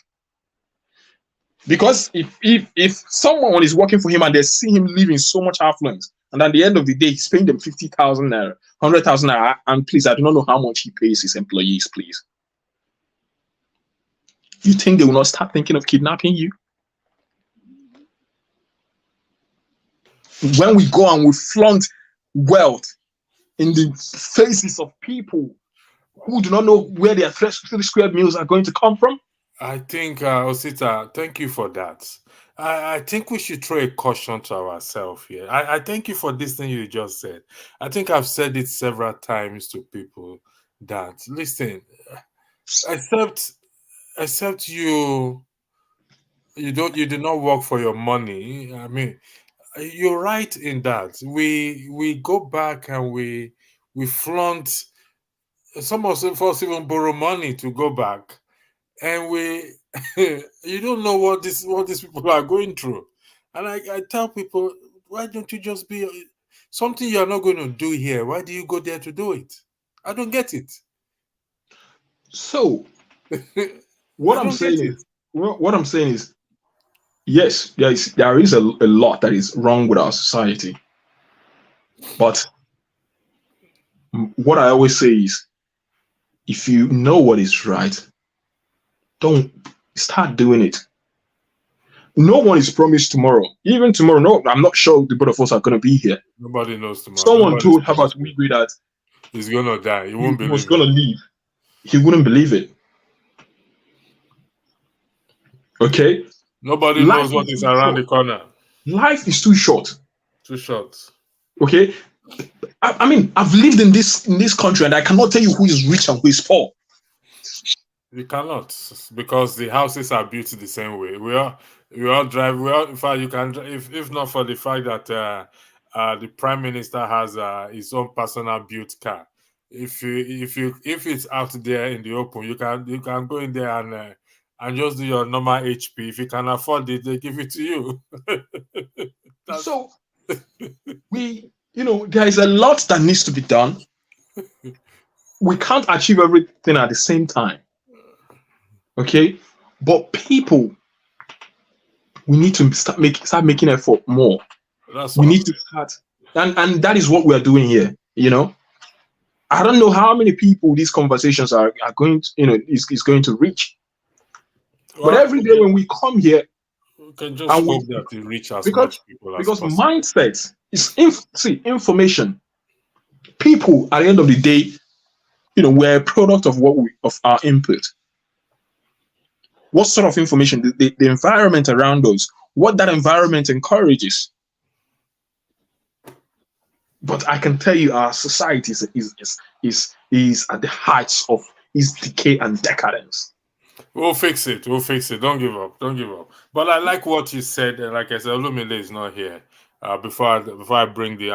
Because if someone is working for him and they see him living so much affluence, and at the end of the day, he's paying them 50,000 naira, 100,000 naira, and please, I do not know how much he pays his employees, please. You think they will not start thinking of kidnapping you? When we go and we flaunt wealth in the faces of people who do not know where their 3 square meals are going to come from? I think, Osita, thank you for that. I think we should throw a caution to ourselves here. I thank you for this thing you just said. I think I've said it several times to people that, listen, except you do not work for your money. I mean, you're right in that. We go back and we flaunt. Some of us even borrow money to go back. And you don't know what these people are going through. And I tell people, why don't you just be something you're not going to do here? Why do you go there to do it? I don't get it. So, what I'm saying is, yes, there is a lot that is wrong with our society. But what I always say is, if you know what is right, don't start doing it. No one is promised tomorrow. Even tomorrow, no, I'm not sure the both of us are going to be here. Nobody knows tomorrow. Someone told Herbert Wigwe that he's going to die. He won't believe it. He was going to leave. He wouldn't believe it. Okay? Nobody knows what is around the corner. Life is too short. Too short. Okay? I mean, I've lived in this country and I cannot tell you who is rich and who is poor. You cannot, because the houses are built the same way. We all drive. In fact, you can, if not for the fact that the Prime Minister has his own personal built car. If it's out there in the open, you can go in there and just do your normal HP. If you can afford it, they give it to you. So there is a lot that needs to be done. We can't achieve everything at the same time. Okay, but people, we need to start making effort more. We need to start, and that is what we are doing here. I don't know how many people these conversations are going to, is going to reach. Well, but every day when we come here, we can just hope that it reach as much people as possible. Because mindset is information. People at the end of the day, we're a product of of our input. What sort of information, the environment around us, what that environment encourages. But I can tell you our society is at the heights of its decay and decadence. We'll fix it. Don't give up. But I like what you said. Like I said, Olumide is not here. before I bring the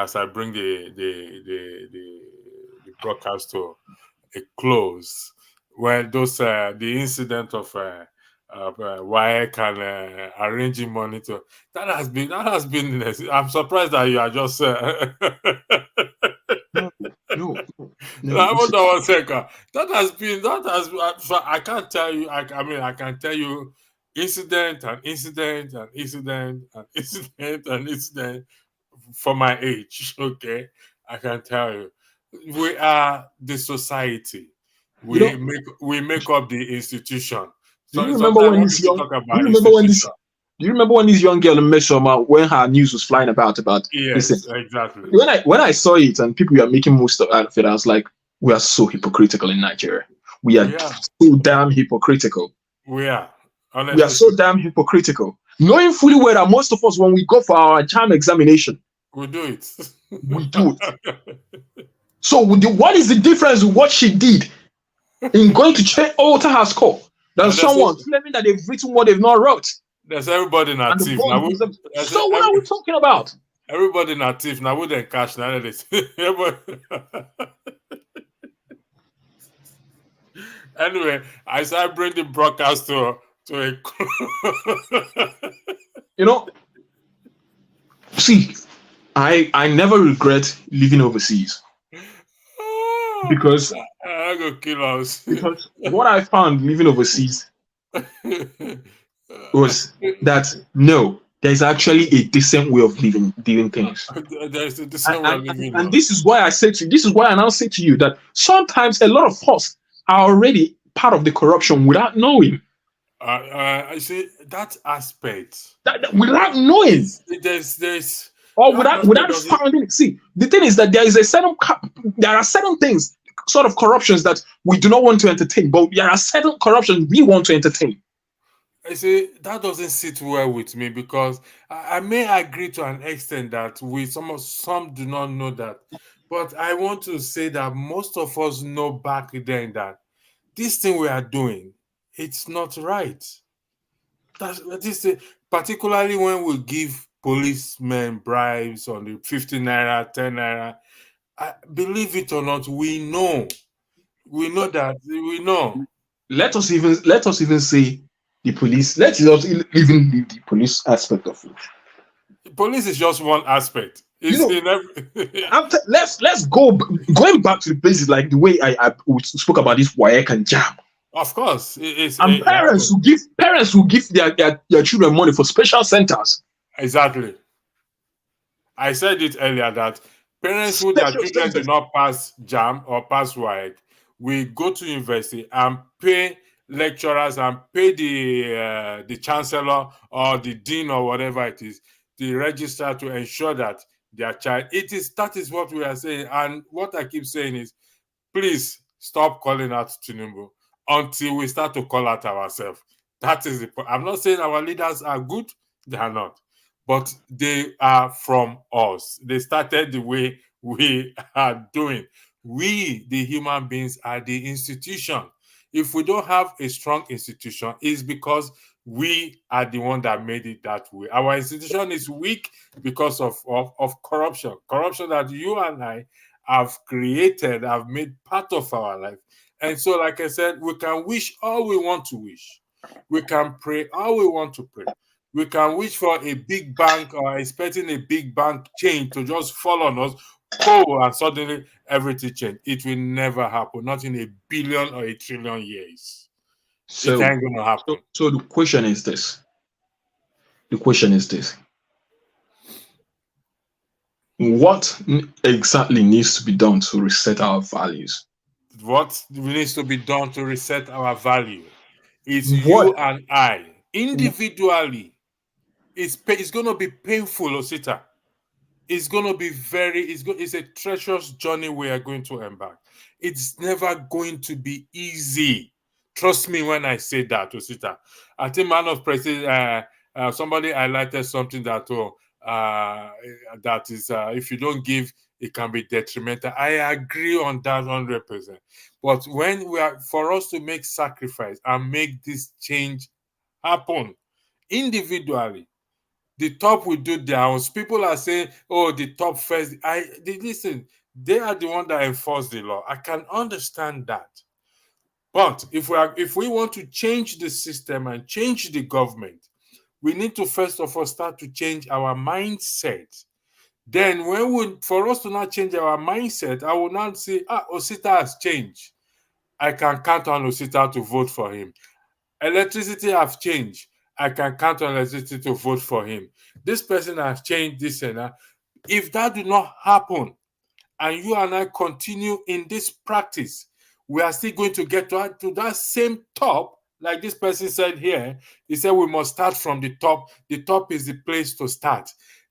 broadcast to a close, when those the incident of WAEC and arranging money to that has been I'm surprised that you are just No. That has so I can't tell you. I mean, I can tell you incident and incident and incident and incident and incident for my age. Okay, I can tell you, we are the society. We make up the institution. Do So you remember sometimes when when this people young? talk Do you about remember when this? institution, Do you remember when this young girl in Mesoma, when her news was flying about yes, listen, exactly. when I saw it and people were making most of it, I was like, we are so hypocritical in Nigeria. We are so damn hypocritical. We are. Honestly, we are so damn hypocritical. Knowing fully well that most of us, when we go for our JAM examination, we do it. We do it. So what is the difference with what she did in going to alter her score than someone claiming that they've written what they've not wrote? There's everybody native. So what are we talking about? Everybody native. Now we don't cash now. Anyway, I started bring the broadcast to a see, I never regret living overseas. Because I go kill us. Because what I found living overseas was that no, there's actually a decent way of doing things. There's a decent way of living. And this is why I now say to you that sometimes a lot of us are already part of the corruption without knowing. I see that aspect. Without knowing. There's or without finding. See, the thing is that there are certain things, sort of corruptions that we do not want to entertain, but there are certain corruptions we want to entertain. I say that doesn't sit well with me, because I may agree to an extent that some do not know that, but I want to say that most of us know back then that this thing we are doing, it's not right. Particularly when we give policemen bribes on the 50 naira, 10 naira. Believe it or not, we know that we know. Let us even say the police. Let's not even leave the police aspect of it. The police is just one aspect. Let's going back to the places like the way I spoke about this WAEC and JAM. Of course, parents who give their children money for special centers. Exactly. I said it earlier that parents who their children do not pass JAM or pass WAEC, we go to university and pay lecturers and pay the chancellor or the dean or whatever it is, the registrar, to ensure that their child. That is what we are saying. And what I keep saying is, please stop calling out Tinubu until we start to call out ourselves. That is the point. I'm not saying our leaders are good, they are not, but they are from us. They started the way we are doing. We, the human beings, are the institution. If we don't have a strong institution, it's because we are the one that made it that way. Our institution is weak because of corruption. Corruption that you and I have created, have made part of our life. And so, like I said, we can wish all we want to wish. We can pray all we want to pray. We can wish for a big bank or expecting a big bank chain to just fall on us, and suddenly everything change. It will never happen, not in a billion or a trillion years. So, it ain't gonna happen. So the question is this. What exactly needs to be done to reset our values? What needs to be done to reset our value is you and I individually. It's going to be painful, Osita. It's going to be it's a treacherous journey we are going to embark. It's never going to be easy. Trust me when I say that, Osita. I think Man of President, somebody highlighted something that that is if you don't give, it can be detrimental. I agree on that 100%. But when for us to make sacrifice and make this change happen individually, The top will do their own. People are saying, oh, the top first. Listen, they are the one that enforce the law. I can understand that. But if we want to change the system and change the government, we need to first of all start to change our mindset. Then for us to not change our mindset, I will not say, Osita has changed. I can count on Osita to vote for him. Electricity has changed. I can count on electricity to vote for him. This person has changed this and that. If that do not happen, and you and I continue in this practice, we are still going to get to that same top. Like this person said here, he said we must start from the top. The top is the place to start.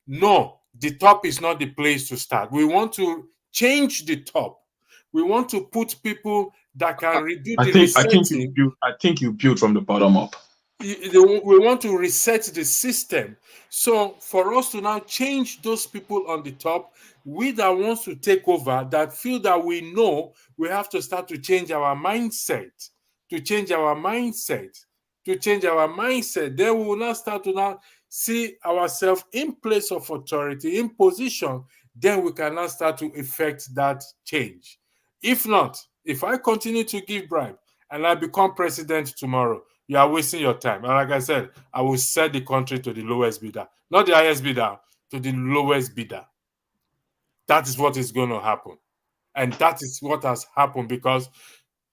No, the top is not the place to start. We want to change the top. We want to put people that can reduce the resetting. I think you build from the bottom up. We want to reset the system. So for us to now change those people on the top, we that wants to take over, that feel that we know, we have to start to change our mindset. To change our mindset. Then we will now start to now see ourselves in place of authority, in position. Then we can now start to effect that change. If not, if I continue to give bribe and I become president tomorrow, you are wasting your time. And like I said, I will sell the country to the lowest bidder. Not the highest bidder, to the lowest bidder. That is what is going to happen. And that is what has happened, because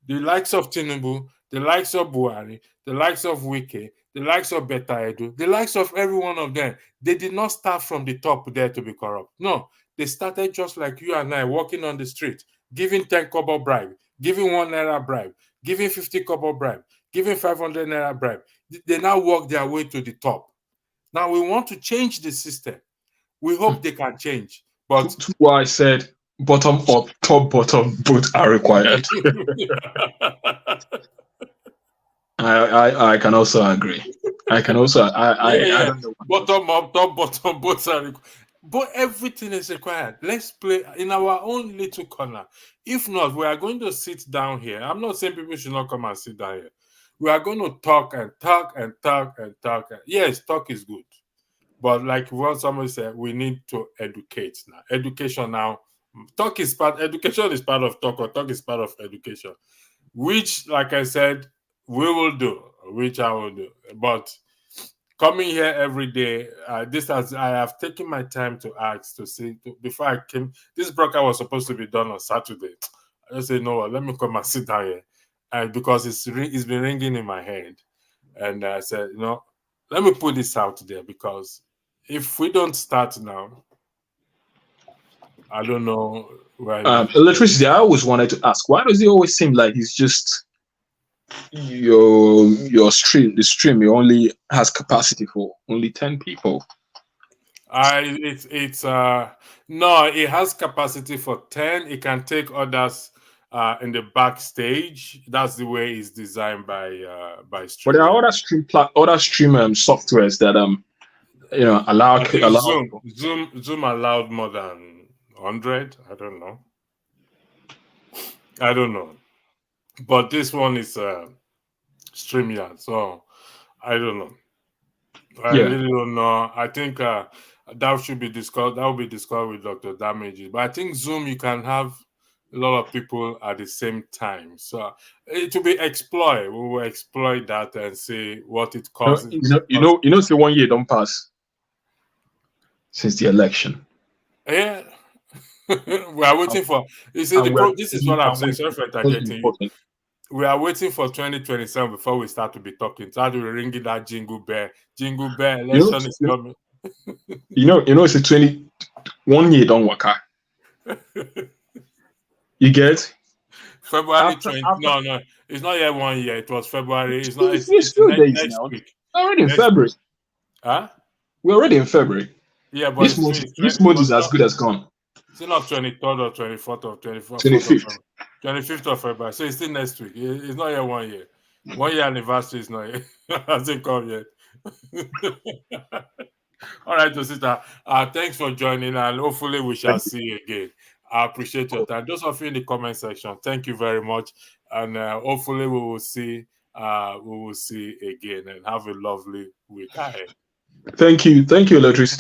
the likes of Tinubu, the likes of Buhari, the likes of Wike, the likes of Beta Edu, the likes of every one of them, they did not start from the top there to be corrupt. No, they started just like you and I, walking on the street, giving 10 kobo bribe, giving 1 naira bribe, giving 50 kobo bribe, giving 500 naira bribe. They now work their way to the top. Now we want to change the system. We hope they can change. But that's why I said bottom up, top bottom, both are required. I can also agree. I don't know. Bottom up, top bottom, both are required. But everything is required. Let's play in our own little corner. If not, we are going to sit down here. I'm not saying people should not come and sit down here. We are going to talk and talk and talk and talk. Yes, talk is good. But like what somebody said, we need to educate now. Education now. Education is part of talk, or talk is part of education. Which, like I said, we will do, which I will do. But coming here every day, I have taken my time to ask, to see, before I came, this broadcast was supposed to be done on Saturday. I just said, no, let me come and sit down here. And because it's been ringing in my head. And I said, let me put this out there, because if we don't start now, I don't know where. Electricity, I always wanted to ask, why does it always seem like it's just your stream, the stream, it only has capacity for only 10 people? No, it has capacity for 10. It can take others in the backstage. That's the way it's designed by stream. But there are other stream softwares that allow Zoom allowed more than 100. I don't know. But this one is StreamYard, so I don't know. I really don't know. I think that should be discussed. That will be discussed with Dr. Damages. But I think Zoom, you can have a lot of people at the same time. So it will be exploited. We will exploit that and see what it causes. Say 1 year don't pass since the election. Yeah. We are waiting for. You see, this is what I'm saying. Sorry for getting you. We are waiting for 2027 before we start to be talking. Start to be ringing that jingle bell. Jingle bell. Election is coming. It's a 21 year don't work out. You get February 20. No, it's not yet 1 year. It was February. It's not. It's next week. Already in February. Huh? We're already in February. Yeah, but this month is as good as gone. It's not 23rd or 24th or 24th. 25th. 25th of February. So it's still next week. It's not yet 1 year. 1 year anniversary is not yet. Hasn't come yet. All right, Osita. Thanks for joining, and hopefully we shall see you again. I appreciate your time. Those of you in the comment section, thank you very much. And hopefully we will see again, and have a lovely week ahead. Thank you, electricity.